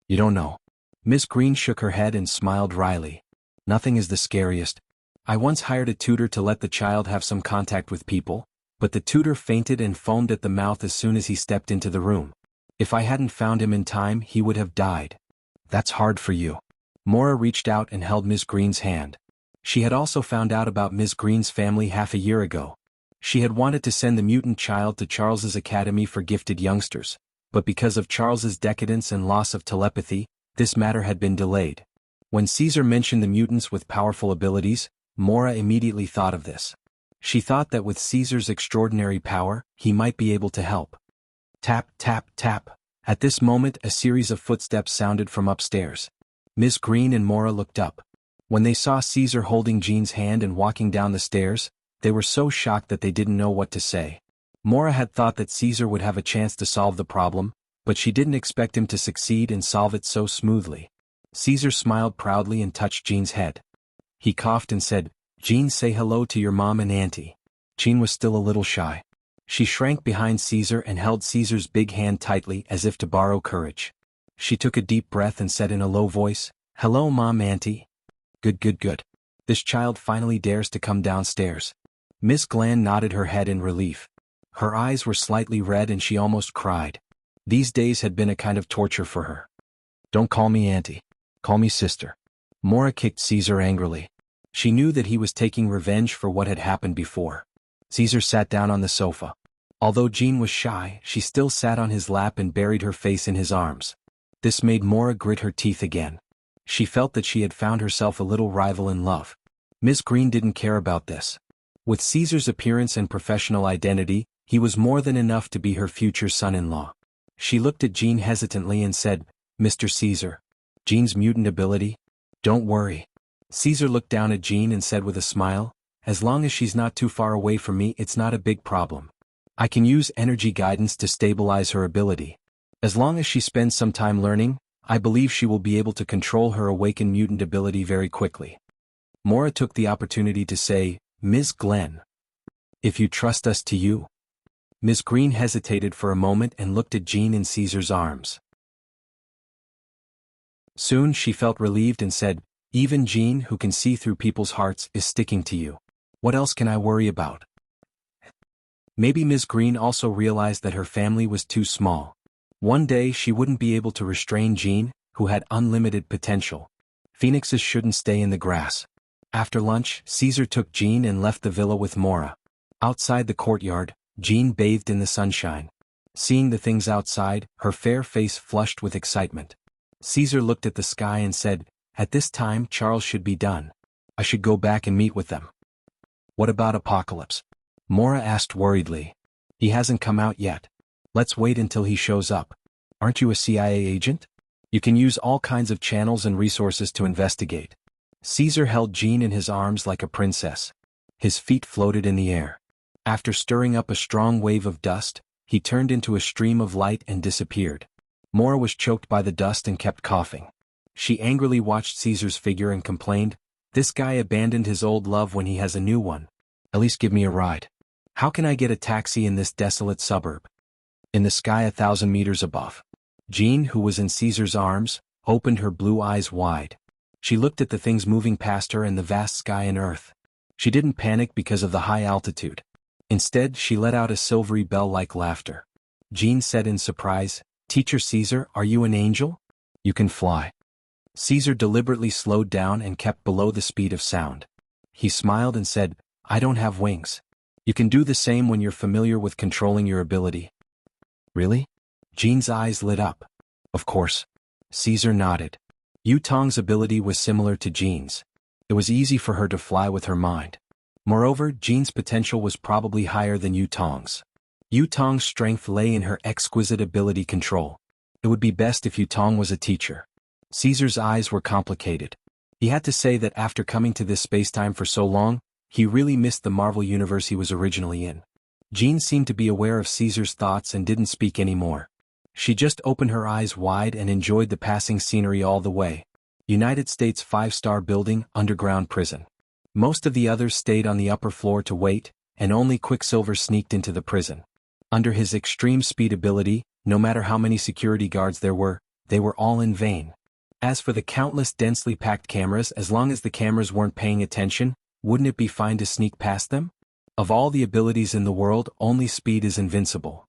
"You don't know." Miss Green shook her head and smiled wryly. "Nothing is the scariest. I once hired a tutor to let the child have some contact with people, but the tutor fainted and foamed at the mouth as soon as he stepped into the room. If I hadn't found him in time, he would have died." "That's hard for you." Maura reached out and held Miss Green's hand. She had also found out about Miss Green's family half a year ago. She had wanted to send the mutant child to Charles's Academy for Gifted Youngsters, but because of Charles's decadence and loss of telepathy, this matter had been delayed. When Caesar mentioned the mutants with powerful abilities, Maura immediately thought of this. She thought that with Caesar's extraordinary power, he might be able to help. Tap, tap, tap. At this moment, a series of footsteps sounded from upstairs. Miss Green and Maura looked up. When they saw Caesar holding Jean's hand and walking down the stairs, they were so shocked that they didn't know what to say. Maura had thought that Caesar would have a chance to solve the problem, but she didn't expect him to succeed and solve it so smoothly. Caesar smiled proudly and touched Jean's head. He coughed and said, "Jean, say hello to your mom and auntie." Jean was still a little shy. She shrank behind Caesar and held Caesar's big hand tightly as if to borrow courage. She took a deep breath and said in a low voice, "Hello, Mom, Auntie." "Good, good, good. This child finally dares to come downstairs." Miss Glenn nodded her head in relief. Her eyes were slightly red and she almost cried. These days had been a kind of torture for her. "Don't call me Auntie. Call me Sister." Maura kicked Caesar angrily. She knew that he was taking revenge for what had happened before. Caesar sat down on the sofa. Although Jean was shy, she still sat on his lap and buried her face in his arms. This made Maura grit her teeth again. She felt that she had found herself a little rival in love. Miss Green didn't care about this. With Caesar's appearance and professional identity, he was more than enough to be her future son-in-law. She looked at Jean hesitantly and said, "Mr. Caesar. Jean's mutant ability? Don't worry." Caesar looked down at Jean and said with a smile, "As long as she's not too far away from me, it's not a big problem. I can use energy guidance to stabilize her ability. As long as she spends some time learning, I believe she will be able to control her awakened mutant ability very quickly." Maura took the opportunity to say, "Ms. Glenn. If you trust us to you." Ms. Green hesitated for a moment and looked at Jean in Caesar's arms. Soon she felt relieved and said, "Even Jean, who can see through people's hearts, is sticking to you. What else can I worry about?" Maybe Ms. Green also realized that her family was too small. One day she wouldn't be able to restrain Jean, who had unlimited potential. Phoenixes shouldn't stay in the grass. After lunch, Caesar took Jean and left the villa with Maura. Outside the courtyard, Jean bathed in the sunshine. Seeing the things outside, her fair face flushed with excitement. Caesar looked at the sky and said, "At this time Charles should be done. I should go back and meet with them." "What about Apocalypse?" Maura asked worriedly. "He hasn't come out yet. Let's wait until he shows up. Aren't you a CIA agent? You can use all kinds of channels and resources to investigate." Caesar held Jean in his arms like a princess. His feet floated in the air. After stirring up a strong wave of dust, he turned into a stream of light and disappeared. Maura was choked by the dust and kept coughing. She angrily watched Caesar's figure and complained, "This guy abandoned his old love when he has a new one. At least give me a ride. How can I get a taxi in this desolate suburb?" In the sky 1,000 meters above, Jean, who was in Caesar's arms, opened her blue eyes wide. She looked at the things moving past her and the vast sky and earth. She didn't panic because of the high altitude. Instead, she let out a silvery bell-like laughter. Jean said in surprise, "Teacher Caesar, are you an angel? You can fly." Caesar deliberately slowed down and kept below the speed of sound. He smiled and said, "I don't have wings. You can do the same when you're familiar with controlling your ability." "Really?" Jean's eyes lit up. "Of course." Caesar nodded. Yu Tong's ability was similar to Jean's. It was easy for her to fly with her mind. Moreover, Jean's potential was probably higher than Yu Tong's. Yu Tong's strength lay in her exquisite ability control. It would be best if Yu Tong was a teacher. Caesar's eyes were complicated. He had to say that after coming to this spacetime for so long, he really missed the Marvel universe he was originally in. Jean seemed to be aware of Caesar's thoughts and didn't speak anymore. She just opened her eyes wide and enjoyed the passing scenery all the way. United States 5-star building, underground prison. Most of the others stayed on the upper floor to wait, and only Quicksilver sneaked into the prison. Under his extreme speed ability, no matter how many security guards there were, they were all in vain. As for the countless densely packed cameras, as long as the cameras weren't paying attention, wouldn't it be fine to sneak past them? Of all the abilities in the world, only speed is invincible.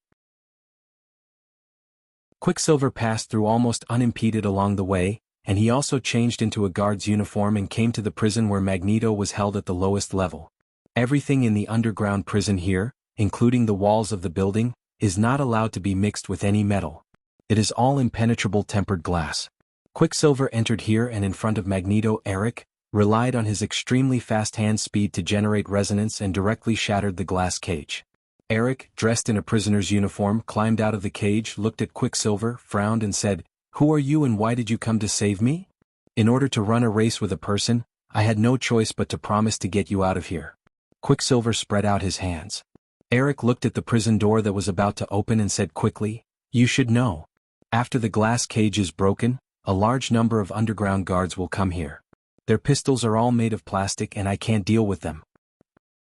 Quicksilver passed through almost unimpeded along the way, and he also changed into a guard's uniform and came to the prison where Magneto was held at the lowest level. Everything in the underground prison here, including the walls of the building, is not allowed to be mixed with any metal. It is all impenetrable tempered glass. Quicksilver entered here and in front of Magneto. Eric relied on his extremely fast hand speed to generate resonance and directly shattered the glass cage. Eric, dressed in a prisoner's uniform, climbed out of the cage, looked at Quicksilver, frowned and said, "Who are you and why did you come to save me?" "In order to run a race with a person, I had no choice but to promise to get you out of here." Quicksilver spread out his hands. Eric looked at the prison door that was about to open and said quickly, "You should know. After the glass cage is broken, a large number of underground guards will come here. Their pistols are all made of plastic and I can't deal with them."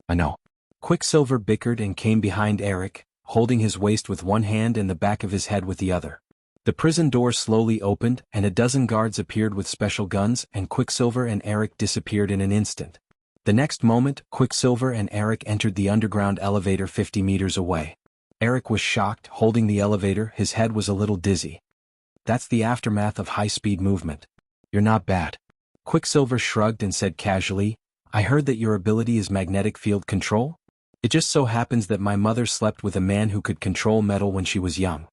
"I know." Quicksilver bickered and came behind Eric, holding his waist with one hand and the back of his head with the other. The prison door slowly opened and a dozen guards appeared with special guns and Quicksilver and Eric disappeared in an instant. The next moment, Quicksilver and Eric entered the underground elevator 50 meters away. Eric was shocked, holding the elevator, his head was a little dizzy. "That's the aftermath of high-speed movement. You're not bad." Quicksilver shrugged and said casually, "I heard that your ability is magnetic field control? It just so happens that my mother slept with a man who could control metal when she was young."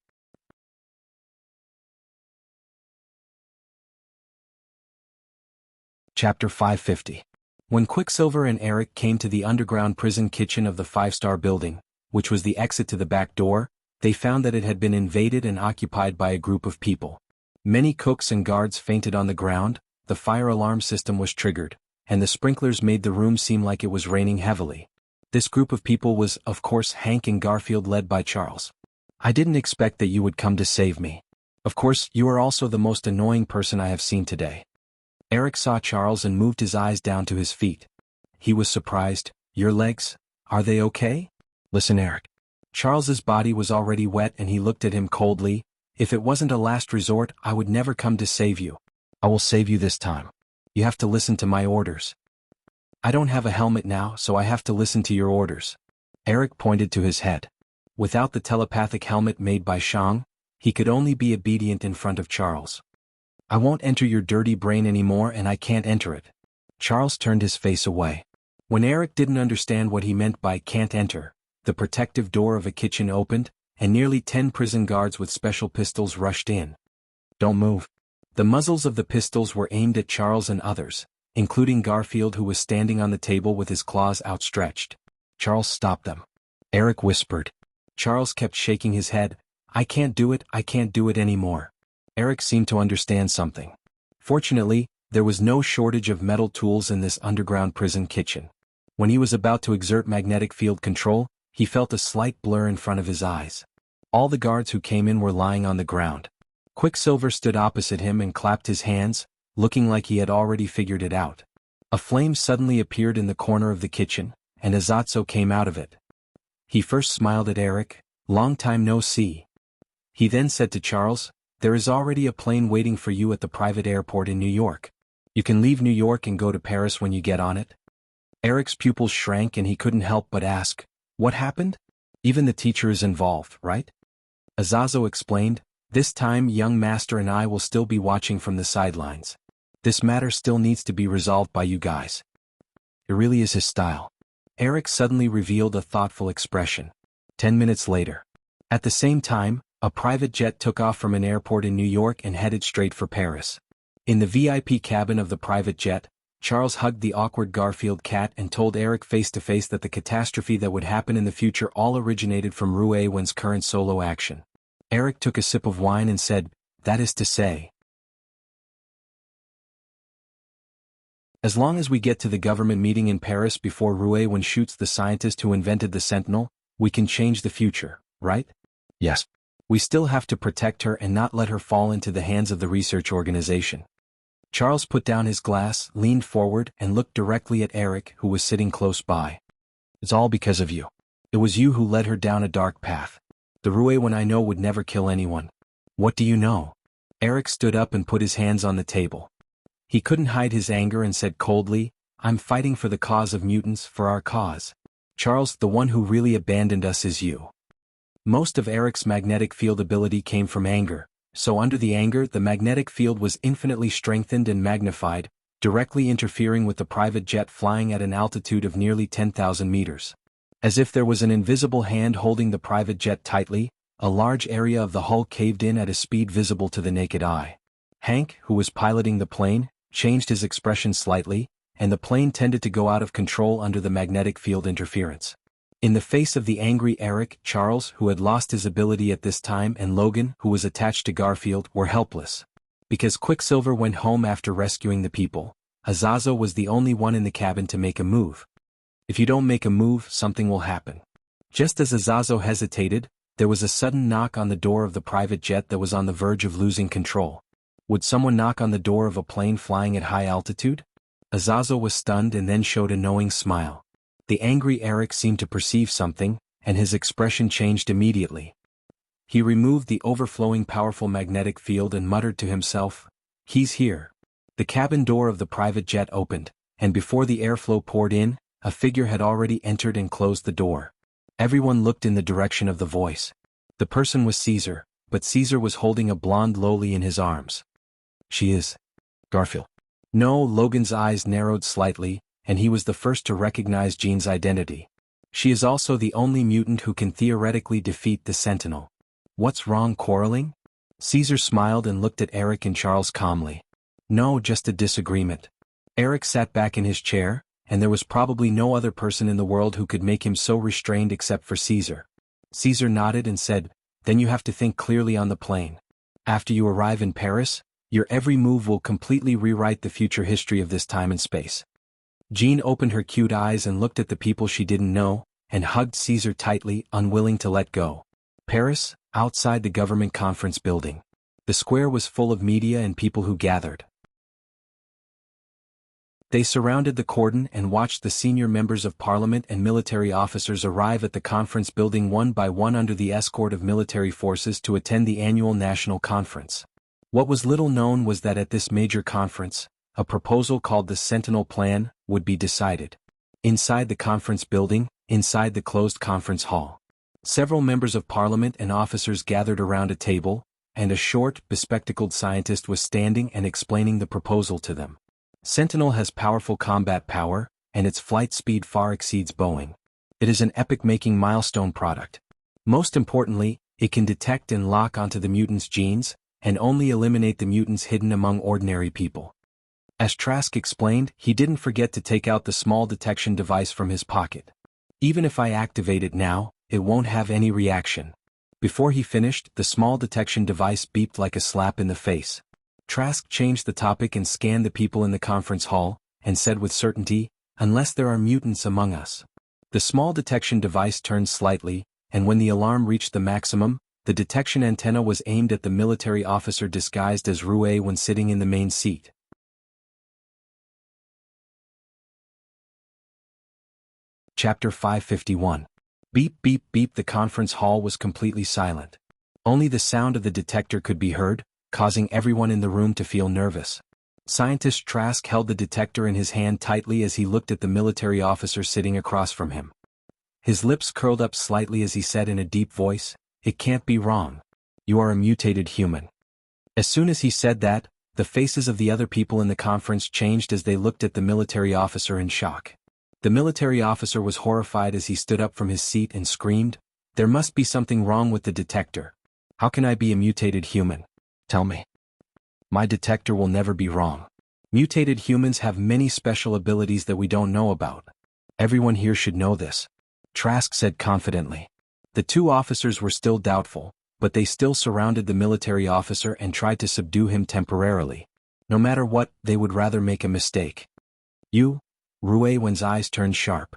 Chapter 550. When Quicksilver and Eric came to the underground prison kitchen of the 5-star building, which was the exit to the back door, they found that it had been invaded and occupied by a group of people. Many cooks and guards fainted on the ground, the fire alarm system was triggered, and the sprinklers made the room seem like it was raining heavily. This group of people was, of course, Hank and Garfield, led by Charles. "I didn't expect that you would come to save me. Of course, you are also the most annoying person I have seen today." Eric saw Charles and moved his eyes down to his feet. He was surprised. "Your legs? Are they okay?" "Listen, Eric." Charles's body was already wet and he looked at him coldly. "If it wasn't a last resort, I would never come to save you. I will save you this time. You have to listen to my orders." "I don't have a helmet now, so I have to listen to your orders." Eric pointed to his head. Without the telepathic helmet made by Shang, he could only be obedient in front of Charles. "I won't enter your dirty brain anymore and I can't enter it." Charles turned his face away. When Eric didn't understand what he meant by "can't enter," the protective door of a kitchen opened, and nearly 10 prison guards with special pistols rushed in. "Don't move." The muzzles of the pistols were aimed at Charles and others, including Garfield, who was standing on the table with his claws outstretched. Charles stopped them. Eric whispered. Charles kept shaking his head. I can't do it anymore." Eric seemed to understand something. Fortunately, there was no shortage of metal tools in this underground prison kitchen. When he was about to exert magnetic field control, he felt a slight blur in front of his eyes. All the guards who came in were lying on the ground. Quicksilver stood opposite him and clapped his hands, looking like he had already figured it out. A flame suddenly appeared in the corner of the kitchen, and Azatso came out of it. He first smiled at Eric. "Long time no see." He then said to Charles, There is already a plane waiting for you at the private airport in New York. You can leave New York and go to Paris when you get on it." Eric's pupils shrank and he couldn't help but ask, "What happened?" "Even the teacher is involved, right?" Azazo explained, "This time young master and I will still be watching from the sidelines. This matter still needs to be resolved by you guys." It really is his style. Eric suddenly revealed a thoughtful expression. 10 minutes later. At the same time, a private jet took off from an airport in New York and headed straight for Paris. In the VIP cabin of the private jet, Charles hugged the awkward Garfield cat and told Eric face-to-face that the catastrophe that would happen in the future all originated from Rue Wen's current solo action. Eric took a sip of wine and said, "That is to say, as long as we get to the government meeting in Paris before Rue Wen shoots the scientist who invented the Sentinel, we can change the future, right?" "Yes. We still have to protect her and not let her fall into the hands of the research organization." Charles put down his glass, leaned forward, and looked directly at Eric, who was sitting close by. "It's all because of you. It was you who led her down a dark path. The Rue Wen I know would never kill anyone." "What do you know?" Eric stood up and put his hands on the table. He couldn't hide his anger and said coldly, "I'm fighting for the cause of mutants, for our cause. Charles, the one who really abandoned us is you." Most of Eric's magnetic field ability came from anger, so under the anger the magnetic field was infinitely strengthened and magnified, directly interfering with the private jet flying at an altitude of nearly 10,000 meters. As if there was an invisible hand holding the private jet tightly, a large area of the hull caved in at a speed visible to the naked eye. Hank, who was piloting the plane, changed his expression slightly, and the plane tended to go out of control under the magnetic field interference. In the face of the angry Eric, Charles, who had lost his ability at this time, and Logan, who was attached to Garfield, were helpless. Because Quicksilver went home after rescuing the people, Azazo was the only one in the cabin to make a move. If you don't make a move, something will happen. Just as Azazo hesitated, there was a sudden knock on the door of the private jet that was on the verge of losing control. Would someone knock on the door of a plane flying at high altitude? Azazo was stunned and then showed a knowing smile. The angry Eric seemed to perceive something, and his expression changed immediately. He removed the overflowing powerful magnetic field and muttered to himself, "He's here." The cabin door of the private jet opened, and before the airflow poured in, a figure had already entered and closed the door. Everyone looked in the direction of the voice. The person was Caesar, but Caesar was holding a blonde Loli in his arms. "She is Garfield." No, Logan's eyes narrowed slightly, and he was the first to recognize Jean's identity. "She is also the only mutant who can theoretically defeat the Sentinel." "What's wrong, quarreling?" Caesar smiled and looked at Eric and Charles calmly. "No, just a disagreement." Eric sat back in his chair, and there was probably no other person in the world who could make him so restrained except for Caesar. Caesar nodded and said, "Then you have to think clearly on the plane. After you arrive in Paris, your every move will completely rewrite the future history of this time and space." Jean opened her cute eyes and looked at the people she didn't know, and hugged Caesar tightly, unwilling to let go. Paris, outside the government conference building. The square was full of media and people who gathered. They surrounded the cordon and watched the senior members of parliament and military officers arrive at the conference building one by one under the escort of military forces to attend the annual national conference. What was little known was that at this major conference, a proposal called the Sentinel Plan would be decided. Inside the conference building, inside the closed conference hall, several members of parliament and officers gathered around a table, and a short, bespectacled scientist was standing and explaining the proposal to them. Sentinel has powerful combat power, and its flight speed far exceeds Boeing. It is an epic-making milestone product. Most importantly, it can detect and lock onto the mutants' genes, and only eliminate the mutants hidden among ordinary people. As Trask explained, he didn't forget to take out the small detection device from his pocket. "Even if I activate it now, it won't have any reaction." Before he finished, the small detection device beeped like a slap in the face. Trask changed the topic and scanned the people in the conference hall, and said with certainty, "Unless there are mutants among us." The small detection device turned slightly, and when the alarm reached the maximum, the detection antenna was aimed at the military officer disguised as Rue when sitting in the main seat. Chapter 551. Beep beep beep. The conference hall was completely silent. Only the sound of the detector could be heard, causing everyone in the room to feel nervous. Scientist Trask held the detector in his hand tightly as he looked at the military officer sitting across from him. His lips curled up slightly as he said in a deep voice, "It can't be wrong. You are a mutated human." As soon as he said that, the faces of the other people in the conference changed as they looked at the military officer in shock. The military officer was horrified as he stood up from his seat and screamed, "There must be something wrong with the detector. How can I be a mutated human? Tell me. My detector will never be wrong. Mutated humans have many special abilities that we don't know about. Everyone here should know this," Trask said confidently. The two officers were still doubtful, but they still surrounded the military officer and tried to subdue him temporarily. No matter what, they would rather make a mistake. "You?" Rui Wen's eyes turned sharp.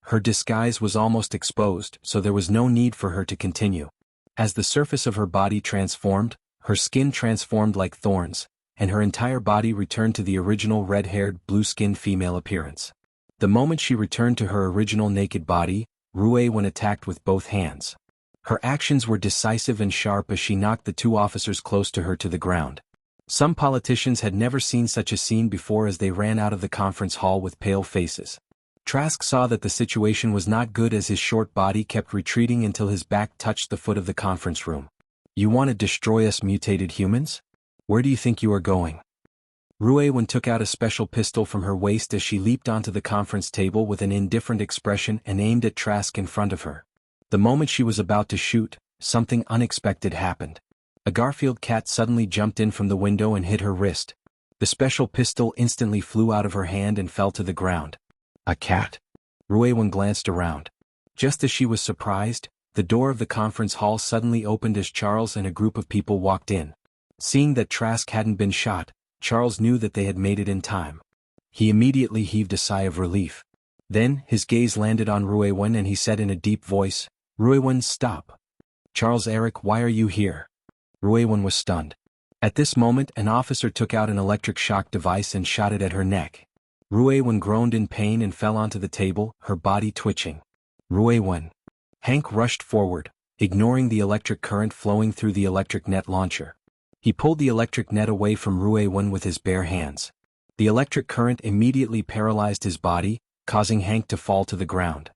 Her disguise was almost exposed, so there was no need for her to continue. As the surface of her body transformed, her skin transformed like thorns, and her entire body returned to the original red-haired, blue-skinned female appearance. The moment she returned to her original naked body, Rui Wen attacked with both hands. Her actions were decisive and sharp as she knocked the two officers close to her to the ground. Some politicians had never seen such a scene before as they ran out of the conference hall with pale faces. Trask saw that the situation was not good as his short body kept retreating until his back touched the foot of the conference room. "You want to destroy us mutated humans? Where do you think you are going?" Rui Wen took out a special pistol from her waist as she leaped onto the conference table with an indifferent expression and aimed at Trask in front of her. The moment she was about to shoot, something unexpected happened. A Garfield cat suddenly jumped in from the window and hit her wrist. The special pistol instantly flew out of her hand and fell to the ground. "A cat?" Rui Wen glanced around. Just as she was surprised, the door of the conference hall suddenly opened as Charles and a group of people walked in. Seeing that Trask hadn't been shot, Charles knew that they had made it in time. He immediately heaved a sigh of relief. Then, his gaze landed on Rui Wen and he said in a deep voice, "Rui Wen, stop." "Charles Eric, why are you here?" Rui Wen was stunned. At this moment, an officer took out an electric shock device and shot it at her neck. Rui Wen groaned in pain and fell onto the table, her body twitching. "Rui Wen." Hank rushed forward, ignoring the electric current flowing through the electric net launcher. He pulled the electric net away from Rui Wen with his bare hands. The electric current immediately paralyzed his body, causing Hank to fall to the ground.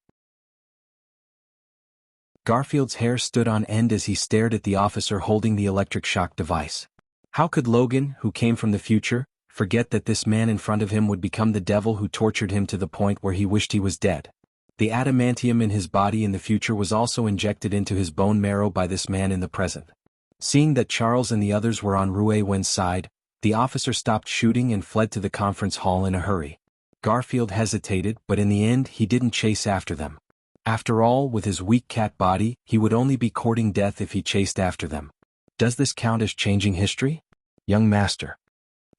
Garfield's hair stood on end as he stared at the officer holding the electric shock device. How could Logan, who came from the future, forget that this man in front of him would become the devil who tortured him to the point where he wished he was dead? The adamantium in his body in the future was also injected into his bone marrow by this man in the present. Seeing that Charles and the others were on Rui Wen's side, the officer stopped shooting and fled to the conference hall in a hurry. Garfield hesitated, but in the end he didn't chase after them. After all, with his weak cat body, he would only be courting death if he chased after them. Does this count as changing history? Young master.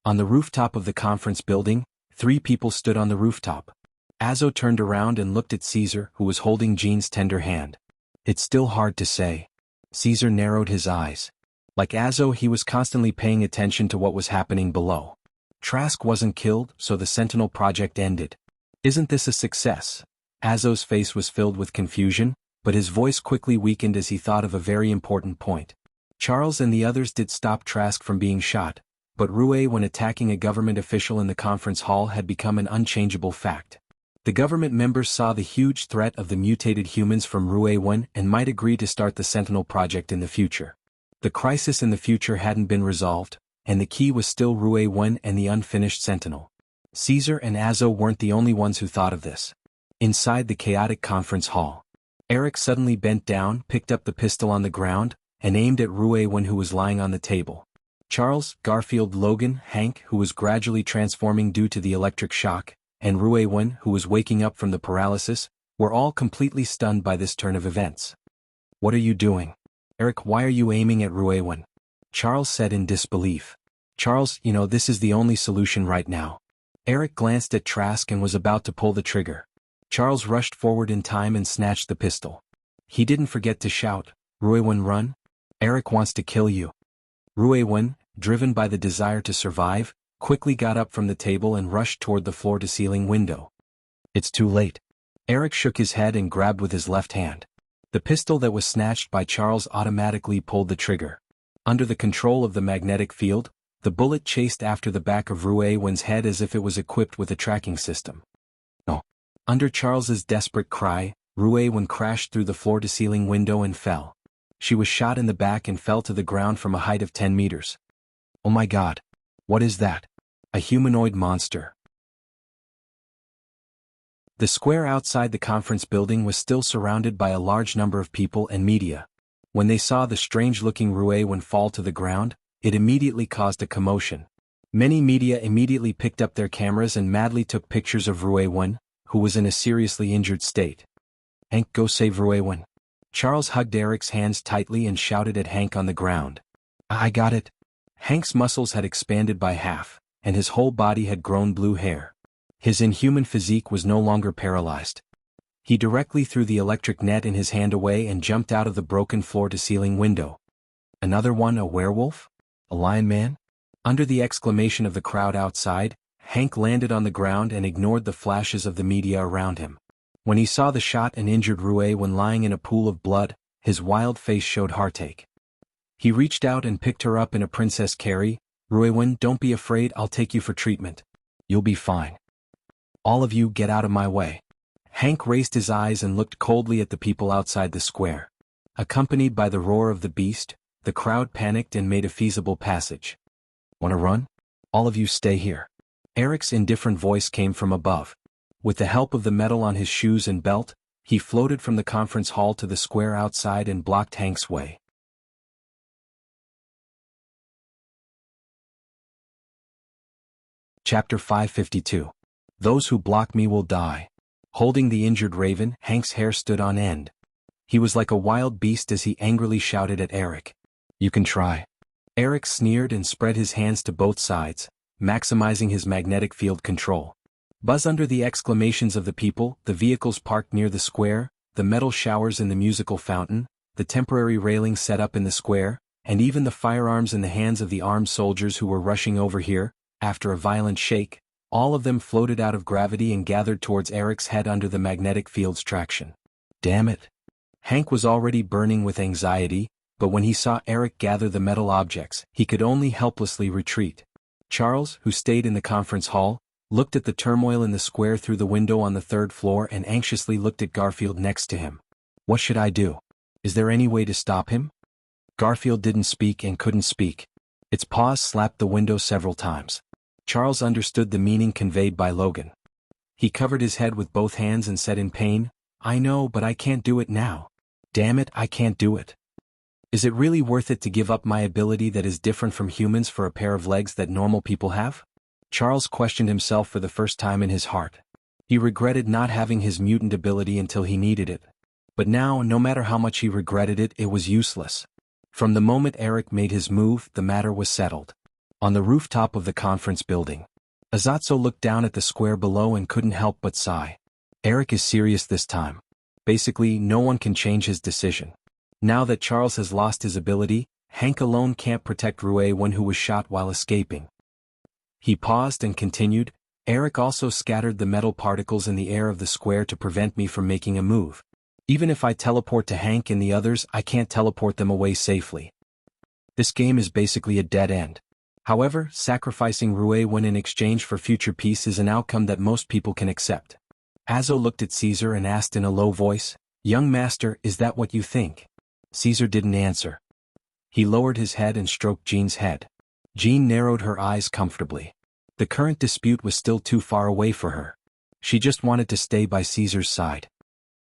On the rooftop of the conference building, 3 people stood on the rooftop. Azo turned around and looked at Caesar, who was holding Jean's tender hand. "It's still hard to say." Caesar narrowed his eyes. Like Azo, he was constantly paying attention to what was happening below. Trask wasn't killed, so the Sentinel project ended. "Isn't this a success?" Azo's face was filled with confusion, but his voice quickly weakened as he thought of a very important point. Charles and the others did stop Trask from being shot, but Rui, when attacking a government official in the conference hall, had become an unchangeable fact. The government members saw the huge threat of the mutated humans from Rui Wen and might agree to start the Sentinel project in the future. The crisis in the future hadn't been resolved, and the key was still Rui Wen and the unfinished Sentinel. Caesar and Azo weren't the only ones who thought of this. Inside the chaotic conference hall, Eric suddenly bent down, picked up the pistol on the ground, and aimed at Rui Wen, who was lying on the table. Charles, Garfield, Logan, Hank, who was gradually transforming due to the electric shock, and Rui Wen, who was waking up from the paralysis, were all completely stunned by this turn of events. "What are you doing? Eric, why are you aiming at Rui Wen?" Charles said in disbelief. "Charles, this is the only solution right now." Eric glanced at Trask and was about to pull the trigger. Charles rushed forward in time and snatched the pistol. He didn't forget to shout, "Rui Wen, run! Eric wants to kill you." Rui Wen, driven by the desire to survive, quickly got up from the table and rushed toward the floor-to-ceiling window. "It's too late." Eric shook his head and grabbed with his left hand. The pistol that was snatched by Charles automatically pulled the trigger. Under the control of the magnetic field, the bullet chased after the back of Ruiwen's head as if it was equipped with a tracking system. No. Under Charles's desperate cry, Ruiwen crashed through the floor-to-ceiling window and fell. She was shot in the back and fell to the ground from a height of 10 meters. Oh my God! What is that? A humanoid monster. The square outside the conference building was still surrounded by a large number of people and media. When they saw the strange-looking Ruiwen fall to the ground, it immediately caused a commotion. Many media immediately picked up their cameras and madly took pictures of Ruiwen, who was in a seriously injured state. Hank, go save Ruiwen. Charles hugged Eric's hands tightly and shouted at Hank on the ground. I got it. Hank's muscles had expanded by half, and his whole body had grown blue hair. His inhuman physique was no longer paralyzed. He directly threw the electric net in his hand away and jumped out of the broken floor-to-ceiling window. Another one, a werewolf? A lion man? Under the exclamation of the crowd outside, Hank landed on the ground and ignored the flashes of the media around him. When he saw the shot and injured Ruiwen lying in a pool of blood, his wild face showed heartache. He reached out and picked her up in a princess carry. Ruiwen, don't be afraid, I'll take you for treatment. You'll be fine. All of you get out of my way. Hank raised his eyes and looked coldly at the people outside the square. Accompanied by the roar of the beast, the crowd panicked and made a feasible passage. Wanna run? All of you stay here. Eric's indifferent voice came from above. With the help of the metal on his shoes and belt, he floated from the conference hall to the square outside and blocked Hank's way. Chapter 552. Those who block me will die. Holding the injured Raven, Hank's hair stood on end. He was like a wild beast as he angrily shouted at Eric. You can try. Eric sneered and spread his hands to both sides, maximizing his magnetic field control. Buzz under the exclamations of the people, the vehicles parked near the square, the metal showers in the musical fountain, the temporary railings set up in the square, and even the firearms in the hands of the armed soldiers who were rushing over here, after a violent shake, all of them floated out of gravity and gathered towards Eric's head under the magnetic field's traction. Damn it. Hank was already burning with anxiety, but when he saw Eric gather the metal objects, he could only helplessly retreat. Charles, who stayed in the conference hall, looked at the turmoil in the square through the window on the third floor and anxiously looked at Garfield next to him. What should I do? Is there any way to stop him? Garfield didn't speak and couldn't speak. Its paws slapped the window several times. Charles understood the meaning conveyed by Logan. He covered his head with both hands and said in pain, I know, but I can't do it now. Damn it, I can't do it. Is it really worth it to give up my ability that is different from humans for a pair of legs that normal people have? Charles questioned himself for the first time in his heart. He regretted not having his mutant ability until he needed it. But now, no matter how much he regretted it, it was useless. From the moment Eric made his move, the matter was settled. On the rooftop of the conference building, Azatso looked down at the square below and couldn't help but sigh. Eric is serious this time. Basically, no one can change his decision. Now that Charles has lost his ability, Hank alone can't protect Ruiwen, who was shot while escaping. He paused and continued, Eric also scattered the metal particles in the air of the square to prevent me from making a move. Even if I teleport to Hank and the others, I can't teleport them away safely. This game is basically a dead end. However, sacrificing Ruiwen in exchange for future peace is an outcome that most people can accept. Azo looked at Caesar and asked in a low voice, Young master, is that what you think? Caesar didn't answer. He lowered his head and stroked Jean's head. Jean narrowed her eyes comfortably. The current dispute was still too far away for her. She just wanted to stay by Caesar's side.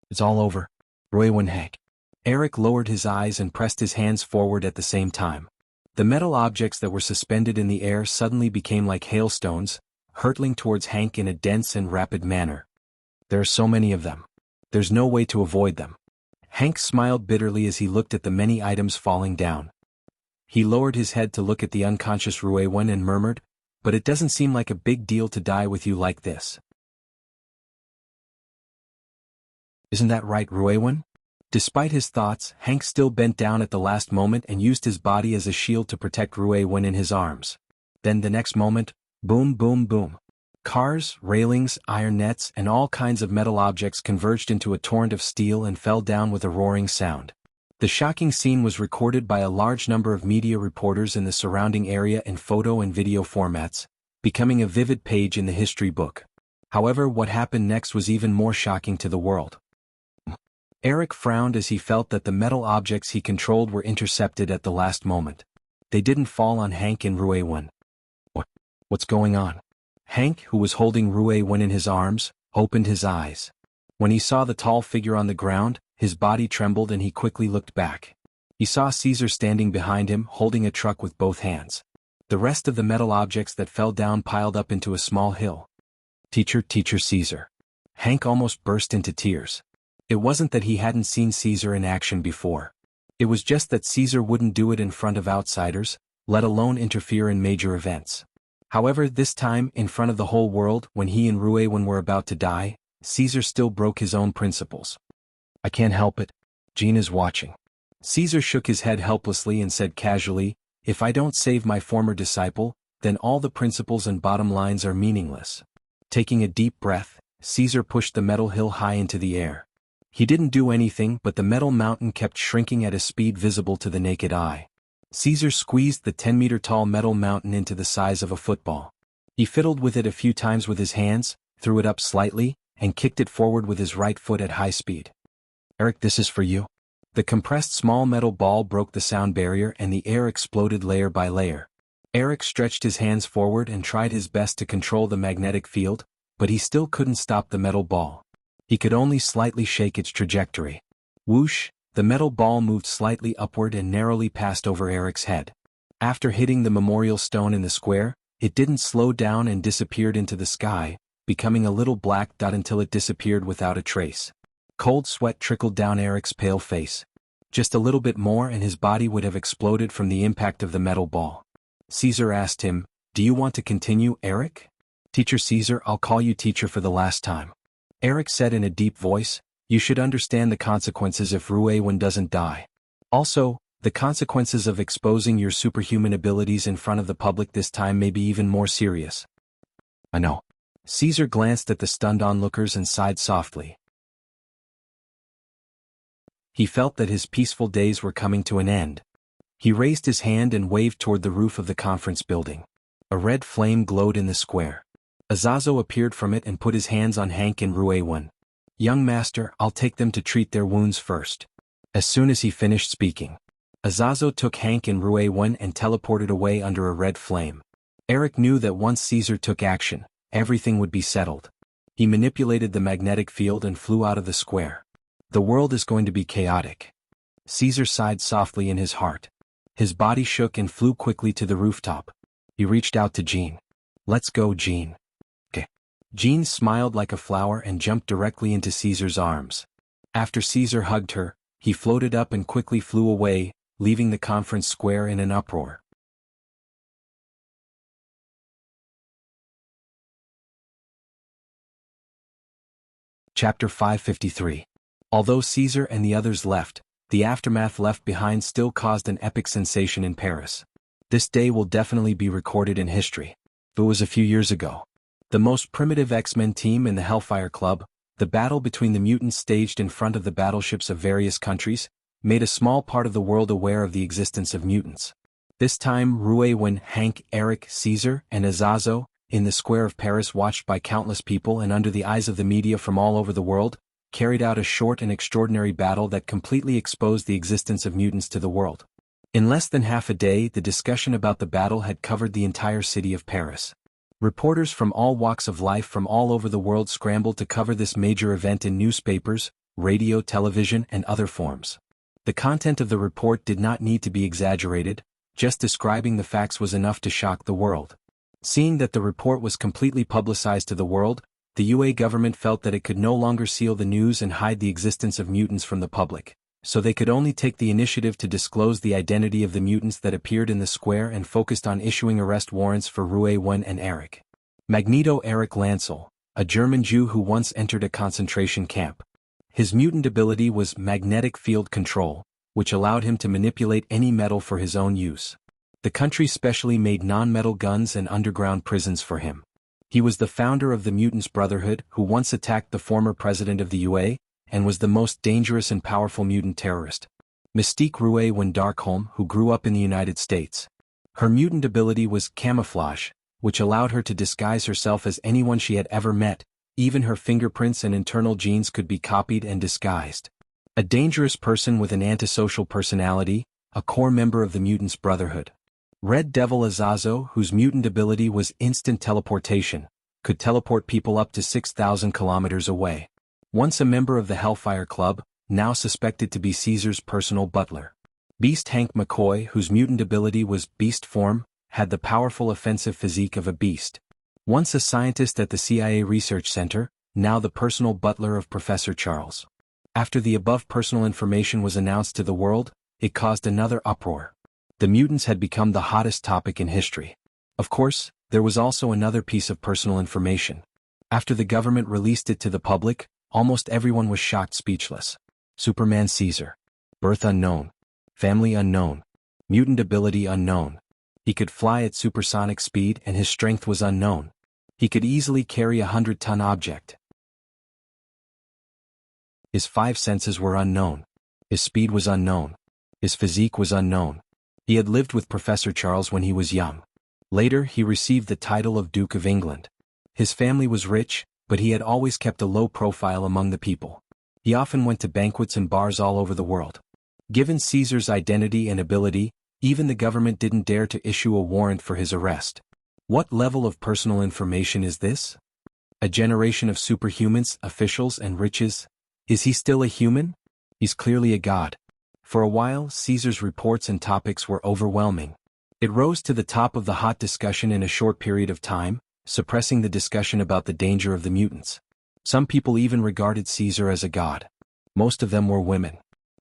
It's all over. Ruiwen Hank. Eric lowered his eyes and pressed his hands forward at the same time. The metal objects that were suspended in the air suddenly became like hailstones, hurtling towards Hank in a dense and rapid manner. There are so many of them. There's no way to avoid them. Hank smiled bitterly as he looked at the many items falling down. He lowered his head to look at the unconscious Ruiwen and murmured, But it doesn't seem like a big deal to die with you like this. Isn't that right, Ruiwen? Despite his thoughts, Hank still bent down at the last moment and used his body as a shield to protect Ruiwen in his arms. Then the next moment, boom boom boom. Cars, railings, iron nets, and all kinds of metal objects converged into a torrent of steel and fell down with a roaring sound. The shocking scene was recorded by a large number of media reporters in the surrounding area in photo and video formats, becoming a vivid page in the history book. However, what happened next was even more shocking to the world. Eric frowned as he felt that the metal objects he controlled were intercepted at the last moment. They didn't fall on Hank and Ruewen. What's going on? Hank, who was holding Ruewen in his arms, opened his eyes. When he saw the tall figure on the ground, his body trembled and he quickly looked back. He saw Caesar standing behind him, holding a truck with both hands. The rest of the metal objects that fell down piled up into a small hill. Teacher Caesar. Hank almost burst into tears. It wasn't that he hadn't seen Caesar in action before. It was just that Caesar wouldn't do it in front of outsiders, let alone interfere in major events. However, this time, in front of the whole world, when he and Ruewen were about to die, Caesar still broke his own principles. I can't help it. Jean is watching. Caesar shook his head helplessly and said casually, if I don't save my former disciple, then all the principles and bottom lines are meaningless. Taking a deep breath, Caesar pushed the metal hill high into the air. He didn't do anything, but the metal mountain kept shrinking at a speed visible to the naked eye. Caesar squeezed the 10-meter-tall metal mountain into the size of a football. He fiddled with it a few times with his hands, threw it up slightly, and kicked it forward with his right foot at high speed. Eric, this is for you. The compressed small metal ball broke the sound barrier and the air exploded layer by layer. Eric stretched his hands forward and tried his best to control the magnetic field, but he still couldn't stop the metal ball. He could only slightly shake its trajectory. Whoosh! The metal ball moved slightly upward and narrowly passed over Eric's head. After hitting the memorial stone in the square, it didn't slow down and disappeared into the sky, becoming a little black dot until it disappeared without a trace. Cold sweat trickled down Eric's pale face. Just a little bit more and his body would have exploded from the impact of the metal ball. Caesar asked him, "Do you want to continue, Eric?" "Teacher Caesar, I'll call you teacher for the last time." Eric said in a deep voice, "You should understand the consequences if Ruewen doesn't die. Also, the consequences of exposing your superhuman abilities in front of the public this time may be even more serious." "I know." Caesar glanced at the stunned onlookers and sighed softly. He felt that his peaceful days were coming to an end. He raised his hand and waved toward the roof of the conference building. A red flame glowed in the square. Azazo appeared from it and put his hands on Hank and Ruewen. "Young master, I'll take them to treat their wounds first." As soon as he finished speaking, Azazo took Hank and Ruewen and teleported away under a red flame. Eric knew that once Caesar took action, everything would be settled. He manipulated the magnetic field and flew out of the square. The world is going to be chaotic. Caesar sighed softly in his heart. His body shook and flew quickly to the rooftop. He reached out to Jean. "Let's go, Jean." "Okay." Jean smiled like a flower and jumped directly into Caesar's arms. After Caesar hugged her, he floated up and quickly flew away, leaving the conference square in an uproar. Chapter 553. Although Caesar and the others left, the aftermath left behind still caused an epic sensation in Paris. This day will definitely be recorded in history. It was a few years ago. The most primitive X-Men team in the Hellfire Club, the battle between the mutants staged in front of the battleships of various countries, made a small part of the world aware of the existence of mutants. This time Ruewen, Hank, Eric, Caesar, and Azazo, in the square of Paris watched by countless people and under the eyes of the media from all over the world, carried out a short and extraordinary battle that completely exposed the existence of mutants to the world. In less than half a day, the discussion about the battle had covered the entire city of Paris. Reporters from all walks of life from all over the world scrambled to cover this major event in newspapers, radio, television, and other forms. The content of the report did not need to be exaggerated, just describing the facts was enough to shock the world. Seeing that the report was completely publicized to the world, the UA government felt that it could no longer seal the news and hide the existence of mutants from the public, so they could only take the initiative to disclose the identity of the mutants that appeared in the square and focused on issuing arrest warrants for Ruewen and Eric. Magneto Eric Lancel, a German Jew who once entered a concentration camp. His mutant ability was magnetic field control, which allowed him to manipulate any metal for his own use. The country specially made non-metal guns and underground prisons for him. He was the founder of the Mutants Brotherhood who once attacked the former president of the UA, and was the most dangerous and powerful mutant terrorist. Mystique Rouet Darkholm, who grew up in the United States. Her mutant ability was camouflage, which allowed her to disguise herself as anyone she had ever met. Even her fingerprints and internal genes could be copied and disguised. A dangerous person with an antisocial personality, a core member of the Mutants Brotherhood. Red Devil Azazo, whose mutant ability was instant teleportation, could teleport people up to 6,000 kilometers away. Once a member of the Hellfire Club, now suspected to be Caesar's personal butler. Beast Hank McCoy, whose mutant ability was beast form, had the powerful offensive physique of a beast. Once a scientist at the CIA Research Center, now the personal butler of Professor Charles. After the above personal information was announced to the world, it caused another uproar. The mutants had become the hottest topic in history. Of course, there was also another piece of personal information. After the government released it to the public, almost everyone was shocked speechless. Superman Caesar. Birth unknown. Family unknown. Mutant ability unknown. He could fly at supersonic speed and his strength was unknown. He could easily carry a 100-ton object. His 5 senses were unknown. His speed was unknown. His physique was unknown. He had lived with Professor Charles when he was young. Later he received the title of Duke of England. His family was rich, but he had always kept a low profile among the people. He often went to banquets and bars all over the world. Given Caesar's identity and ability, even the government didn't dare to issue a warrant for his arrest. What level of personal information is this? A generation of superhumans, officials, and riches? Is he still a human? He's clearly a god. For a while, Caesar's reports and topics were overwhelming. It rose to the top of the hot discussion in a short period of time, suppressing the discussion about the danger of the mutants. Some people even regarded Caesar as a god. Most of them were women.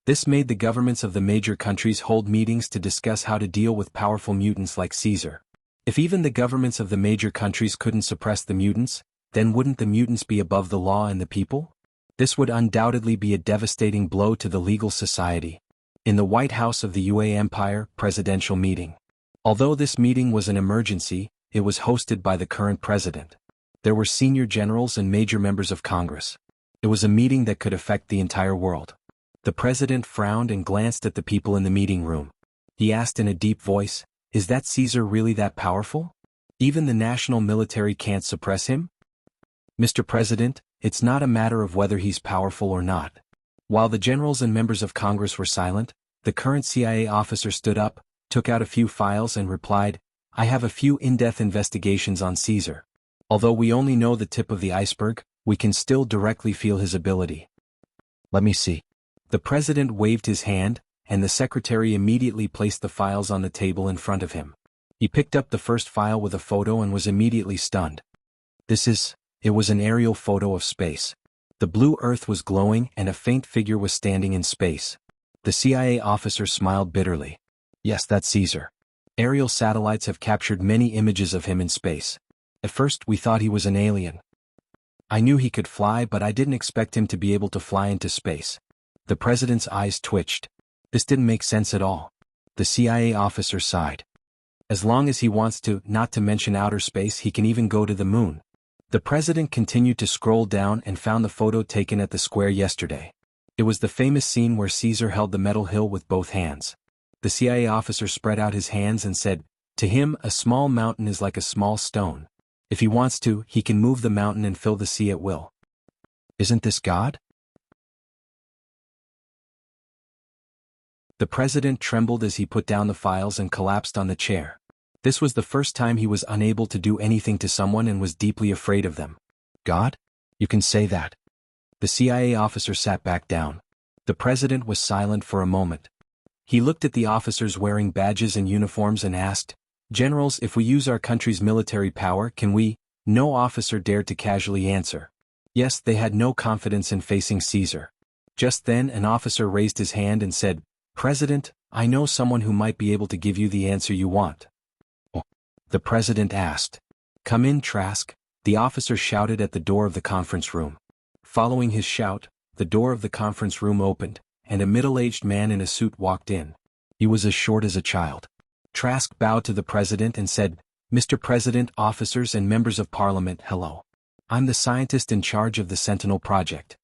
This made the governments of the major countries hold meetings to discuss how to deal with powerful mutants like Caesar. If even the governments of the major countries couldn't suppress the mutants, then wouldn't the mutants be above the law and the people? This would undoubtedly be a devastating blow to the legal society. In the White House of the UA Empire presidential meeting. Although this meeting was an emergency, it was hosted by the current president. There were senior generals and major members of Congress. It was a meeting that could affect the entire world. The president frowned and glanced at the people in the meeting room. He asked in a deep voice, "Is that Caesar really that powerful? Even the national military can't suppress him?" "Mr. President, it's not a matter of whether he's powerful or not." While the generals and members of Congress were silent, the current CIA officer stood up, took out a few files and replied, "I have a few in-depth investigations on Caesar. Although we only know the tip of the iceberg, we can still directly feel his ability." "Let me see." The president waved his hand, and the secretary immediately placed the files on the table in front of him. He picked up the first file with a photo and was immediately stunned. It was an aerial photo of space. The blue earth was glowing and a faint figure was standing in space. The CIA officer smiled bitterly. "Yes, that's Caesar. Aerial satellites have captured many images of him in space. At first we thought he was an alien. I knew he could fly, but I didn't expect him to be able to fly into space." The president's eyes twitched. This didn't make sense at all. The CIA officer sighed. "As long as he wants to, not to mention outer space, he can even go to the moon." The president continued to scroll down and found the photo taken at the square yesterday. It was the famous scene where Caesar held the metal hill with both hands. The CIA officer spread out his hands and said, "To him, a small mountain is like a small stone. If he wants to, he can move the mountain and fill the sea at will." Isn't this God? The president trembled as he put down the files and collapsed on the chair. This was the first time he was unable to do anything to someone and was deeply afraid of them. "God? You can say that?" The CIA officer sat back down. The president was silent for a moment. He looked at the officers wearing badges and uniforms and asked, "Generals, if we use our country's military power, can we?" No officer dared to casually answer. Yes, they had no confidence in facing Caesar. Just then an officer raised his hand and said, "President, I know someone who might be able to give you the answer you want." The president asked. "Come in, Trask," the officer shouted at the door of the conference room. Following his shout, the door of the conference room opened, and a middle-aged man in a suit walked in. He was as short as a child. Trask bowed to the president and said, Mr. President, officers and members of Parliament, hello. I'm the scientist in charge of the Sentinel Project.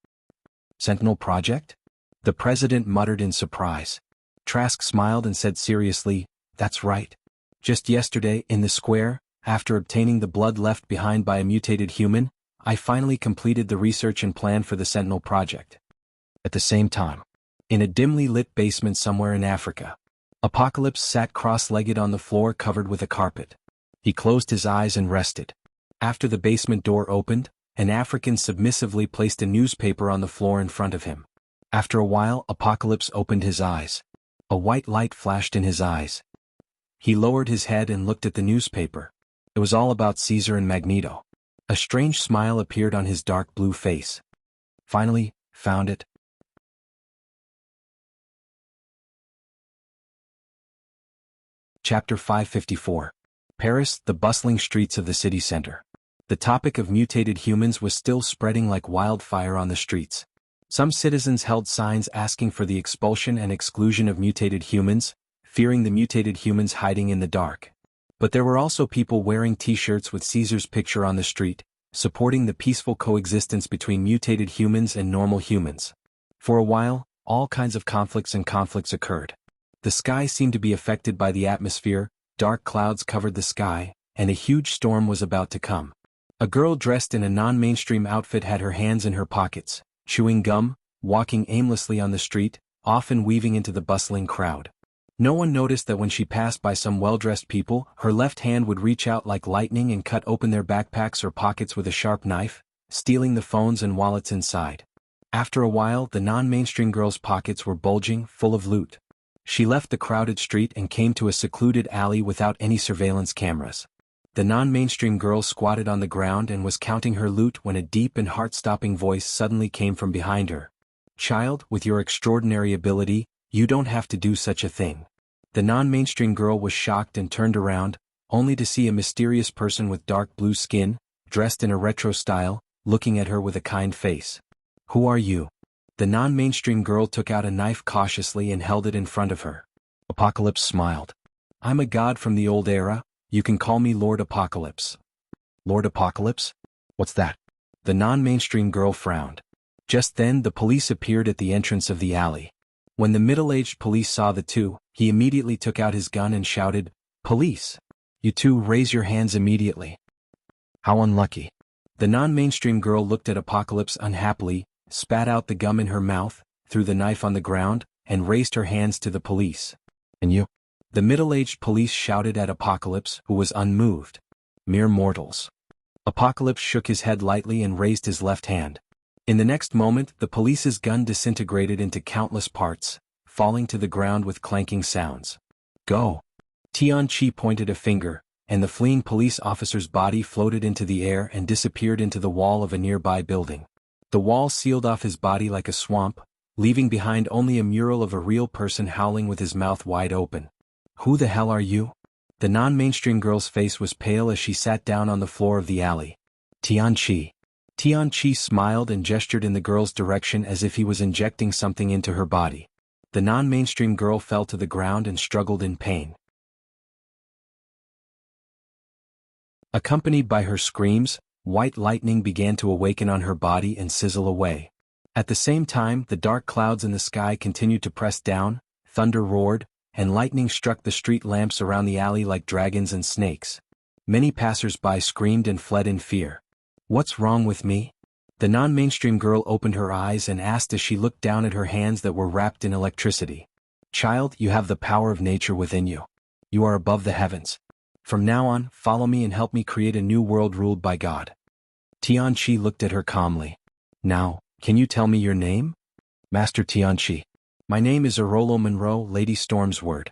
Sentinel Project? The President muttered in surprise. Trask smiled and said seriously, that's right. Just yesterday, in the square, after obtaining the blood left behind by a mutated human, I finally completed the research and plan for the Sentinel Project. At the same time, in a dimly lit basement somewhere in Africa, Apocalypse sat cross-legged on the floor covered with a carpet. He closed his eyes and rested. After the basement door opened, an African submissively placed a newspaper on the floor in front of him. After a while, Apocalypse opened his eyes. A white light flashed in his eyes. He lowered his head and looked at the newspaper. It was all about Caesar and Magneto. A strange smile appeared on his dark blue face. Finally, found it. Chapter 554. Paris, the bustling streets of the city center. The topic of mutated humans was still spreading like wildfire on the streets. Some citizens held signs asking for the expulsion and exclusion of mutated humans, fearing the mutated humans hiding in the dark. But there were also people wearing t-shirts with Caesar's picture on the street, supporting the peaceful coexistence between mutated humans and normal humans. For a while, all kinds of conflicts occurred. The sky seemed to be affected by the atmosphere, dark clouds covered the sky, and a huge storm was about to come. A girl dressed in a non-mainstream outfit had her hands in her pockets, chewing gum, walking aimlessly on the street, often weaving into the bustling crowd. No one noticed that when she passed by some well-dressed people, her left hand would reach out like lightning and cut open their backpacks or pockets with a sharp knife, stealing the phones and wallets inside. After a while, the non-mainstream girl's pockets were bulging, full of loot. She left the crowded street and came to a secluded alley without any surveillance cameras. The non-mainstream girl squatted on the ground and was counting her loot when a deep and heart-stopping voice suddenly came from behind her. "Child, with your extraordinary ability, you don't have to do such a thing." The non-mainstream girl was shocked and turned around, only to see a mysterious person with dark blue skin, dressed in a retro style, looking at her with a kind face. "Who are you?" The non-mainstream girl took out a knife cautiously and held it in front of her. Apocalypse smiled. "I'm a god from the old era, you can call me Lord Apocalypse." "Lord Apocalypse? What's that?" The non-mainstream girl frowned. Just then the police appeared at the entrance of the alley. When the middle-aged police saw the two, he immediately took out his gun and shouted, "Police! You two raise your hands immediately." "How unlucky." The non-mainstream girl looked at Apocalypse unhappily, spat out the gum in her mouth, threw the knife on the ground, and raised her hands to the police. "And you?" The middle-aged police shouted at Apocalypse, who was unmoved. "Mere mortals." Apocalypse shook his head lightly and raised his left hand. In the next moment, the police's gun disintegrated into countless parts, falling to the ground with clanking sounds. "Go!" Tianchi pointed a finger, and the fleeing police officer's body floated into the air and disappeared into the wall of a nearby building. The wall sealed off his body like a swamp, leaving behind only a mural of a real person howling with his mouth wide open. "Who the hell are you?" The non-mainstream girl's face was pale as she sat down on the floor of the alley. "Tianchi." Tianchi smiled and gestured in the girl's direction as if he was injecting something into her body. The non-mainstream girl fell to the ground and struggled in pain. Accompanied by her screams, white lightning began to awaken on her body and sizzle away. At the same time, the dark clouds in the sky continued to press down, thunder roared, and lightning struck the street lamps around the alley like dragons and snakes. Many passers-by screamed and fled in fear. "What's wrong with me?" The non-mainstream girl opened her eyes and asked as she looked down at her hands that were wrapped in electricity. "Child, you have the power of nature within you. You are above the heavens. From now on, follow me and help me create a new world ruled by God." Tianchi looked at her calmly. "Now, can you tell me your name?" "Master Tianchi. My name is Arolo Monroe, Lady Stormsword."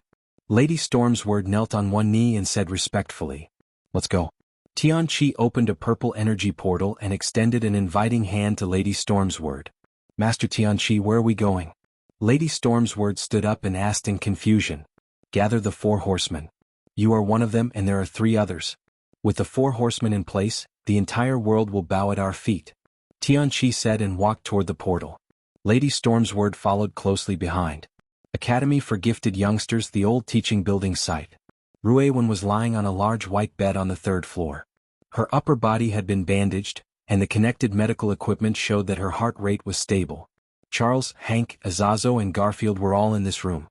Lady Stormsword knelt on one knee and said respectfully, "Let's go." Tianchi opened a purple energy portal and extended an inviting hand to Lady Stormsword. "Master Tianchi, where are we going?" Lady Stormsword stood up and asked in confusion. "Gather the 4 horsemen. You are one of them and there are 3 others. With the 4 horsemen in place, the entire world will bow at our feet." Tianchi said and walked toward the portal. Lady Stormsword followed closely behind. Academy for Gifted Youngsters, the old teaching building site. Ruewen was lying on a large white bed on the third floor. Her upper body had been bandaged, and the connected medical equipment showed that her heart rate was stable. Charles, Hank, Azazo and Garfield were all in this room.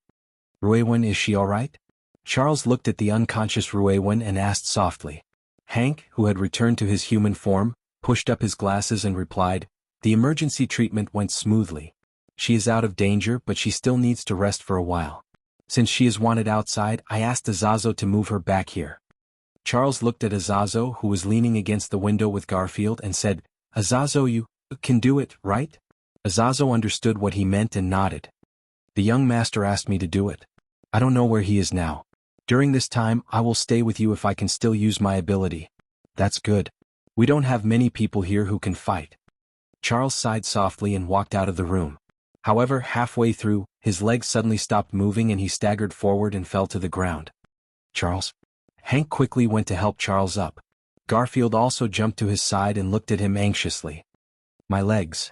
"Ruewen, is she all right?" Charles looked at the unconscious Ruewen and asked softly. Hank, who had returned to his human form, pushed up his glasses and replied, "The emergency treatment went smoothly. She is out of danger, but she still needs to rest for a while. Since she is wanted outside, I asked Azazo to move her back here." Charles looked at Azazo, who was leaning against the window with Garfield, and said, "Azazo, you can do it, right?" Azazo understood what he meant and nodded. "The young master asked me to do it. I don't know where he is now. During this time, I will stay with you if I can still use my ability." "That's good. We don't have many people here who can fight." Charles sighed softly and walked out of the room. However, halfway through, his legs suddenly stopped moving and he staggered forward and fell to the ground. "Charles?" Hank quickly went to help Charles up. Garfield also jumped to his side and looked at him anxiously. "My legs."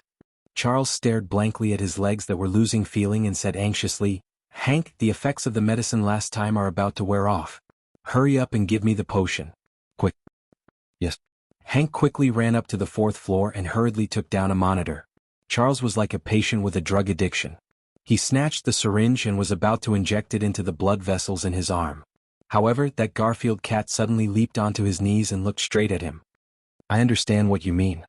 Charles stared blankly at his legs that were losing feeling and said anxiously, "Hank, the effects of the medicine last time are about to wear off. Hurry up and give me the potion. Quick." "Yes." Hank quickly ran up to the fourth floor and hurriedly took down a monitor. Charles was like a patient with a drug addiction. He snatched the syringe and was about to inject it into the blood vessels in his arm. However, that Garfield cat suddenly leaped onto his knees and looked straight at him. "I understand what you mean.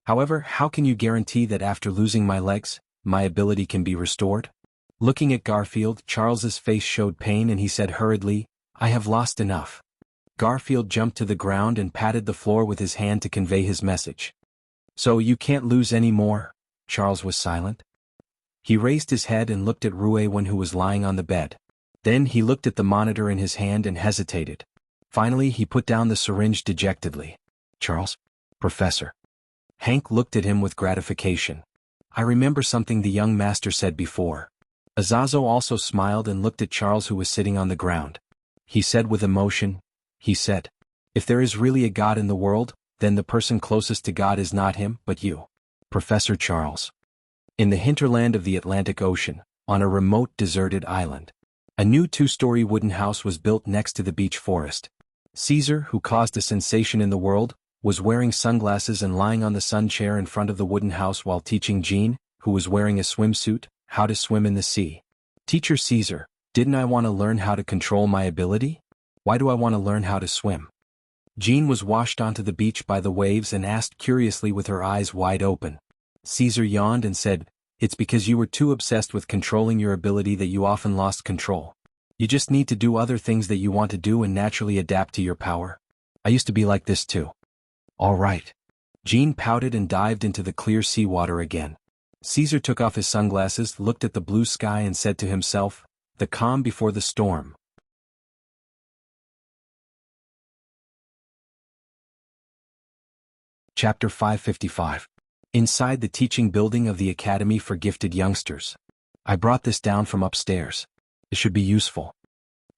However, how can you guarantee that after losing my legs, my ability can be restored?" Looking at Garfield, Charles's face showed pain and he said hurriedly, "I have lost enough." Garfield jumped to the ground and patted the floor with his hand to convey his message. "So you can't lose any more?" Charles was silent. He raised his head and looked at Ruewen, who was lying on the bed. Then he looked at the monitor in his hand and hesitated. Finally he put down the syringe dejectedly. "Charles?" "Professor." Hank looked at him with gratification. "I remember something the young master said before." Azazo also smiled and looked at Charles, who was sitting on the ground. He said with emotion, he said, "If there is really a God in the world, then the person closest to God is not him, but you, Professor Charles." In the hinterland of the Atlantic Ocean, on a remote deserted island, a new 2-story wooden house was built next to the beech forest. Caesar, who caused a sensation in the world, was wearing sunglasses and lying on the sun chair in front of the wooden house while teaching Jean, who was wearing a swimsuit, how to swim in the sea. "Teacher Caesar, didn't I want to learn how to control my ability? Why do I want to learn how to swim?" Jean was washed onto the beach by the waves and asked curiously with her eyes wide open. Caesar yawned and said, "It's because you were too obsessed with controlling your ability that you often lost control. You just need to do other things that you want to do and naturally adapt to your power. I used to be like this too." "All right." Jean pouted and dived into the clear seawater again. Caesar took off his sunglasses, looked at the blue sky and said to himself, "The calm before the storm." Chapter 555. Inside the teaching building of the Academy for Gifted Youngsters. "I brought this down from upstairs. It should be useful."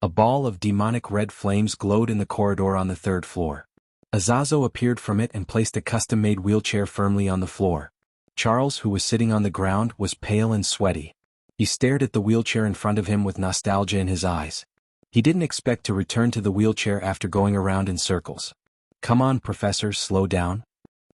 A ball of demonic red flames glowed in the corridor on the third floor. Azazo appeared from it and placed a custom-made wheelchair firmly on the floor. Charles, who was sitting on the ground, was pale and sweaty. He stared at the wheelchair in front of him with nostalgia in his eyes. He didn't expect to return to the wheelchair after going around in circles. "Come on, Professor, slow down."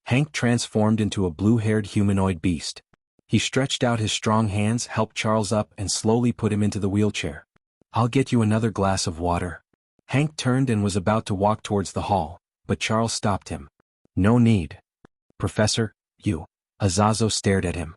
Hank transformed into a blue-haired humanoid beast. He stretched out his strong hands, helped Charles up and slowly put him into the wheelchair. "I'll get you another glass of water." Hank turned and was about to walk towards the hall, but Charles stopped him. "No need. Professor, you." Azazo stared at him.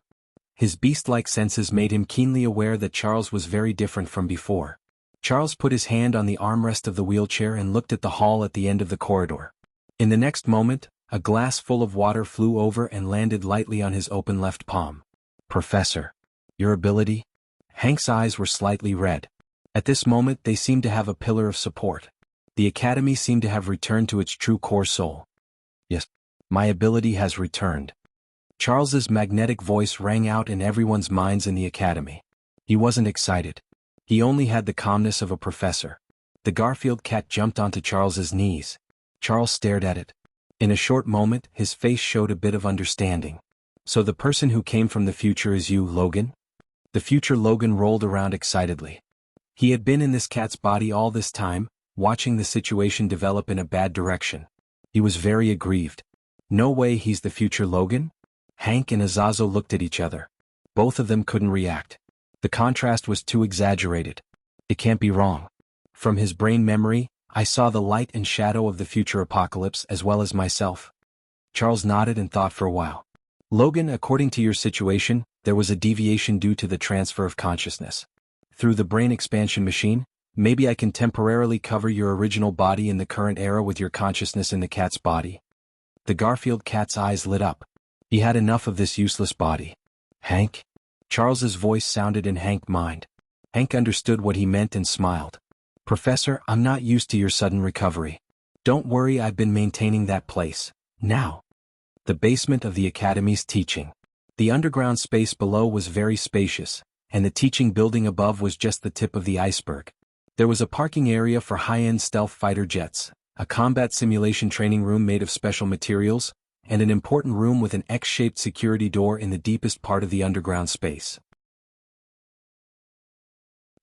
His beast-like senses made him keenly aware that Charles was very different from before. Charles put his hand on the armrest of the wheelchair and looked at the hall at the end of the corridor. In the next moment, a glass full of water flew over and landed lightly on his open left palm. "Professor, your ability?" Hank's eyes were slightly red. At this moment they seemed to have a pillar of support. The Academy seemed to have returned to its true core soul. "Yes, my ability has returned." Charles's magnetic voice rang out in everyone's minds in the Academy. He wasn't excited. He only had the calmness of a professor. The Garfield cat jumped onto Charles's knees. Charles stared at it. In a short moment, his face showed a bit of understanding. "So the person who came from the future is you, Logan?" The future Logan rolled around excitedly. He had been in this cat's body all this time, watching the situation develop in a bad direction. He was very aggrieved. No way he's the future Logan? Hank and Azazel looked at each other. Both of them couldn't react. The contrast was too exaggerated. It can't be wrong. From his brain memory, I saw the light and shadow of the future apocalypse as well as myself. Charles nodded and thought for a while. Logan, according to your situation, there was a deviation due to the transfer of consciousness. Through the brain expansion machine, maybe I can temporarily cover your original body in the current era with your consciousness in the cat's body. The Garfield cat's eyes lit up. He had enough of this useless body. Hank? Charles's voice sounded in Hank's mind. Hank understood what he meant and smiled. Professor, I'm not used to your sudden recovery. Don't worry, I've been maintaining that place. Now. The basement of the Academy's teaching. The underground space below was very spacious, and the teaching building above was just the tip of the iceberg. There was a parking area for high-end stealth fighter jets, a combat simulation training room made of special materials, and an important room with an X-shaped security door in the deepest part of the underground space.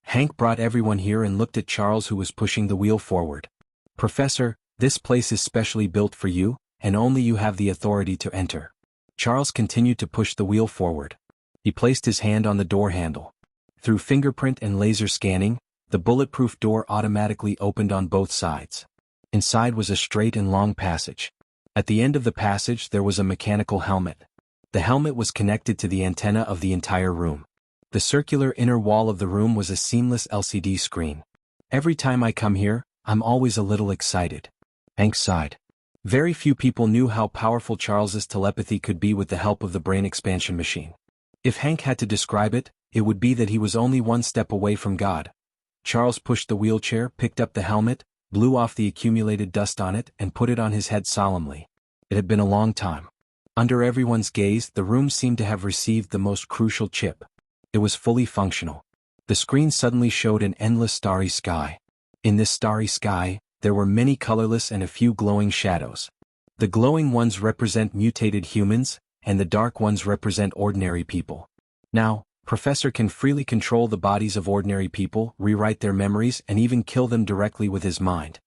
Hank brought everyone here and looked at Charles, who was pushing the wheel forward. Professor, this place is specially built for you, and only you have the authority to enter. Charles continued to push the wheel forward. He placed his hand on the door handle. Through fingerprint and laser scanning, the bulletproof door automatically opened on both sides. Inside was a straight and long passage. At the end of the passage there was a mechanical helmet. The helmet was connected to the antenna of the entire room. The circular inner wall of the room was a seamless LCD screen. Every time I come here, I'm always a little excited. Hank sighed. Very few people knew how powerful Charles's telepathy could be with the help of the brain expansion machine. If Hank had to describe it, it would be that he was only one step away from God. Charles pushed the wheelchair, picked up the helmet, blew off the accumulated dust on it, and put it on his head solemnly. It had been a long time. Under everyone's gaze, the room seemed to have received the most crucial chip. It was fully functional. The screen suddenly showed an endless starry sky. In this starry sky, there were many colorless and a few glowing shadows. The glowing ones represent mutated humans, and the dark ones represent ordinary people. Now, Professor can freely control the bodies of ordinary people, rewrite their memories, and even kill them directly with his mind.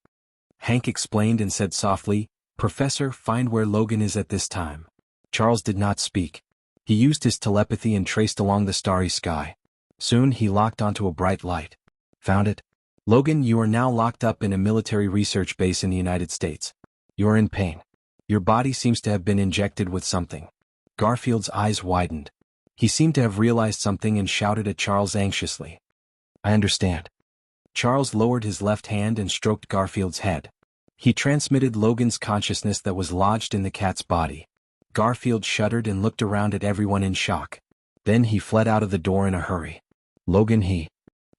Hank explained and said softly, Professor, find where Logan is at this time. Charles did not speak. He used his telepathy and traced along the starry sky. Soon he locked onto a bright light. Found it? Logan, you are now locked up in a military research base in the United States. You are in pain. Your body seems to have been injected with something. Garfield's eyes widened. He seemed to have realized something and shouted at Charles anxiously. I understand. Charles lowered his left hand and stroked Garfield's head. He transmitted Logan's consciousness that was lodged in the cat's body. Garfield shuddered and looked around at everyone in shock. Then he fled out of the door in a hurry. Logan,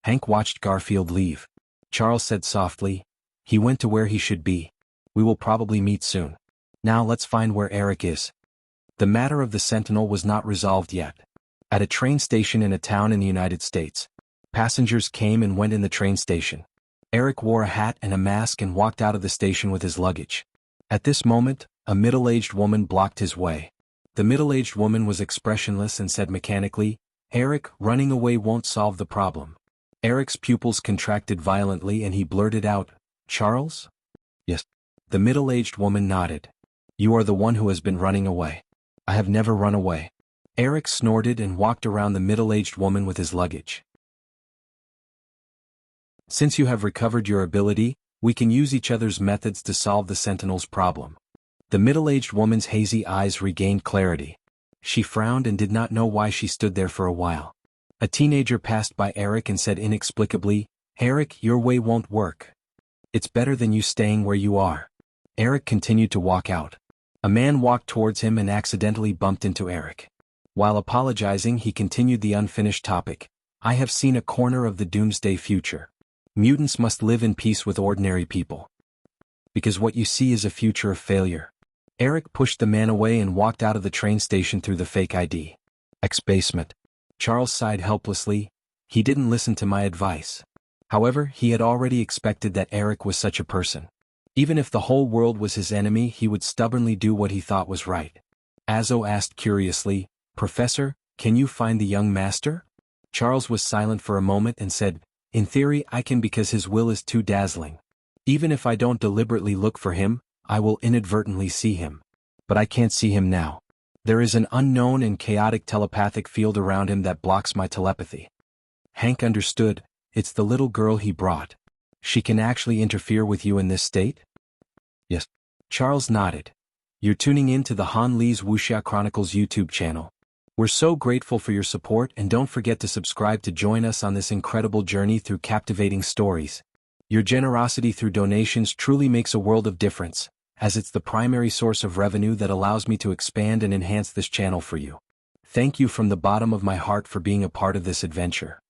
Hank watched Garfield leave. Charles said softly, he went to where he should be. We will probably meet soon. Now let's find where Eric is. The matter of the Sentinel was not resolved yet. At a train station in a town in the United States, passengers came and went in the train station. Eric wore a hat and a mask and walked out of the station with his luggage. At this moment, a middle-aged woman blocked his way. The middle-aged woman was expressionless and said mechanically, Eric, running away won't solve the problem. Eric's pupils contracted violently and he blurted out, Charles? Yes. The middle-aged woman nodded. You are the one who has been running away. I have never run away. Eric snorted and walked around the middle-aged woman with his luggage. Since you have recovered your ability, we can use each other's methods to solve the Sentinel's problem. The middle-aged woman's hazy eyes regained clarity. She frowned and did not know why she stood there for a while. A teenager passed by Eric and said inexplicably, Eric, your way won't work. It's better than you staying where you are. Eric continued to walk out. A man walked towards him and accidentally bumped into Eric. While apologizing, he continued the unfinished topic. I have seen a corner of the doomsday future. Mutants must live in peace with ordinary people. Because what you see is a future of failure. Eric pushed the man away and walked out of the train station through the fake ID. Ex-basement. Charles sighed helplessly. He didn't listen to my advice. However, he had already expected that Eric was such a person. Even if the whole world was his enemy, he would stubbornly do what he thought was right. Azo asked curiously, Professor, can you find the young master? Charles was silent for a moment and said, In theory, I can because his will is too dazzling. Even if I don't deliberately look for him, I will inadvertently see him. But I can't see him now. There is an unknown and chaotic telepathic field around him that blocks my telepathy. Hank understood. It's the little girl he brought. She can actually interfere with you in this state? Yes. Charles nodded. You're tuning in to the Han Lee's Wuxia Chronicles YouTube channel. We're so grateful for your support, and don't forget to subscribe to join us on this incredible journey through captivating stories. Your generosity through donations truly makes a world of difference, as it's the primary source of revenue that allows me to expand and enhance this channel for you. Thank you from the bottom of my heart for being a part of this adventure.